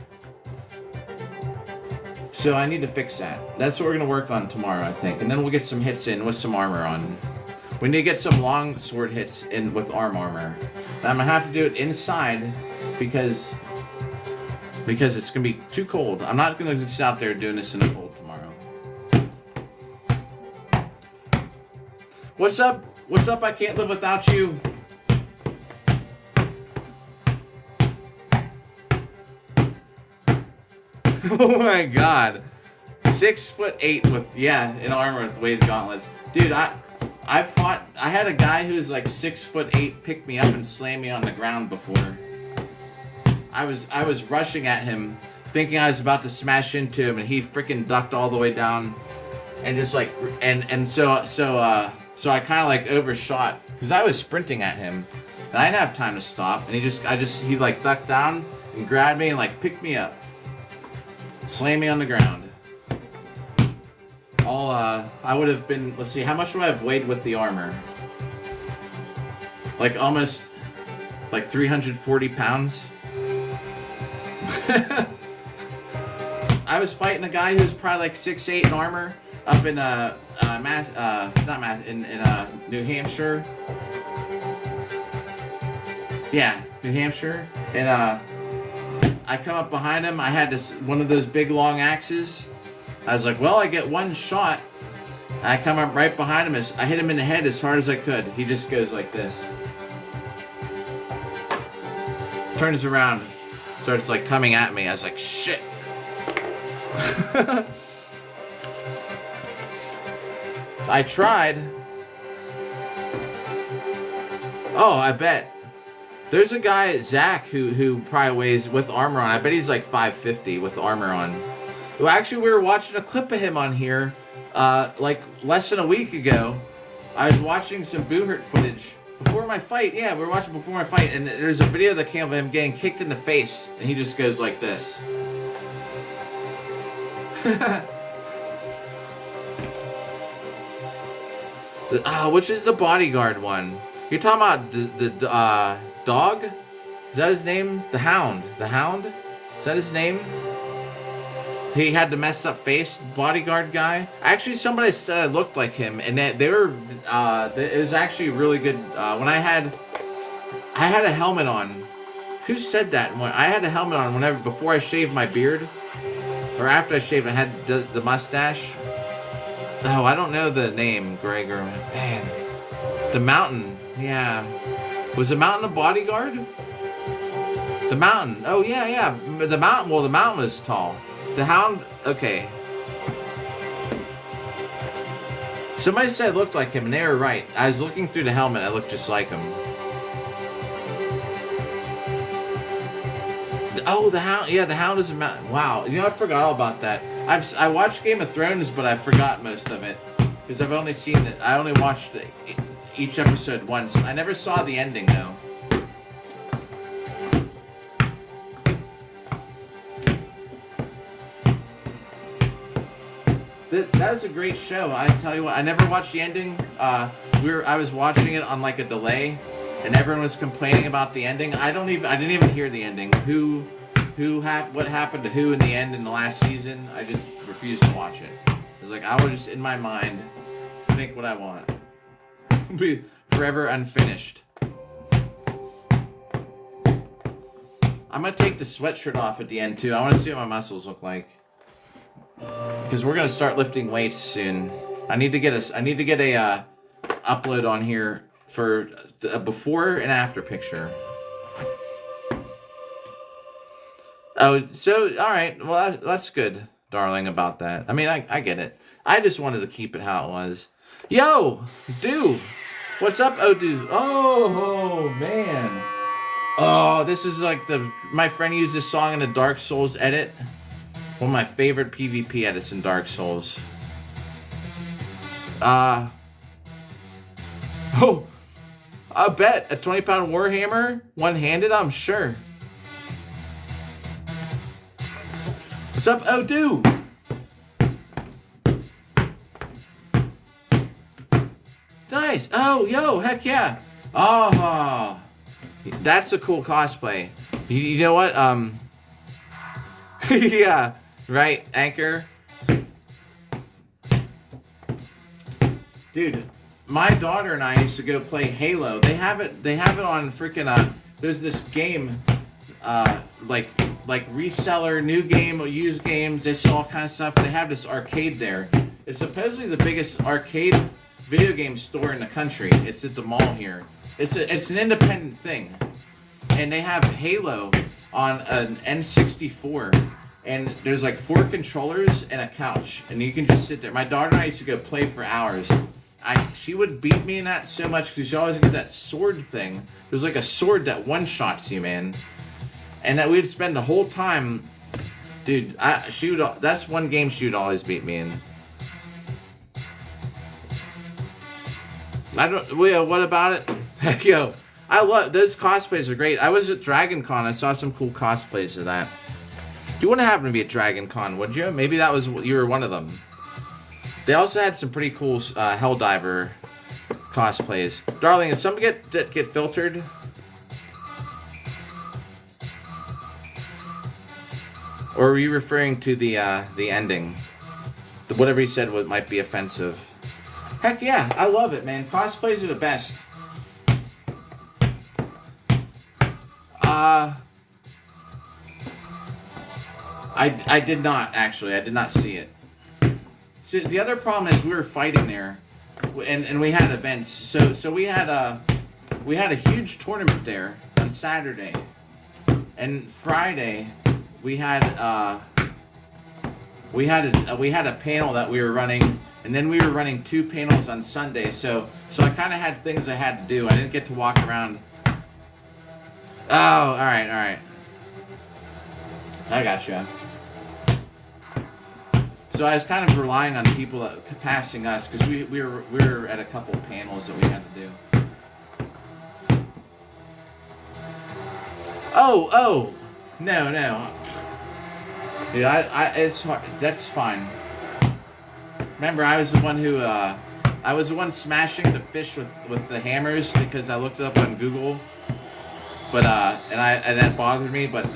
So I need to fix that. That's what we're gonna work on tomorrow, I think, and then we'll get some hits in with some armor on. We need to get some long sword hits in with armor. And I'm gonna have to do it inside because it's gonna be too cold. I'm not gonna just sit out there doing this in the cold tomorrow. What's up? What's up? I can't live without you. Oh my god. 6'8" with, in armor with weighted gauntlets. Dude, I had a guy who's like 6'8" pick me up and slam me on the ground before. I was rushing at him, thinking I was about to smash into him, and he freaking ducked all the way down, and just like, so I kind of like overshot, because I was sprinting at him, and I didn't have time to stop, and he like ducked down and grabbed me and like picked me up. Slam me on the ground. I would have been, let's see, how much would I have weighed with the armor? Like almost, like 340 pounds? I was fighting a guy who's probably like 6'8" in armor up in, New Hampshire. Yeah, New Hampshire. And, I come up behind him. I had one of those big long axes. I was like, well, I get one shot. I come up right behind him. I hit him in the head as hard as I could. He just goes like this. Turns around. Starts like coming at me. I was like, shit. I tried. Oh, I bet. There's a guy, Zach, who probably weighs, with armor on, I bet he's like 5'50" with armor on. Well, actually, we were watching a clip of him on here, like less than a week ago. I was watching some Boohurt footage before my fight. Yeah, we were watching before my fight, and there's a video that came of him getting kicked in the face, and he just goes like this. Which is the bodyguard one? You're talking about the dog? Is that his name? The Hound. The Hound? Is that his name? He had the messed up face, bodyguard guy. Actually, somebody said I looked like him, and they were. It was actually really good. When I had a helmet on, Who said that? When I had a helmet on whenever before I shaved my beard, or after I shaved, I had the mustache. Oh, I don't know the name, Gregor. Man, the Mountain. Yeah, was the Mountain a bodyguard? The Mountain. Oh yeah. The Mountain. Well, the Mountain was tall. The Hound. Okay. Somebody said it looked like him, and they were right. I was looking through the helmet. I looked just like him. Oh, the Hound. Yeah, the Hound is a mountain. Wow. You know, I forgot all about that. I watched Game of Thrones, but I forgot most of it because I've only seen it. I only watched each episode once. I never saw the ending though. That was a great show. I tell you what, I never watched the ending. I was watching it on like a delay, and everyone was complaining about the ending. I didn't even hear the ending. What happened to who in the end in the last season? I just refused to watch it. It's like I will just in my mind think what I want. Be forever unfinished. I'm gonna take the sweatshirt off at the end too. I want to see what my muscles look like. Because we're gonna start lifting weights soon. I need to get a upload on here for a before and after picture. Oh, so all right. Well, that's good, darling. About that. I mean, I get it. I just wanted to keep it how it was. Yo, dude, what's up, dude? Oh man. Oh, this is like my friend used this song in the Dark Souls edit. One of my favorite PvP edits in Dark Souls. Oh, I bet a 20-pound Warhammer, one-handed, I'm sure. What's up, dude? Nice. Oh, yo, heck yeah. Oh, that's a cool cosplay. You know what? Yeah. Right, Anchor. Dude, my daughter and I used to go play Halo. They have it on freaking there's this game like reseller, new game or used games, they sell all kinds of stuff. They have this arcade there. It's supposedly the biggest arcade video game store in the country. It's at the mall here. It's an independent thing. And they have Halo on an N64. And there's like 4 controllers and a couch, and you can just sit there. My daughter and I used to go play for hours. She would beat me in that so much because she always get that sword thing. There's like a sword that one-shots you, man. And that we'd spend the whole time, dude. That's one game she would always beat me in. What about it? Heck, yo, I love those cosplays are great. I was at Dragon Con. I saw some cool cosplays of that. You wouldn't happen to be at Dragon Con, would you? Maybe you were one of them. They also had some pretty cool Helldiver cosplays. Darling, did some get filtered? Or were you referring to the ending? Whatever he said might be offensive. Heck yeah, I love it, man. Cosplays are the best. I did not, actually. I did not see it. See, the other problem is we were fighting there, and we had events. So we had a huge tournament there on Saturday, and Friday we had a panel that we were running, and then we were running 2 panels on Sunday. So I kind of had things I had to do. I didn't get to walk around. Oh, all right. I gotcha. So I was kind of relying on people passing us because we were at a couple panels that we had to do. Oh, no. Yeah, it's hard. That's fine. Remember, I was the one smashing the fish with the hammers because I looked it up on Google. But and that bothered me. But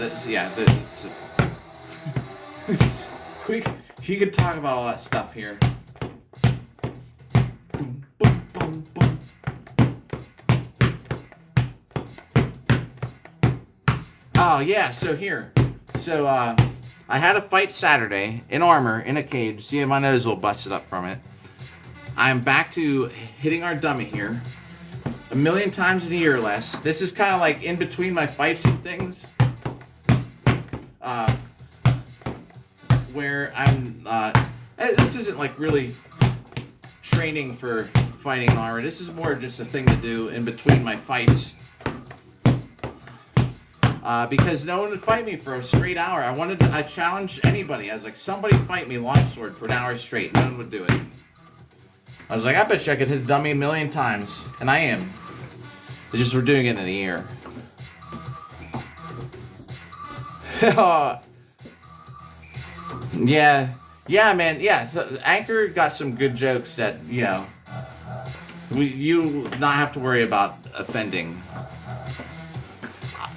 he could talk about all that stuff here. Boom, boom, boom, boom. Oh, yeah, so here. So, I had a fight Saturday in armor, in a cage. See, my nose all busted up from it. I'm back to hitting our dummy here. 1 million times in a year or less. This is kind of like in between my fights and things. Where I'm, this isn't like really training for fighting armor. This is more just a thing to do in between my fights. Because no one would fight me for a straight hour. I challenged anybody. I was like, somebody fight me longsword for an hour straight. No one would do it. I was like, I bet you I could hit a dummy 1 million times. And I am. It's just we're doing it in a year. Yeah, man. Yeah, so Anchor got some good jokes that, you know, you not have to worry about offending.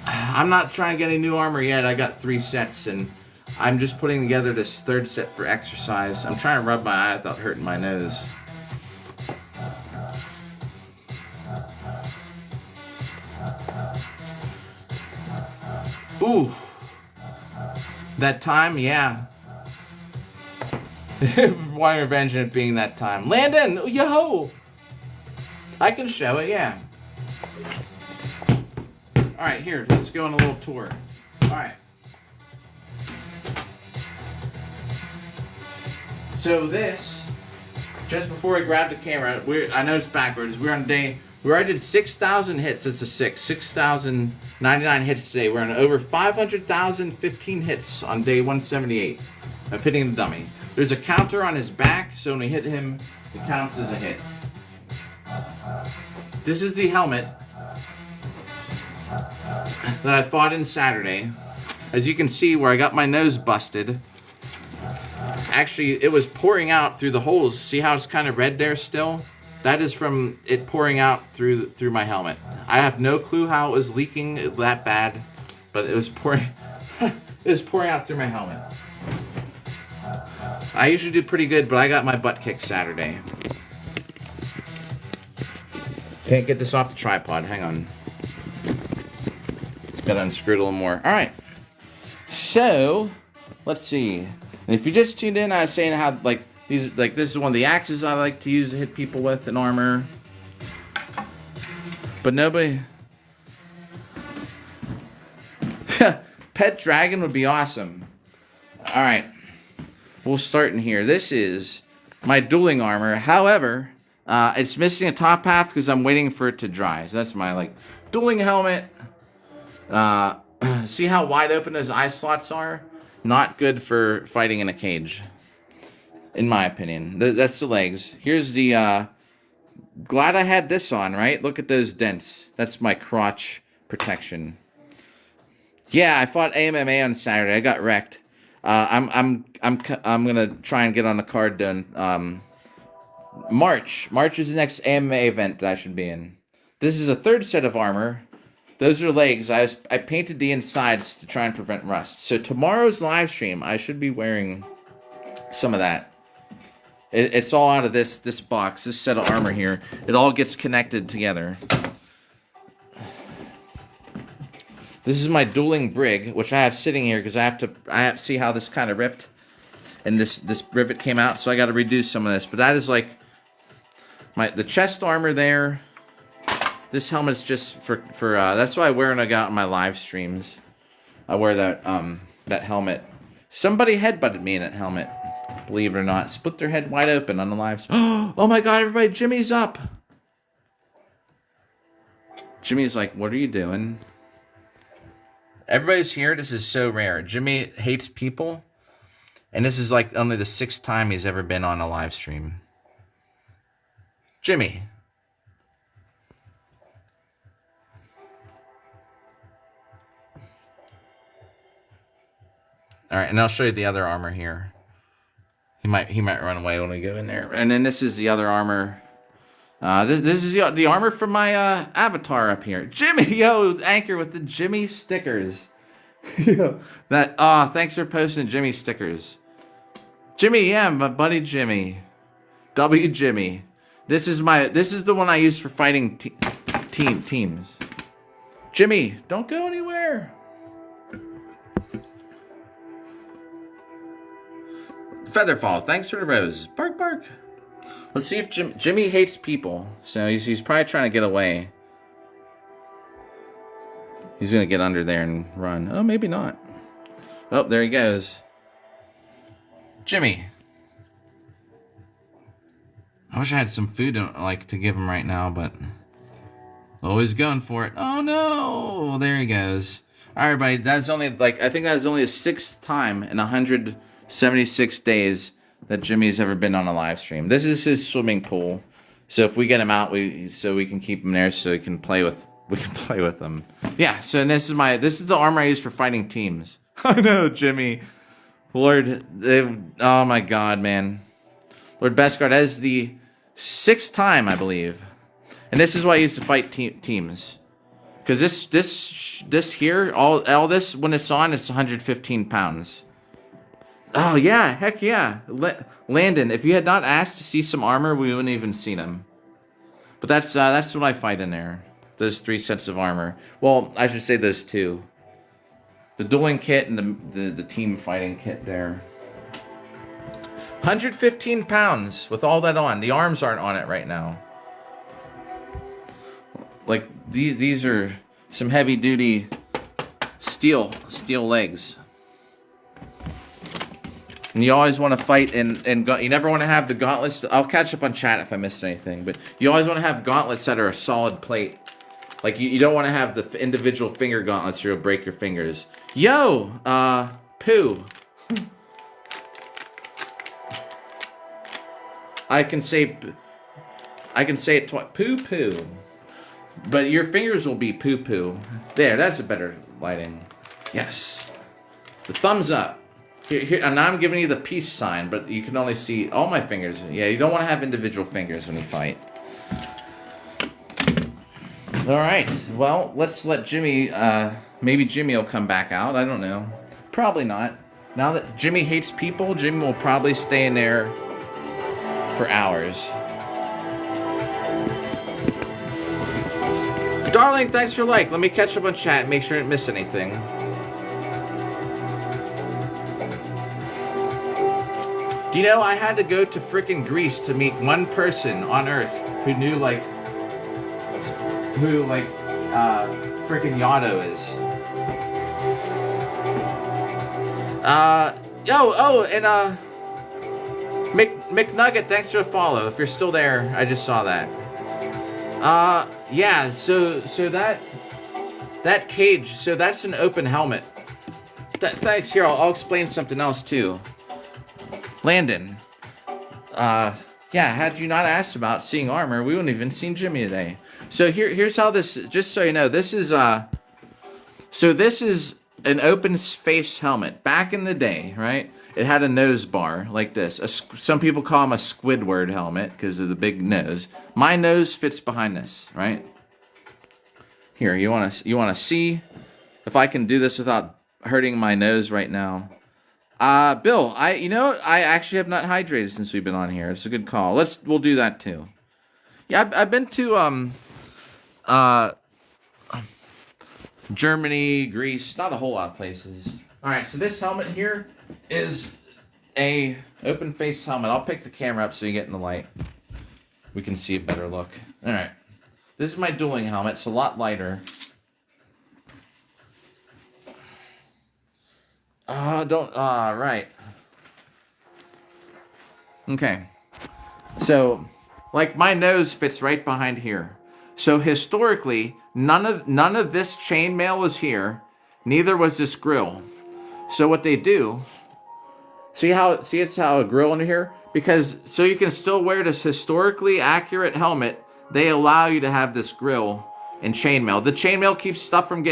I'm not trying to get any new armor yet. I got 3 sets, and I'm just putting together this 3rd set for exercise. I'm trying to rub my eye without hurting my nose. Ooh. That time, yeah. Why revenge it being that time? Landon, yo! I can show it, yeah. Alright, here, let's go on a little tour. Alright. So this, just before I grabbed the camera, I know it's backwards. We're on day, we already did 6,000 hits. It's a 6,099 hits today. We're on over 500,015 hits on day 178 of hitting the dummy. There's a counter on his back, so when we hit him, it counts as a hit. This is the helmet that I fought in Saturday. As you can see where I got my nose busted. Actually, it was pouring out through the holes. See how it's kind of red there still? That is from it pouring out through my helmet. I have no clue how it was leaking that bad, but it was pouring it was pouring out through my helmet. I usually do pretty good, but I got my butt kicked Saturday. Can't get this off the tripod. Hang on. Gotta unscrew it a little more. Alright. So, let's see. And if you just tuned in, I was saying how, like, this is one of the axes I like to use to hit people with in armor. But nobody... Pet dragon would be awesome. Alright. We'll start in here. This is my dueling armor. However, it's missing a top half because I'm waiting for it to dry. So that's my, like, dueling helmet. See how wide open those eye slots are? Not good for fighting in a cage, in my opinion. That's the legs. Here's the, glad I had this on, right? Look at those dents. That's my crotch protection. Yeah, I fought AMMA on Saturday. I got wrecked. I'm gonna try and get on the card done. March is the next AMMA event that I should be in. This is a 3rd set of armor. Those are legs. I painted the insides to try and prevent rust. So tomorrow's live stream, I should be wearing some of that. It's all out of this box, this set of armor here. It all gets connected together. This is my dueling brig, which I have sitting here because I have to see how this kind of ripped, and this rivet came out. So I got to reduce some of this. But that is like the chest armor there. This helmet's just for that's why I wear when I go out on my live streams. I wear that helmet. Somebody headbutted me in that helmet. Believe it or not. Split their head wide open on the live stream. Oh my god, everybody, Jimmy's up. Jimmy's like, what are you doing? Everybody's here. This is so rare. Jimmy hates people. And this is like only the 6th time he's ever been on a live stream. Jimmy. Alright, and I'll show you the other armor here. He might run away when we go in there. And then this is the other armor. This is the armor from my avatar up here. Jimmy, yo, Anchor with the Jimmy stickers. Thanks for posting Jimmy stickers. Jimmy, yeah, my buddy Jimmy. W Jimmy. This is the one I use for fighting teams. Jimmy, don't go anywhere. Featherfall, thanks for the rose. Bark, bark. Let's see if Jimmy hates people. So he's probably trying to get away. He's going to get under there and run. Oh, maybe not. Oh, there he goes. Jimmy. I wish I had some food to give him right now, but always going for it. Oh no! There he goes. All right, everybody. That's only I think that's only the 6th time in 176 days that Jimmy's ever been on a live stream. This is his swimming pool. So if we get him out, we can keep him there so we can play with him. Yeah. So this is the armor I use for fighting teams. I know, Jimmy. Lord, oh my God, man. Lord Beskar, that is the 6th time, I believe. And this is why I used to fight teams. Because this here, all this, when it's on, it's 115 pounds. Oh, yeah, heck yeah. Landon, if you had not asked to see some armor, we wouldn't even seen him. But that's what I fight in there. Those 3 sets of armor. Well, I should say those 2. The dueling kit and the team fighting kit there. 115 pounds with all that on. The arms aren't on it right now. Like these are some heavy duty steel legs. And you always want to fight and you never want to have the gauntlets. I'll catch up on chat if I missed anything, but you always want to have gauntlets that are a solid plate. Like you don't want to have the individual finger gauntlets or you'll break your fingers. Yo, poo. I can say it twice. Poo poo. But your fingers will be poo poo. There, that's a better lighting. Yes. The thumbs up. Here, and now I'm giving you the peace sign, but you can only see all my fingers. Yeah, you don't want to have individual fingers when you fight. All right. Well, let's let Jimmy. Maybe Jimmy will come back out. I don't know. Probably not. Now that Jimmy hates people, Jimmy will probably stay in there for hours. Darling, thanks for like. Let me catch up on chat and make sure I didn't miss anything. Do you know I had to go to frickin' Greece to meet one person on Earth who knew frickin' Yano is. And McNugget, thanks for the follow. If you're still there, I just saw that. Yeah, so that cage, so that's an open helmet. Thanks, here, I'll explain something else too. Landon, yeah, had you not asked about seeing armor, we wouldn't even seen Jimmy today. So here's how this, just so you know, this is an open face helmet. Back in the day, right? It had a nose bar like this. Some people call them a Squidward helmet because of the big nose. My nose fits behind this, right? Here, you want to see if I can do this without hurting my nose right now? Bill, I actually have not hydrated since we've been on here. It's a good call. We'll do that too. Yeah, I've been to Germany, Greece, not a whole lot of places. All right, so this helmet here is a open face helmet. I'll pick the camera up so you get in the light. We can see a better look. All right, this is my dueling helmet. It's a lot lighter. Right. Okay. So, like, my nose fits right behind here. So historically, none of this chainmail was here. Neither was this grill. So what they do, it's how a grill under here? Because so you can still wear this historically accurate helmet, they allow you to have this grill and chainmail. The chainmail keeps stuff from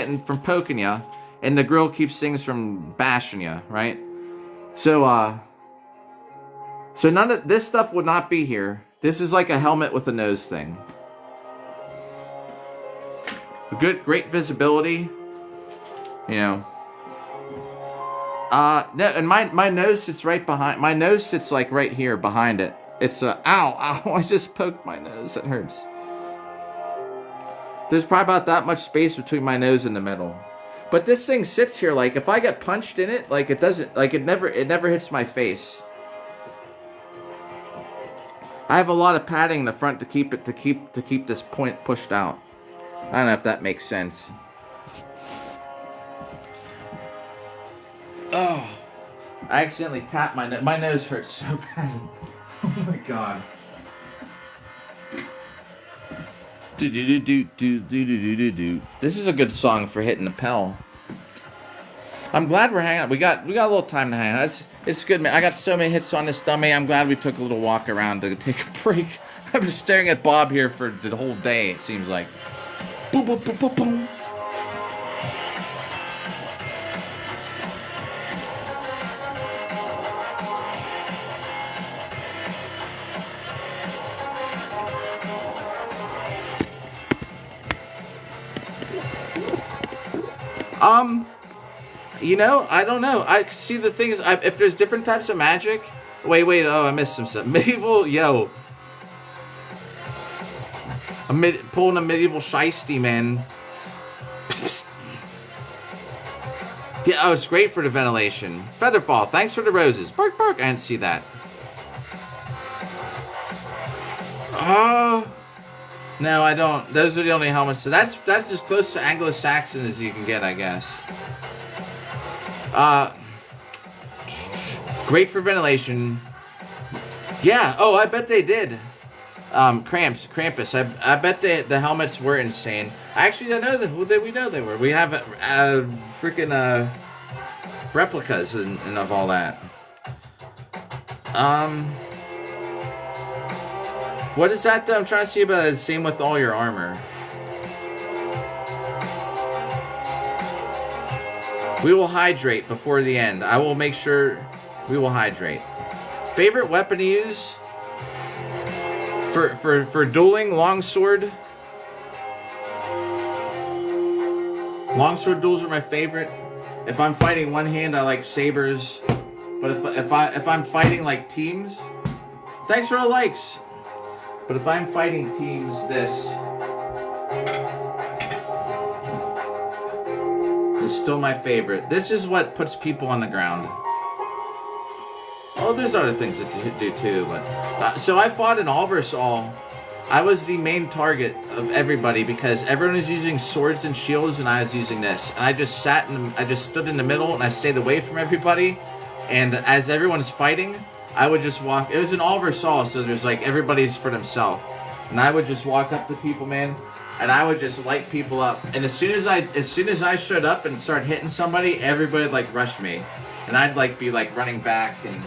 poking you, and the grill keeps things from bashing you, right? So none of this stuff would not be here. This is like a helmet with a nose thing. Great visibility, you know. No, and my nose sits right behind. My nose sits like right here behind it. It's ow! I just poked my nose. It hurts. There's probably about that much space between my nose and the middle. But this thing sits here like if I get punched in it, like it doesn't, like it never hits my face. I have a lot of padding in the front to keep this point pushed out. I don't know if that makes sense. Oh, I accidentally tapped my nose. My nose hurts so bad. Oh my god. This is a good song for hitting the Pell. I'm glad we're hanging out. We got a little time to hang out. It's good, man. I got so many hits on this dummy. I'm glad we took a little walk around to take a break. I've been staring at Bob here for the whole day, it seems like. Boom, boom, boom, boom, boom. You know, I don't know. I see the thing is, if there's different types of magic. Wait. Oh, I missed some stuff. Medieval, yo. Pulling a medieval shiesty, man. Yeah, oh, it's great for the ventilation. Featherfall, thanks for the roses. Bark, bark. I didn't see that. Oh. No, I don't. Those are the only helmets. So that's as close to Anglo-Saxon as you can get, I guess. Great for ventilation. Yeah. Oh, I bet they did. Krampus. I bet the helmets were insane. Actually, I know that we know they were. We have freaking replicas and of all that. What is that though? I'm trying to see about the same with all your armor. We will hydrate before the end. I will make sure we will hydrate. Favorite weapon to use? For dueling, longsword. Longsword duels are my favorite. If I'm fighting one hand, I like sabers. But if I'm fighting like teams, thanks for the likes. But if I'm fighting teams, this is still my favorite. This is what puts people on the ground. Oh, there's other things that do too, but so I fought in all versus all. I was the main target of everybody because everyone was using swords and shields, and I was using this. And I just stood in the middle, and I stayed away from everybody. And as everyone's fighting, I would just walk. It was an all versus all, so there's like everybody's for themselves. And I would just walk up to people, man, and I would just light people up. And as soon as I showed up and started hitting somebody, everybody would like rush me, and I'd like be like running back and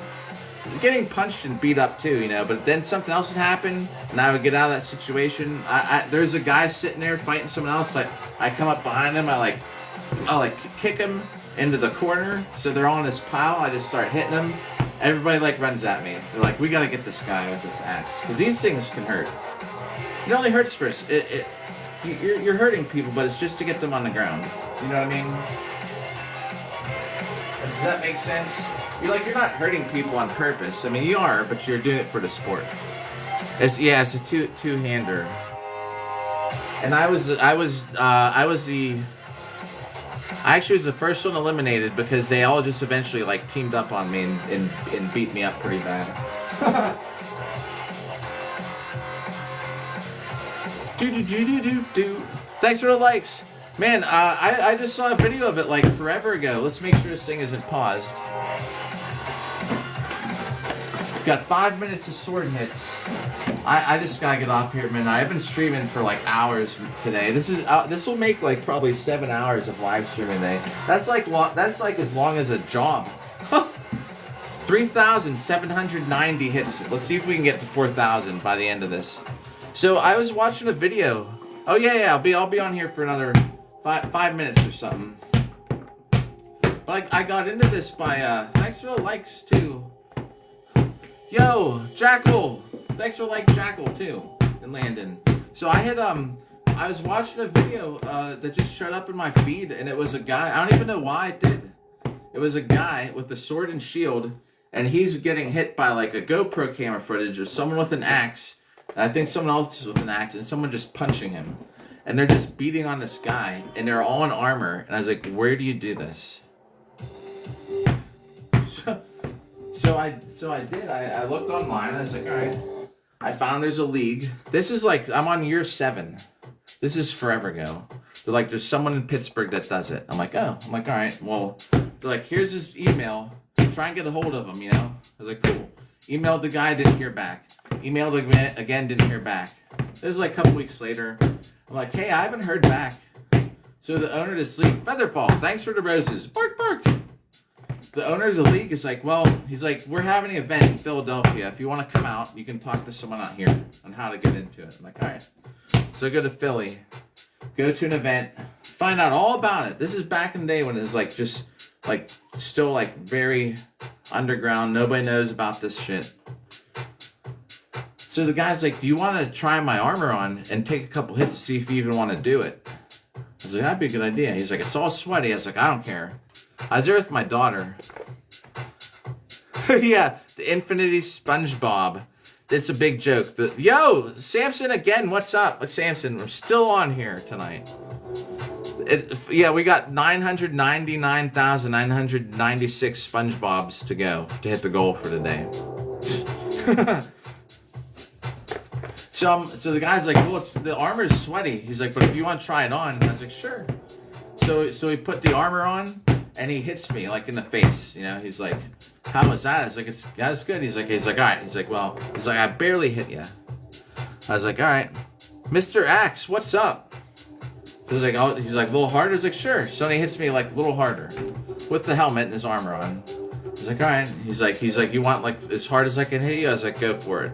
getting punched and beat up too, you know. But then something else would happen, and I would get out of that situation. There's a guy sitting there fighting someone else. Like I come up behind him, I kick him into the corner, so they're all in this pile. I just start hitting them. Everybody like runs at me. They're like, "We gotta get this guy with this axe because these things can hurt." It only hurts first. You're hurting people, but it's just to get them on the ground. You know what I mean? Does that make sense? You're not hurting people on purpose. I mean, you are, but you're doing it for the sport. It's a two-hander. And I actually was the first one eliminated because they all just eventually like teamed up on me and beat me up pretty bad. Thanks for the likes. Man, I just saw a video of it like forever ago. Let's make sure this thing isn't paused. Got 5 minutes of sword hits. I just gotta get off here, man. I've been streaming for like hours today. This will make like probably 7 hours of live streaming today. That's like as long as a job. 3,790 hits. Let's see if we can get to 4,000 by the end of this. So I was watching a video. Oh yeah. I'll be on here for another 5 minutes or something. But I got into this by thanks for the likes too. Yo, Jackal! Thanks for like Jackal too, in Landon. So I was watching a video that just showed up in my feed, and it was a guy. I don't even know why it did. It was a guy with a sword and shield, and he's getting hit by like a GoPro camera footage of someone with an axe. And I think someone else with an axe, and someone just punching him, and they're just beating on this guy, and they're all in armor. And I was like, where do you do this? So I did. I looked online. I was like, all right, I found there's a league. This is like, I'm on year 7. This is forever ago. They're like, there's someone in Pittsburgh that does it. I'm like, oh. I'm like, all right. Well, they're like, here's his email. Try and get a hold of him, you know? I was like, cool. Emailed the guy, didn't hear back. Emailed again, didn't hear back. It was like a couple weeks later. I'm like, hey, I haven't heard back. So the owner of this league, Featherfall, thanks for the roses. Bark, bark. The owner of the league is like, well, he's like, we're having an event in Philadelphia. If you want to come out, you can talk to someone out here on how to get into it. I'm like, all right. So I go to Philly, go to an event, find out all about it. This is back in the day when it was like just like still like very underground. Nobody knows about this shit. So the guy's like, do you want to try my armor on and take a couple hits to see if you even want to do it? I was like, that'd be a good idea. He's like, it's all sweaty. I was like, I don't care. I was there with my daughter. Yeah, the Infinity SpongeBob. It's a big joke. Yo, Samson again, what's up? Samson, we're still on here tonight. Yeah, we got 999,996 SpongeBobs to go to hit the goal for today. So the guy's like, well, the armor's sweaty. He's like, but if you want to try it on, I was like, sure. So he put the armor on, and he hits me like in the face. You know, he's like, how was that? I was like, that's good. He's like, all right. He's like, I barely hit you. I was like, all right, Mr. Axe, what's up? So he's like, a little harder. I was like, sure. So he hits me like a little harder, with the helmet and his armor on. He's like, all right. He's like, you want like as hard as I can hit you? I was like, go for it.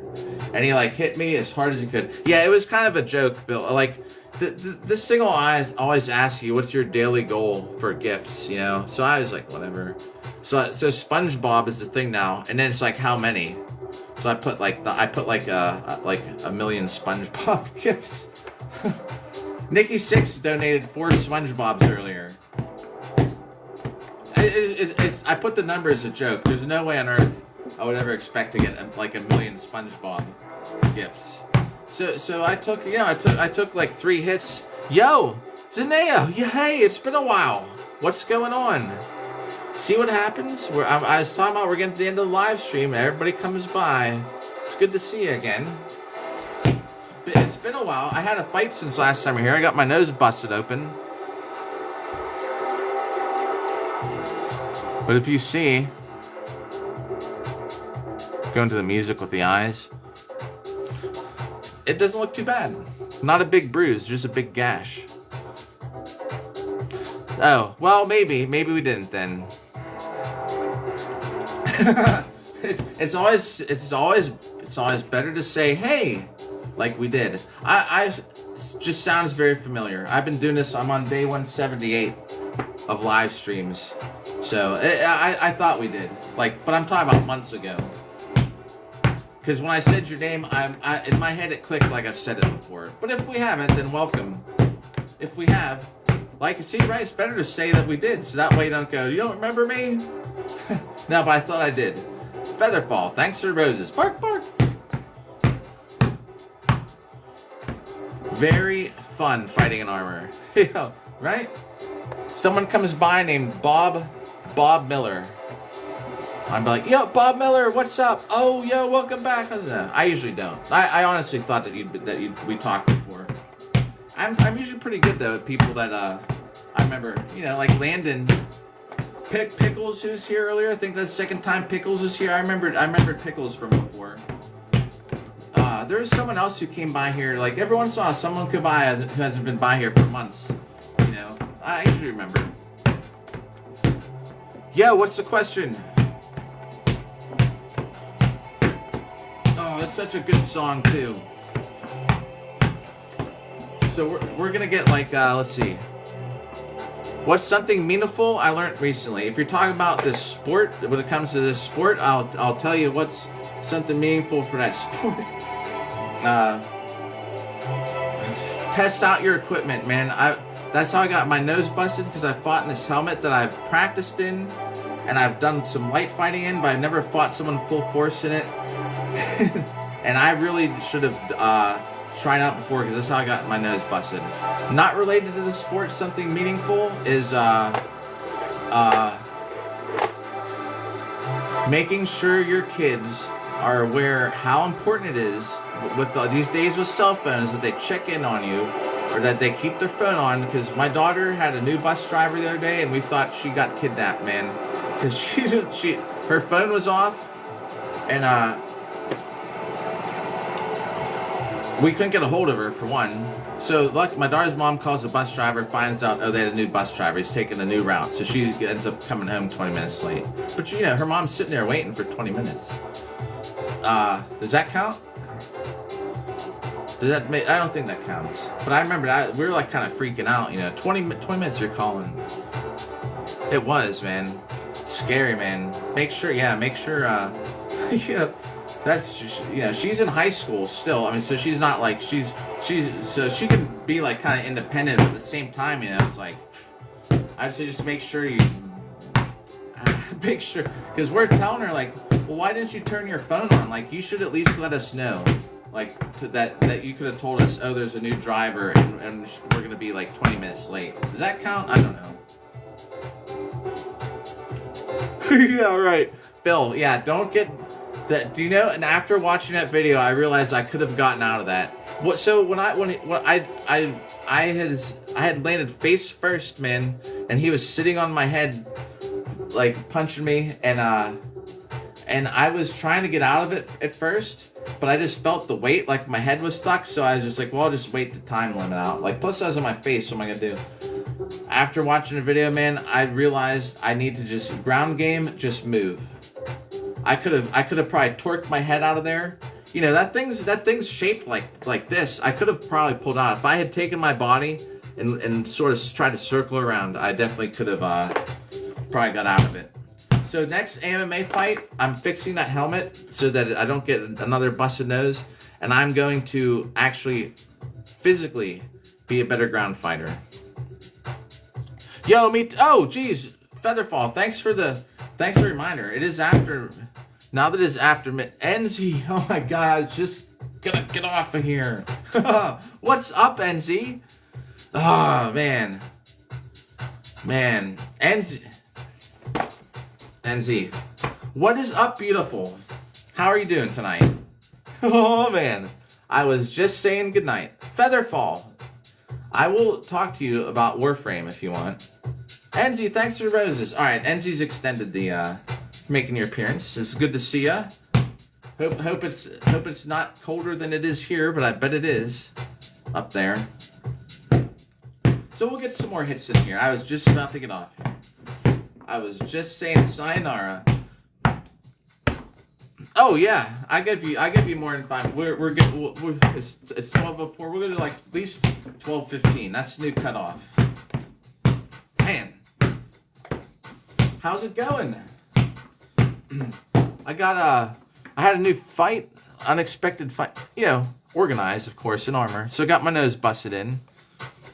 And he like hit me as hard as he could. Yeah, it was kind of a joke, Bill. Like, this thing will always ask you, what's your daily goal for gifts, you know? So I was like, whatever. So SpongeBob is the thing now, and then it's like, how many? So I put like a million SpongeBob gifts. Nikki 6 donated 4 SpongeBobs earlier. I put the number as a joke. There's no way on earth I would ever expect to get like a million SpongeBob gifts. So I took like 3 hits. Yo, Zanea, yeah, hey, it's been a while. What's going on? See what happens? I was talking about we're getting to the end of the live stream. Everybody comes by. It's good to see you again. It's been a while. I had a fight since last time we were here. I got my nose busted open. But if you see, go into the music with the eyes, it doesn't look too bad. Not a big bruise, just a big gash. Oh, well, maybe we didn't then. it's always better to say, hey, like we did. I just sounds very familiar. I've been doing this. I'm on day 178 of live streams, so I thought we did. Like, but I'm talking about months ago. Because when I said your name, in my head it clicked like I've said it before. But if we haven't, then welcome. If we have, like, see, right? It's better to say that we did, so that way you don't go, you don't remember me? No, but I thought I did. Featherfall, thanks for the roses. Bark, bark. Very fun fighting in armor. Yeah, right? Someone comes by named Bob Miller. I'm like, yo, Bob Miller, what's up? Oh, yo, welcome back. I usually don't. I honestly thought that we talked before. I'm usually pretty good though at people that I remember, you know, like Landon Pickles, who's here earlier. I think that's the second time Pickles was here. I remembered Pickles from before. There was someone else who came by here. Like every once in a while, someone could buy who hasn't been by here for months. You know, I usually remember. Yo, what's the question? Oh, that's such a good song too. So we're gonna get like let's see. What's something meaningful I learned recently? If you're talking about this sport, when it comes to this sport, I'll tell you what's something meaningful for that sport. Test out your equipment, man. That's how I got my nose busted, because I fought in this helmet that I've practiced in, and I've done some light fighting in, but I've never fought someone full force in it. And I really should have tried out before, because that's how I got my nose busted. Not related to the sport, something meaningful is making sure your kids are aware how important it is with these days with cell phones that they check in on you or that they keep their phone on. Because my daughter had a new bus driver the other day and we thought she got kidnapped, man. Because her phone was off and we couldn't get a hold of her for one. So like my daughter's mom calls the bus driver, finds out, oh, they had a new bus driver. He's taking a new route. So she ends up coming home 20 minutes late. But you know, her mom's sitting there waiting for 20 minutes. Does that count? Does that make, I don't think that counts. But I remember we were like kind of freaking out, you know, 20 minutes you're calling. It was, man. Scary, man. Make sure, yeah, yeah, that's, you know, she's in high school still. I mean, so she's not like, so she can be like kind of independent, but at the same time, you know, it's like, I'd say just make sure, because we're telling her like, well, why didn't you turn your phone on? Like, you should at least let us know, like, that you could have told us, oh, there's a new driver and we're going to be like 20 minutes late. Does that count? I don't know. Yeah, right. Bill, yeah, don't get that. Do you know, and after watching that video, I realized I could have gotten out of that. What? So when I had landed face first, man, and he was sitting on my head, like punching me, and I was trying to get out of it at first, but I just felt the weight, like my head was stuck, so I was just like, well, I'll just wait the time limit out. Like, plus I was on my face, so what am I gonna do? After watching the video, man, I realized I need to just ground game, just move. I could have probably torqued my head out of there. You know, that thing's shaped like this. I could have probably pulled out. If I had taken my body and sort of tried to circle around, I definitely could have probably got out of it. So next MMA fight, I'm fixing that helmet so that I don't get another busted nose, and I'm going to actually physically be a better ground fighter. Yo, oh, geez, Featherfall, thanks for the reminder. It is after. Now that it's after NZ, oh my god, I was just gonna get off of here. What's up, NZ? Oh, man. Man, NZ, what is up, beautiful? How are you doing tonight? Oh, man, I was just saying goodnight. Featherfall, I will talk to you about Warframe if you want. NZ, thanks for the roses. All right, NZ's extended the, making your appearance. It's good to see ya. Hope it's not colder than it is here, but I bet it is up there. So we'll get some more hits in here. I was just about to get off here. I was just saying sayonara. Oh yeah, I give you more than 5. We're good. It's 12:04. We're gonna do like at least 12:15. That's the new cutoff. Man, how's it going? I had a new fight, unexpected fight. You know, organized, of course, in armor. So got my nose busted in,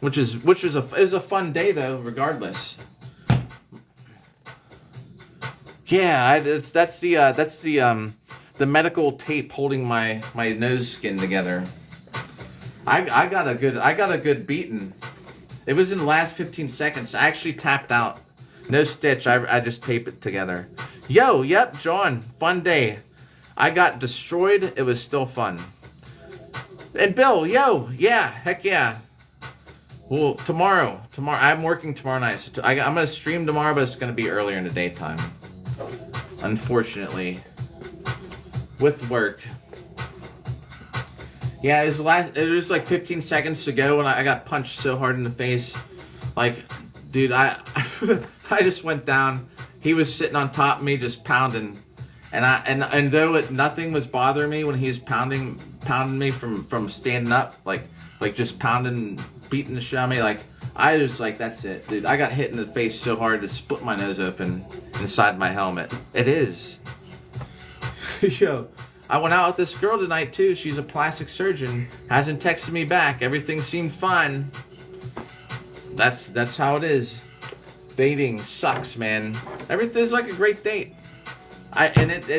which was a fun day though, regardless. Yeah, that's the medical tape holding my nose skin together. I got a good beating. It was in the last 15 seconds. I actually tapped out. No stitch. I just tape it together. Yo, yep, John. Fun day. I got destroyed. It was still fun. And Bill, yo, yeah, heck yeah. Well, tomorrow, I'm working tomorrow night. So I'm gonna stream tomorrow, but it's gonna be earlier in the daytime. Unfortunately, with work. Yeah, it was like 15 seconds to go, and I got punched so hard in the face. Like, dude, I just went down. He was sitting on top of me, just pounding, and though nothing was bothering me when he was pounding me from standing up, like just pounding, beating the shit out of me, like I was like, that's it, dude. I got hit in the face so hard to split my nose open inside my helmet. It is. Yo, I went out with this girl tonight too. She's a plastic surgeon. Hasn't texted me back. Everything seemed fine. That's how it is. Dating sucks, man. Everything's like a great date. At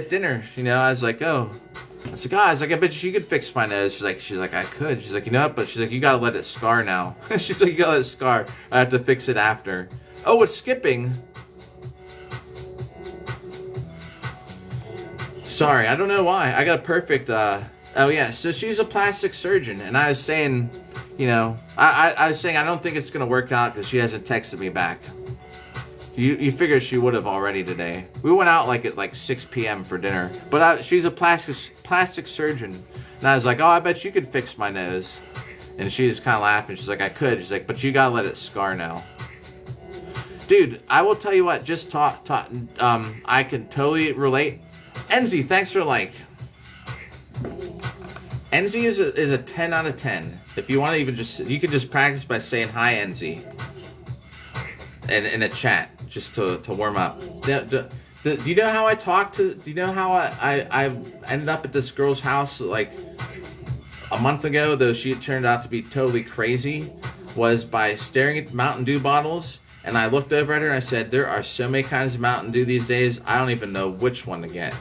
dinner, you know, I was like, oh. I said, guys, like, I bet you could fix my nose. She's like, I could. She's like, you know what? But she's like, you gotta let it scar now. She's like, you gotta let it scar. I have to fix it after. Oh, it's skipping. Sorry, I don't know why. I got a perfect, oh yeah, so she's a plastic surgeon, and I was saying, you know, I was saying I don't think it's going to work out because she hasn't texted me back. You figure she would have already today. We went out like at like 6 p.m. for dinner, but she's a plastic surgeon, and I was like, oh, I bet you could fix my nose. And she was kind of laughing. She's like, I could. She's like, but you gotta let it scar now. Dude, I will tell you what, just I can totally relate. Enzy, thanks for like. Enzy is a 10 out of 10. If you want to even you can just practice by saying hi, Enzy. In a chat, just to warm up. Do you know how I talked to, do you know how I ended up at this girl's house like a month ago, though she turned out to be totally crazy, was by staring at Mountain Dew bottles. And I looked over at her and I said, there are so many kinds of Mountain Dew these days, I don't even know which one to get.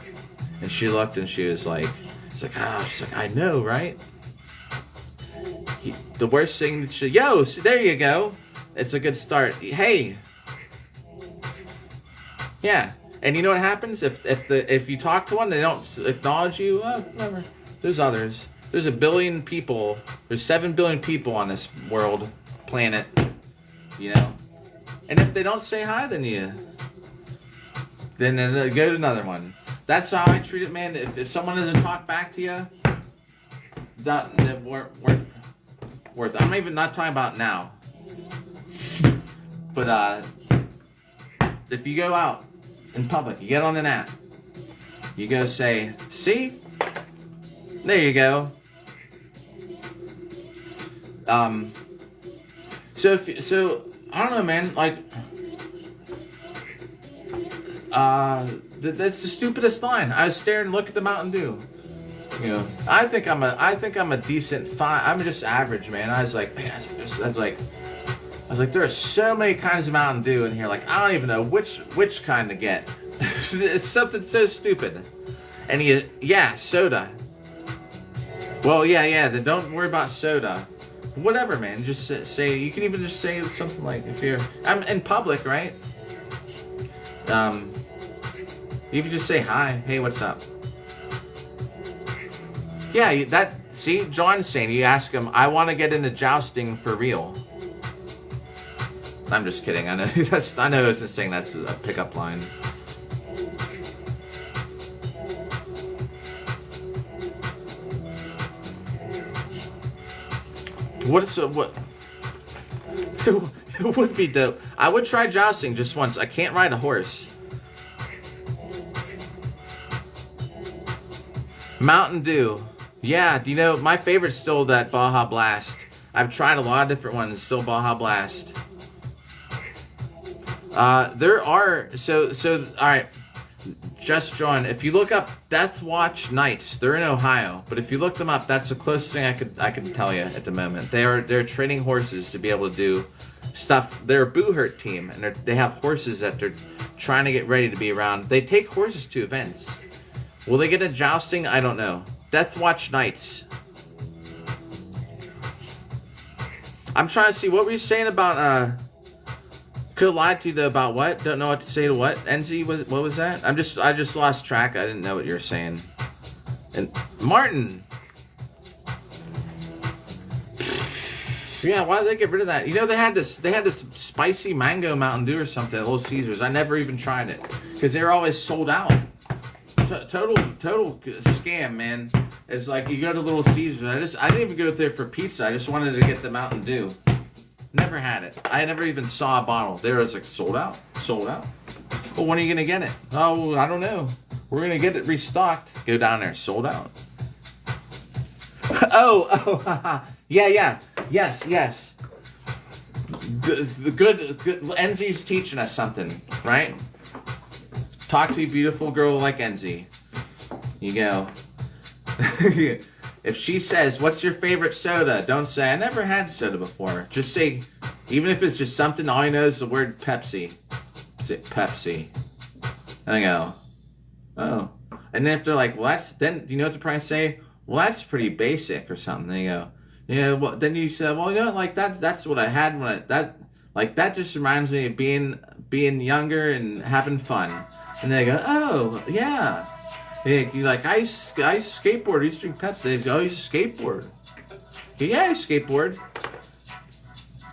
And she looked and she was like, she's like, I know, right? The worst thing that yo, see, there you go. It's a good start. Hey. Yeah. And you know what happens? If you talk to one, they don't acknowledge you, whatever. There's others. There's 1 billion people. There's 7 billion people on this world, planet. You know? And if they don't say hi, then go to another one. That's how I treat it, man. If someone doesn't talk back to you, that worth. I'm even not talking about now. But if you go out in public, you get on an app, you go say, see? There you go. So I don't know, man. Like, that's the stupidest line. I was staring and look at the Mountain Dew. You know, I think I'm a decent fine. I'm just average, man. I was like, there are so many kinds of Mountain Dew in here. Like, I don't even know which kind to get. It's something so stupid. And yeah, soda. Well, yeah. Then don't worry about soda. Whatever, man. Just say. You can even just say something like, if I'm in public, right? You can just say hi. Hey, what's up? Yeah, see, John's saying, you ask him, I want to get into jousting for real. I'm just kidding. I know I was just saying that's a pickup line. What? It would be dope. I would try jousting just once. I can't ride a horse. Mountain Dew. Yeah, do you know, my favorite's still that Baja Blast. I've tried a lot of different ones, still Baja Blast. There are, so, alright, just John, if you look up Death Watch Nights, they're in Ohio, but if you look them up, that's the closest thing I can tell you at the moment. They're training horses to be able to do stuff. They're a boo-hurt team, and they have horses that they're trying to get ready to be around. They take horses to events. Will they get a jousting? I don't know. Death Watch Nights. I'm trying to see, what were you saying about, could have lied to you though, about what? Don't know what to say to what? NZ, what was that? I just lost track. I didn't know what you were saying. And Martin. Yeah, why did they get rid of that? You know, they had this spicy mango Mountain Dew or something at Little Caesars. I never even tried it because they were always sold out. Total scam, man. It's like you go to Little Caesars. I didn't even go there for pizza. I just wanted to get the Mountain Dew. Never had it. I never even saw a bottle. There was like sold out. Well, when are you gonna get it? Oh, I don't know. We're gonna get it restocked. Go down there. Sold out. Oh, yeah. Yes. The good. Enzy's teaching us something, right? Talk to a beautiful girl like Enzy. You go. If she says, what's your favorite soda? Don't say, I never had soda before. Just say, even if it's just something, all I know is the word Pepsi. Say Pepsi. And I go, oh. And then if they're like, well, then do you know what to probably say? Well, that's pretty basic or something. They go, well, then you say, well, like that's what I had when that just reminds me of being younger and having fun. And they go, oh, yeah. Yeah, you like, I used to skateboard. I used to drink Pepsi. They go, oh, you used to skateboard. Yeah, I skateboard.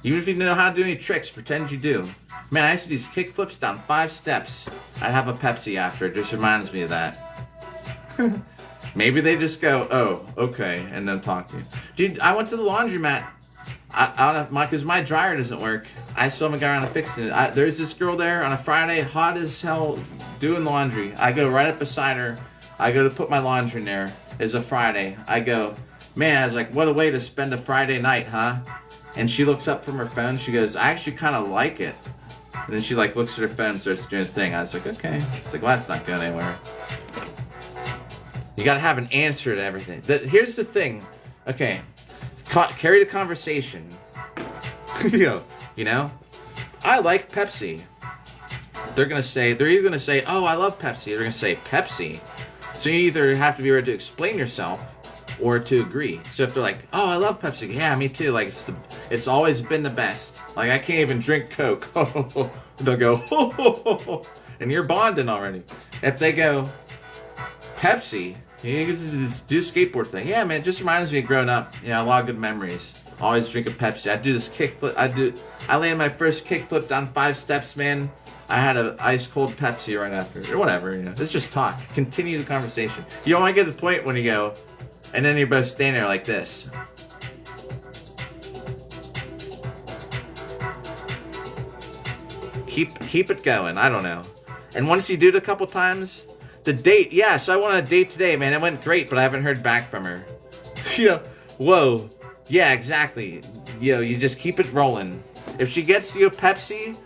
Even if you know how to do any tricks, pretend you do. Man, I used to do these kick flips down 5 steps. I'd have a Pepsi after. It just reminds me of that. Maybe they just go, oh, okay, and then talk to you. Dude, I went to the laundromat. I don't know, because my dryer doesn't work. I still haven't got around to fixing it. There's this girl there on a Friday, hot as hell, doing laundry. I go right up beside her. I go to put my laundry in there. It's a Friday. I go, man, I was like, what a way to spend a Friday night, huh? And she looks up from her phone. She goes, I actually kind of like it. And then she like looks at her phone and starts doing a thing. I was like, okay. It's like, well, that's not going anywhere. You got to have an answer to everything. Here's the thing. Okay. Carry the conversation. You know? I like Pepsi. They're either going to say, oh, I love Pepsi. They're going to say Pepsi. So you either have to be ready to explain yourself or to agree. So if they're like, oh, I love Pepsi. Yeah, me too. Like, it's always been the best. Like, I can't even drink Coke. They'll go, and you're bonding already. If they go, Pepsi, you just do skateboard thing. Yeah, man, it just reminds me of growing up. You know, a lot of good memories. Always drink a Pepsi. I do this kickflip. I landed my first kickflip down 5 steps, man. I had an ice cold Pepsi right after, or whatever. You know, let's just talk. Continue the conversation. You don't want to get to the point when you go, and then you're both standing there like this. Keep it going. I don't know. And once you do it a couple times, the date. Yeah, so I went on a date today, man. It went great, but I haven't heard back from her. Whoa. Yeah, exactly. You just keep it rolling. If she gets you a Pepsi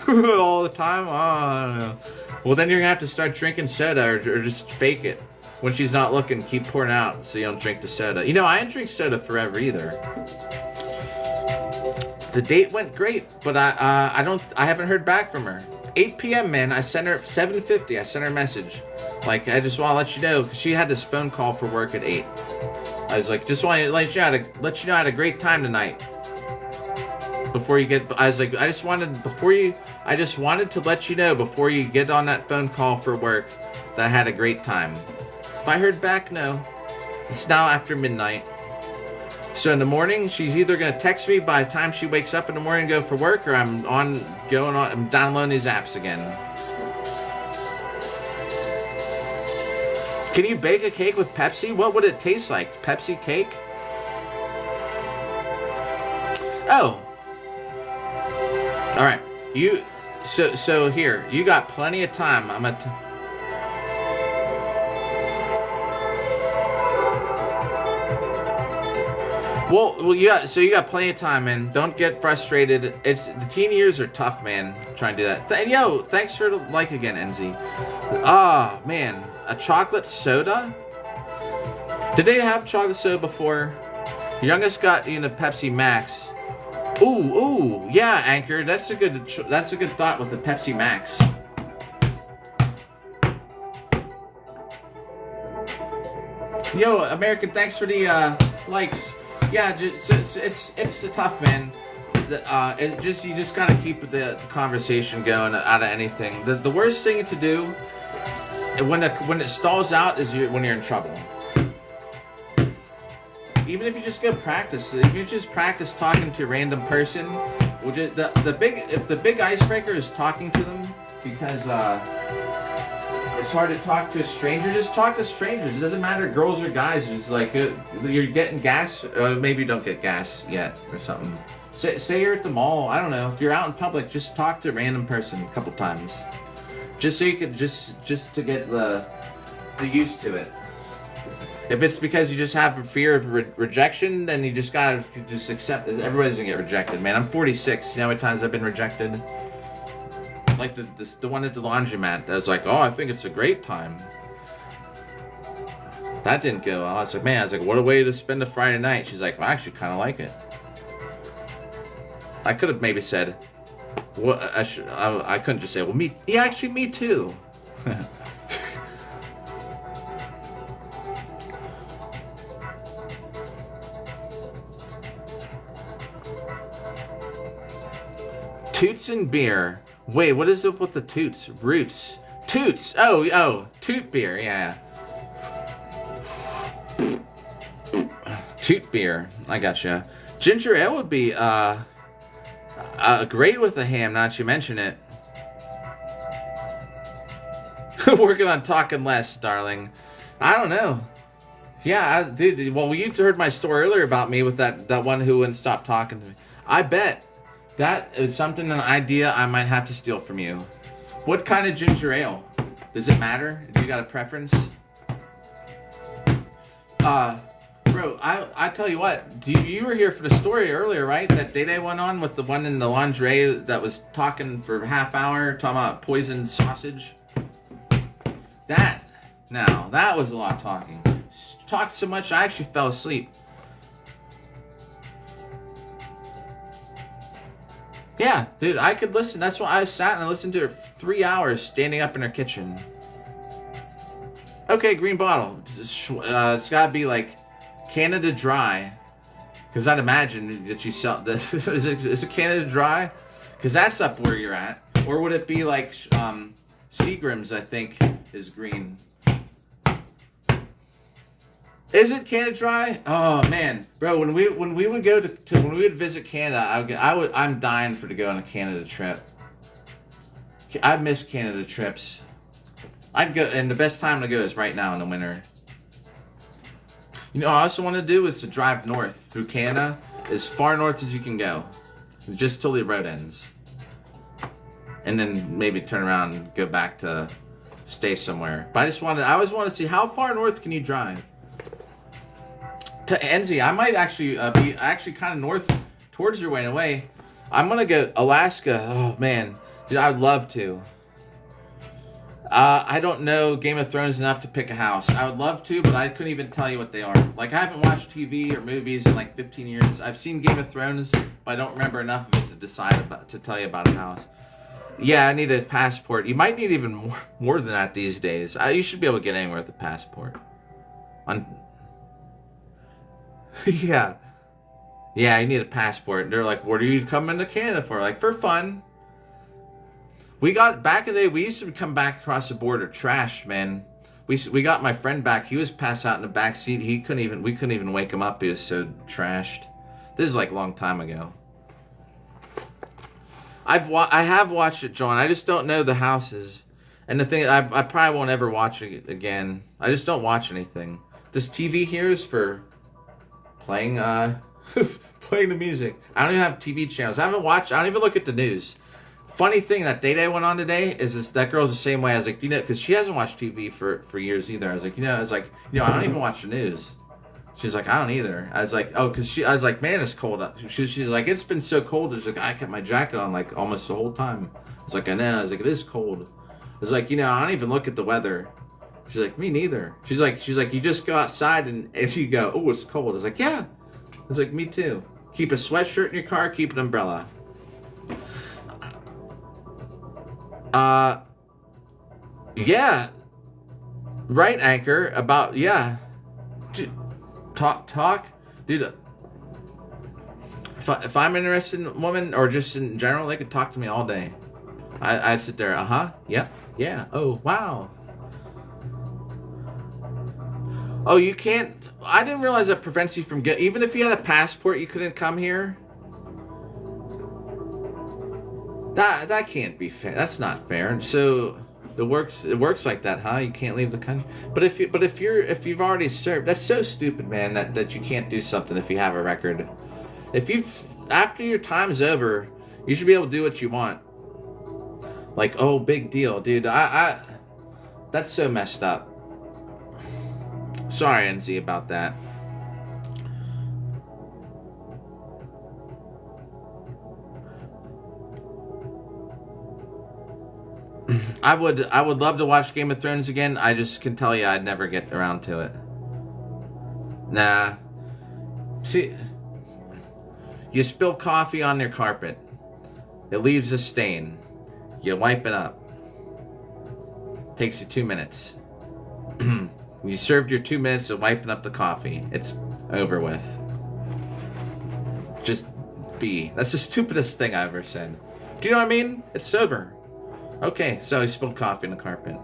all the time, I don't know. Well, then you're going to have to start drinking soda or just fake it. When she's not looking, keep pouring out so you don't drink the soda. I didn't drink soda forever either. The date went great, but I haven't heard back from her. 8 p.m., man. I sent her 7:50. I sent her a message. Like, I just want to let you know, because she had this phone call for work at 8. I was like, just want to let you know I had a great time tonight. Before you get, I was like, I just wanted to let you know before you get on that phone call for work that I had a great time. If I heard back, no. It's now after midnight. So in the morning, she's either going to text me by the time she wakes up in the morning and go for work, or I'm downloading these apps again. Can you bake a cake with Pepsi? What would it taste like? Pepsi cake? Oh. All right. So here, you got plenty of time. Well, you got plenty of time, man. Don't get frustrated. The teen years are tough, man. Trying to do that. And thanks for the like again, NZ. Ah, man, a chocolate soda. Did they have chocolate soda before? Youngest got Pepsi Max. Ooh, yeah, Anchor. That's a good thought with the Pepsi Max. Yo, American, thanks for the likes. Yeah, it's tough, man. You just gotta keep the conversation going out of anything. The worst thing to do when it stalls out is when you're in trouble. Even if you just go practice, if you just practice talking to a random person, if the big icebreaker is talking to them, because it's hard to talk to a stranger. Just talk to strangers. It doesn't matter, girls or guys. It's like you're getting gas. Maybe you don't get gas yet or something. Say you're at the mall. I don't know. If you're out in public, just talk to a random person a couple times, just so you could just to get the used to it. If it's because you just have a fear of rejection, then you just gotta accept it. Everybody's gonna get rejected, man. I'm 46. You know how many times I've been rejected? Like the one at the laundromat that was like, oh, I think it's a great time. That didn't go well. I was like, what a way to spend a Friday night. She's like, well, I actually kind of like it. I could have maybe said, what? I couldn't just say, well, me too. Toots and beer. Wait, what is up with the toots? Roots. Toots. Oh, toot beer. Yeah. Toot beer. I gotcha. Ginger ale would be great with the ham, not you mention it. Working on talking less, darling. I don't know. Yeah, dude. Well, you heard my story earlier about me with that one who wouldn't stop talking to me. I bet that is something, an idea I might have to steal from you. What kind of ginger ale? Does it matter? Do you got a preference? Bro, I tell you what. You were here for the story earlier, right? That Day went on with the one in the lingerie that was talking for a half hour, talking about poisoned sausage. That was a lot of talking. Talked so much I actually fell asleep. Yeah, dude, I could listen. That's why I sat and I listened to her for 3 hours standing up in her kitchen. Okay, green bottle. It's gotta be like Canada Dry. Because I'd imagine that you sell... is it Canada Dry? Because that's up where you're at. Or would it be like Seagram's, I think, is green. Is it Canada Dry? Oh man, bro, when we would go when we would visit Canada, I'm dying to go on a Canada trip. I miss Canada trips. I'd go, and the best time to go is right now in the winter. You know, what I also want to do is to drive north through Canada, as far north as you can go, just till the road ends, and then maybe turn around and go back to stay somewhere. But I always want to see how far north can you drive. To Enzi, I might actually be kind of north towards your way in a way. I'm gonna go Alaska. Oh man, dude, I'd love to. I don't know Game of Thrones enough to pick a house. I would love to, but I couldn't even tell you what they are. Like, I haven't watched TV or movies in like 15 years. I've seen Game of Thrones, but I don't remember enough of it to tell you about a house. Yeah, I need a passport. You might need even more than that these days. You should be able to get anywhere with a passport. Yeah, you need a passport. And they're like, what are you coming to Canada for? Like, for fun. We got, back in the day, we used to come back across the border trashed, man. We got my friend back. He was passed out in the back seat. We couldn't even wake him up. He was so trashed. This is like a long time ago. I have watched it, John. I just don't know the houses. And the thing, I probably won't ever watch it again. I just don't watch anything. This TV here is for playing playing the music. I don't even have TV channels. I don't even look at the news. Funny thing, that Day went on today is that girl's the same way. I was like, you know, because she hasn't watched TV for years either. I was like, I don't even watch the news. She's like, I don't either. I was like, oh, because I was like, man, it's cold up. She's like, it's been so cold. She's like, I kept my jacket on like almost the whole time. I was like, I know. I was like, it is cold. I was like, I don't even look at the weather. She's like, me neither. She's like, you just go outside and if you go, oh, it's cold. I was like, yeah. I was like, me too. Keep a sweatshirt in your car. Keep an umbrella. Yeah. Right, Anchor. About, yeah. Talk. Dude, if I'm interested in a woman or just in general, they could talk to me all day. I'd sit there, yep, yeah, oh, wow. Oh, you can't, I didn't realize that prevents you from even if you had a passport, you couldn't come here? That can't be fair. That's not fair. So it works like that, huh? You can't leave the country. But if you've already served, that's so stupid, man, that you can't do something if you have a record. After your time's over, you should be able to do what you want. Like, oh, big deal, dude. That's so messed up. Sorry, NZ, about that. I would love to watch Game of Thrones again. I just can tell you I'd never get around to it. Nah. See, you spill coffee on your carpet. It leaves a stain. You wipe it up. Takes you 2 minutes. You served your 2 minutes of wiping up the coffee. It's over with. Just be. That's the stupidest thing I ever said. Do you know what I mean? It's over. Okay, so he spilled coffee on the carpet.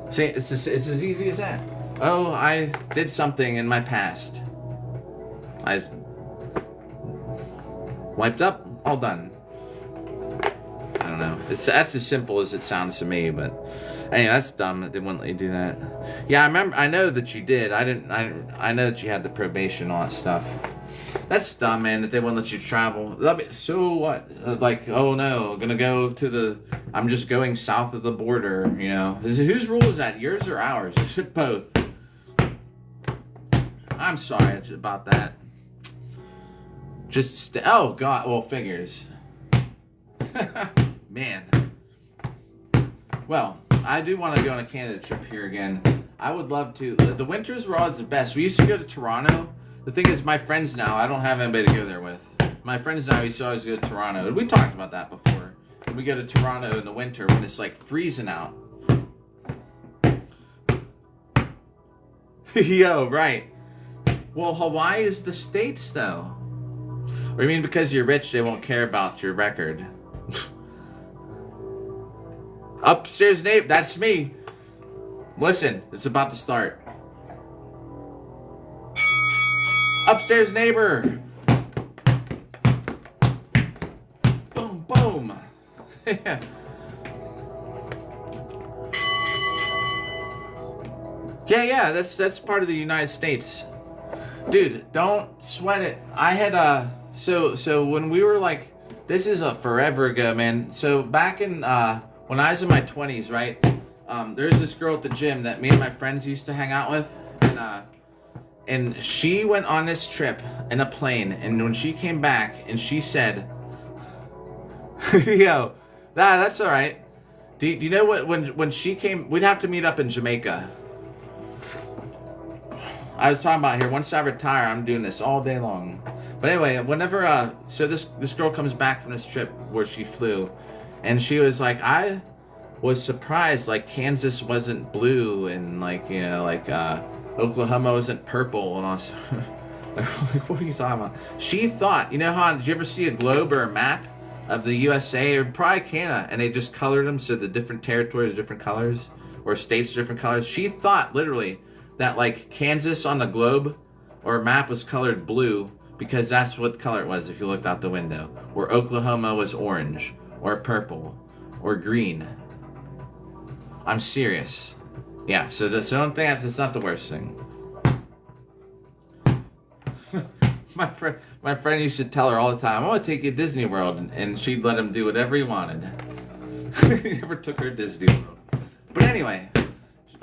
See, it's as easy as that. Oh, I did something in my past. I wiped up, all done. I don't know. That's as simple as it sounds to me, but anyway, that's dumb that they wouldn't let you do that. Yeah, I remember. I know that you did. I know that you had the probation and all that stuff. That's dumb, man, that they wouldn't let you travel. So what? Like, oh no, I'm just going south of the border, you know. Whose rule is that? Yours or ours? You should both. I'm sorry about that. Oh god, well, figures. Man. Well, I do want to go on a Canada trip here again. I would love to. The winters were always the best. We used to go to Toronto. The thing is, my friends now, I don't have anybody to go there with. My friends now used to always go to Toronto. And we talked about that before. We go to Toronto in the winter when it's like freezing out. Yo, right. Well, Hawaii is the States, though. Or you mean because you're rich, they won't care about your record? Upstairs neighbor, that's me. Listen, it's about to start. Upstairs neighbor. Boom, boom. Yeah, that's part of the United States. Dude, don't sweat it. I had so when we were like, this is a forever ago, man. So back in when I was in my 20s, right? There's this girl at the gym that me and my friends used to hang out with, and she went on this trip in a plane, and when she came back, and she said, "Yo, that's all right." Do you know what? When she came, we'd have to meet up in Jamaica. I was talking about here. Once I retire, I'm doing this all day long. But anyway, whenever so this girl comes back from this trip where she flew, and she was like, I was surprised like Kansas wasn't blue and like, you know, like Oklahoma wasn't purple, and I was like, what are you talking about? She thought, you know how, did you ever see a globe or a map of the USA or probably Canada, and they just colored them so the different territories are different colors or states are different colors? She thought literally that like Kansas on the globe or map was colored blue because that's what color it was if you looked out the window, or Oklahoma was orange or purple or green. I'm serious. Yeah, so don't think that's not the worst thing. My friend used to tell her all the time, I want to take you to Disney World, and she'd let him do whatever he wanted. He never took her to Disney World. But anyway,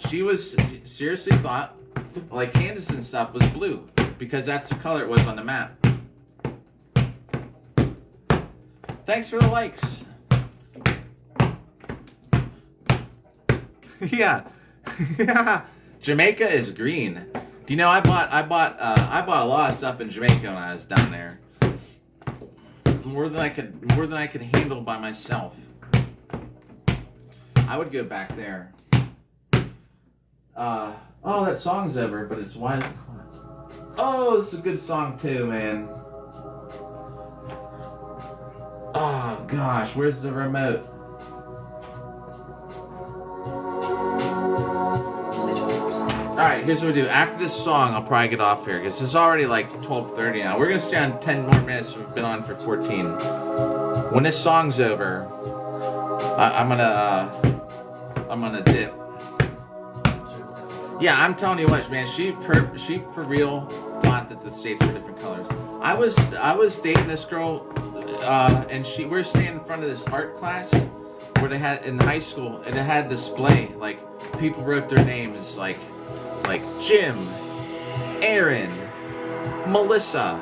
she was seriously thought like Kansas and stuff was blue because that's the color it was on the map. Thanks for the likes. Yeah. Jamaica is green. Do you know I bought a lot of stuff in Jamaica when I was down there. More than I could handle by myself. I would go back there. Oh, that song's over, but it's why. Oh, this is a good song too, man. Oh gosh, where's the remote? Alright, here's what we do. After this song, I'll probably get off here because it's already like 12:30 now. We're gonna stay on 10 more minutes. We've been on for 14. When this song's over, I'm gonna dip. Yeah, I'm telling you what, man. She for real thought that the states were different colors. I was dating this girl, and we were standing in front of this art class where they had in high school, and it had a display like people wrote their names like Jim, Aaron, Melissa,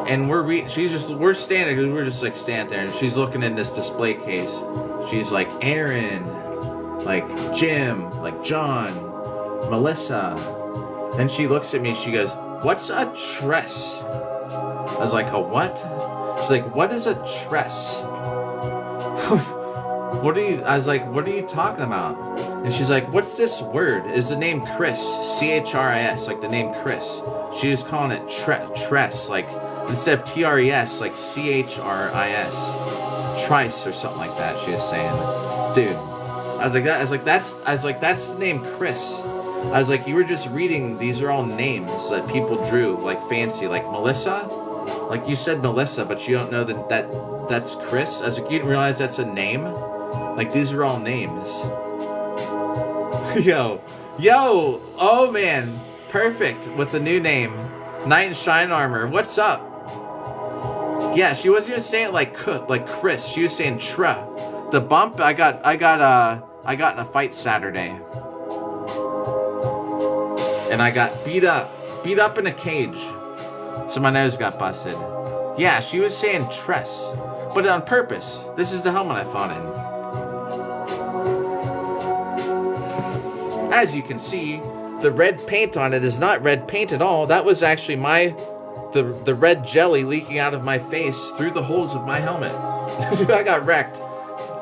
and we're standing because we're just like standing there, and she's looking in this display case. She's like Aaron, like Jim, like John, Melissa. Then she looks at me. She goes, "What's a tress?" I was like, "A what?" She's like, "What is a tress?" I was like, "What are you talking about?" And she's like, "What's this word? Is the name Chris? C-H-R-I-S, like the name Chris." She was calling it tress, like instead of T-R-E-S, like C-H-R-I-S, trice or something like that. She was saying, dude. I was like, that's the name Chris. I was like, you were just reading, these are all names that people drew, like fancy, like Melissa. Like you said Melissa, but you don't know that's Chris. I was like, you didn't realize that's a name? Like these are all names. Yo, oh man, perfect with the new name, Knight in Shine Armor. What's up? Yeah, she wasn't even saying it like Chris. She was saying Tra. The bump I got in a fight Saturday, and I got beat up in a cage, so my nose got busted. Yeah, she was saying Tress, but on purpose. This is the helmet I fought in. As you can see, the red paint on it is not red paint at all. That was actually the red jelly leaking out of my face through the holes of my helmet. Dude, I got wrecked.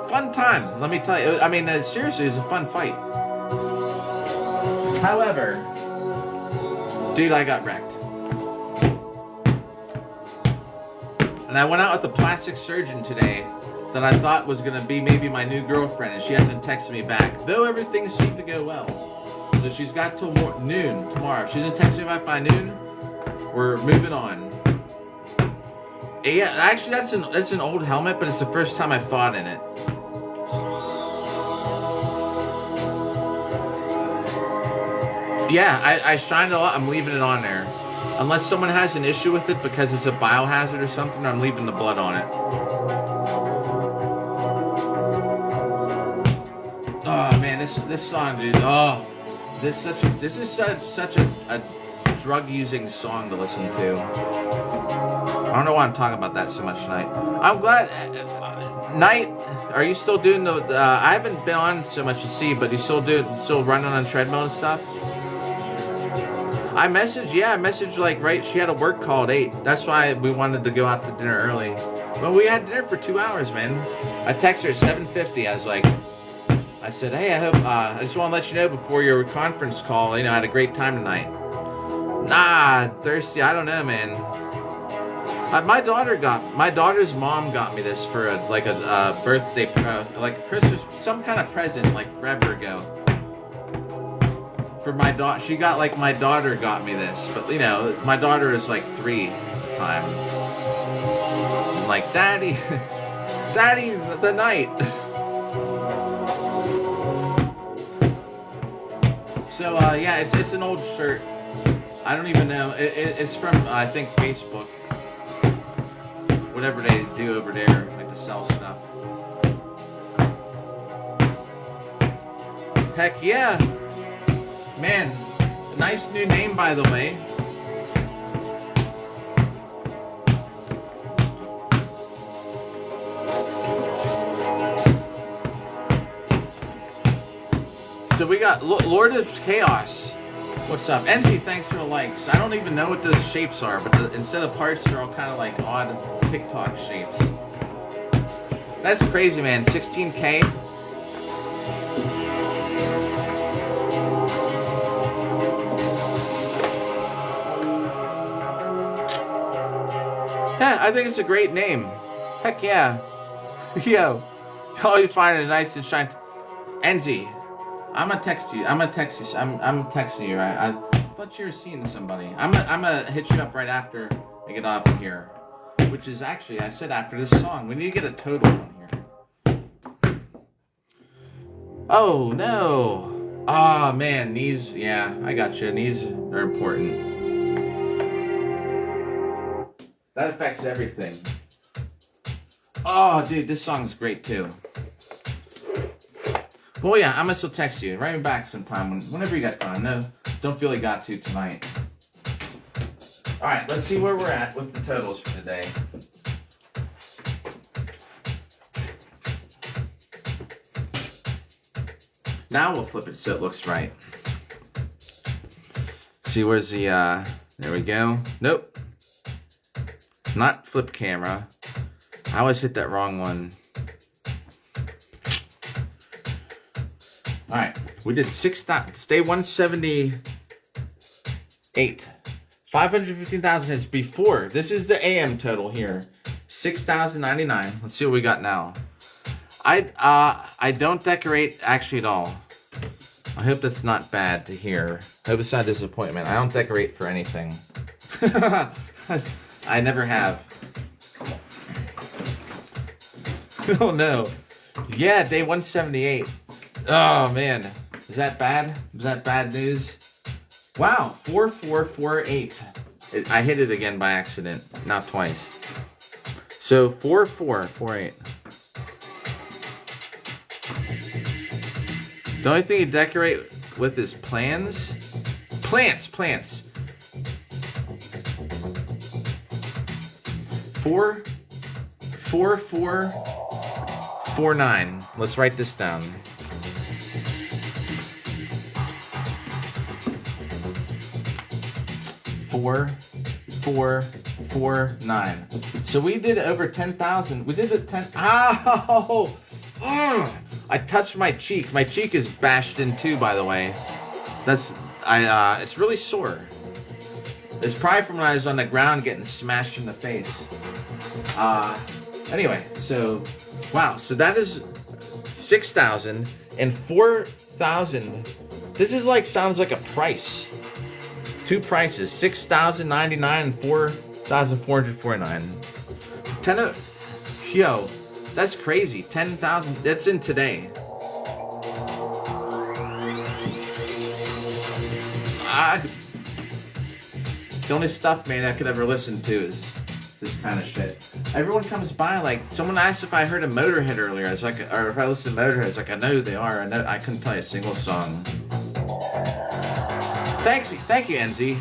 Fun time, let me tell you. I mean, seriously, it was a fun fight. However, dude, I got wrecked. And I went out with a plastic surgeon today that I thought was going to be maybe my new girlfriend, and she hasn't texted me back, though everything seemed to go well. So she's got till noon tomorrow. If she doesn't text me back by noon, we're moving on. Yeah, actually, that's an old helmet, but it's the first time I fought in it. Yeah, I shined a lot. I'm leaving it on there. Unless someone has an issue with it because it's a biohazard or something, I'm leaving the blood on it. Oh man, this song, dude. Oh, this is such a drug-using song to listen to. I don't know why I'm talking about that so much tonight. I'm glad. Knight, are you still doing the? I haven't been on so much to see, but you still running on treadmill and stuff. I messaged like right. She had a work call at 8. That's why we wanted to go out to dinner early. Well, we had dinner for 2 hours, man. I texted her at 7:50. I said, hey, I just want to let you know before your conference call, I had a great time tonight. Nah, thirsty. I don't know, man. My daughter's mom got me this for a birthday, like a Christmas, some kind of present, like forever ago. For my daughter, my daughter got me this, but my daughter is like 3 at the time. I'm like, Daddy, the night. So yeah, it's an old shirt. I don't even know. It's from I think Facebook. Whatever they do over there, like to sell stuff. Heck yeah. Man, nice new name, by the way. So we got Lord of Chaos. What's up? NT, thanks for the likes. I don't even know what those shapes are, but instead of hearts, they're all kind of like odd TikTok shapes. That's crazy, man. 16K. Yeah, I think it's a great name. Heck yeah. Yo, all you find is nice and shiny. Enzy, I'm gonna text you. I'm texting you, right? I thought you were seeing somebody. I'm gonna hit you up right after I get off of here. Which is actually, I said after this song. We need to get a total on here. Oh no. Oh man, knees. Yeah, I got you. Knees are important. That affects everything. Oh, dude, this song's great too. Well, yeah, I'm gonna still text you. Write me back sometime whenever you got time. No, don't feel you got to tonight. All right, let's see where we're at with the totals for today. Now we'll flip it so it looks right. See, where's the, there we go. Nope. Not flip camera. I always hit that wrong one. All right, we did stay 178. 515,000 is before. This is the AM total here. 6,099. Let's see what we got now. I don't decorate actually at all. I hope that's not bad to hear. I hope it's not a disappointment. I don't decorate for anything. I never have. Oh no. Yeah, day 178. Oh man. Is that bad? Is that bad news? Wow, 4448. I hit it again by accident, not twice. So 4448. The only thing you decorate with is plants. Plants. 4449. Let's write this down. 4449. So we did over 10,000. We did the 10. Ow! I touched my cheek. My cheek is bashed in too, by the way. It's really sore. It's probably from when I was on the ground getting smashed in the face. Anyway, so wow. So that is 6,000 and 4,000. This is like sounds like a price. Two prices: 6,099 and 4,449. Yo, that's crazy. 10,000. That's in today. The only stuff, man, I could ever listen to is this kind of shit. Everyone comes by, like, someone asked if I heard a Motorhead earlier. I was like, or if I listened to Motorhead, I was like, I know who they are. I couldn't tell you a single song. Thank you, Enzy.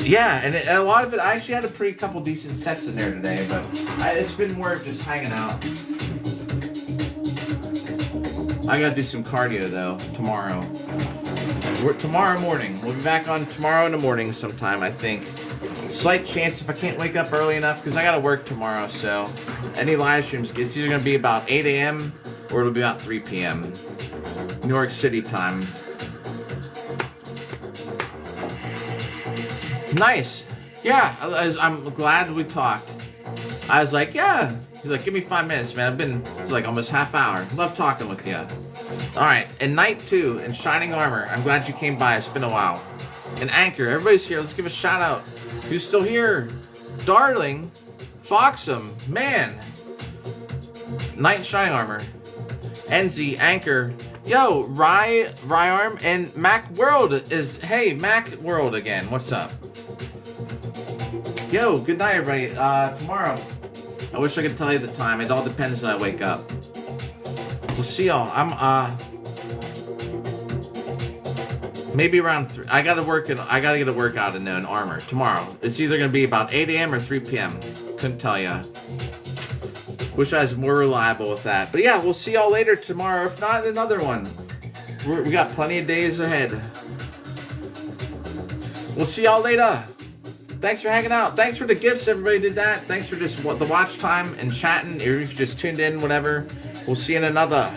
Yeah, and a lot of it, I actually had a pretty couple decent sets in there today, but it's been more of just hanging out. I gotta do some cardio, though, tomorrow. Tomorrow morning. We'll be back on tomorrow in the morning sometime, I think. Slight chance if I can't wake up early enough, because I gotta work tomorrow, so any live streams, it's either gonna be about 8 a.m. or it'll be about 3 p.m. New York City time. Nice. Yeah, I'm glad we talked. I was like, yeah. He's like, give me 5 minutes, man. It's like almost half hour. Love talking with you. Alright, and Night 2 and Shining Armor. I'm glad you came by. It's been a while. And Anchor, everybody's here. Let's give a shout out. Who's still here? Darling. Foxum. Man. Night and Shining Armor. NZ, Anchor. Yo, Ryarm and Mac World is... Hey, Mac World again. What's up? Yo, good night, everybody. Tomorrow. I wish I could tell you the time. It all depends when I wake up. We'll see y'all. Maybe around 3. I gotta get a workout in Armor tomorrow. It's either gonna be about 8 a.m. or 3 p.m. Couldn't tell ya. Wish I was more reliable with that. But yeah, we'll see y'all later tomorrow. If not, another one. We got plenty of days ahead. We'll see y'all later. Thanks for hanging out. Thanks for the gifts. Everybody did that. Thanks for just the watch time and chatting. Or if you just tuned in, whatever. We'll see you in another.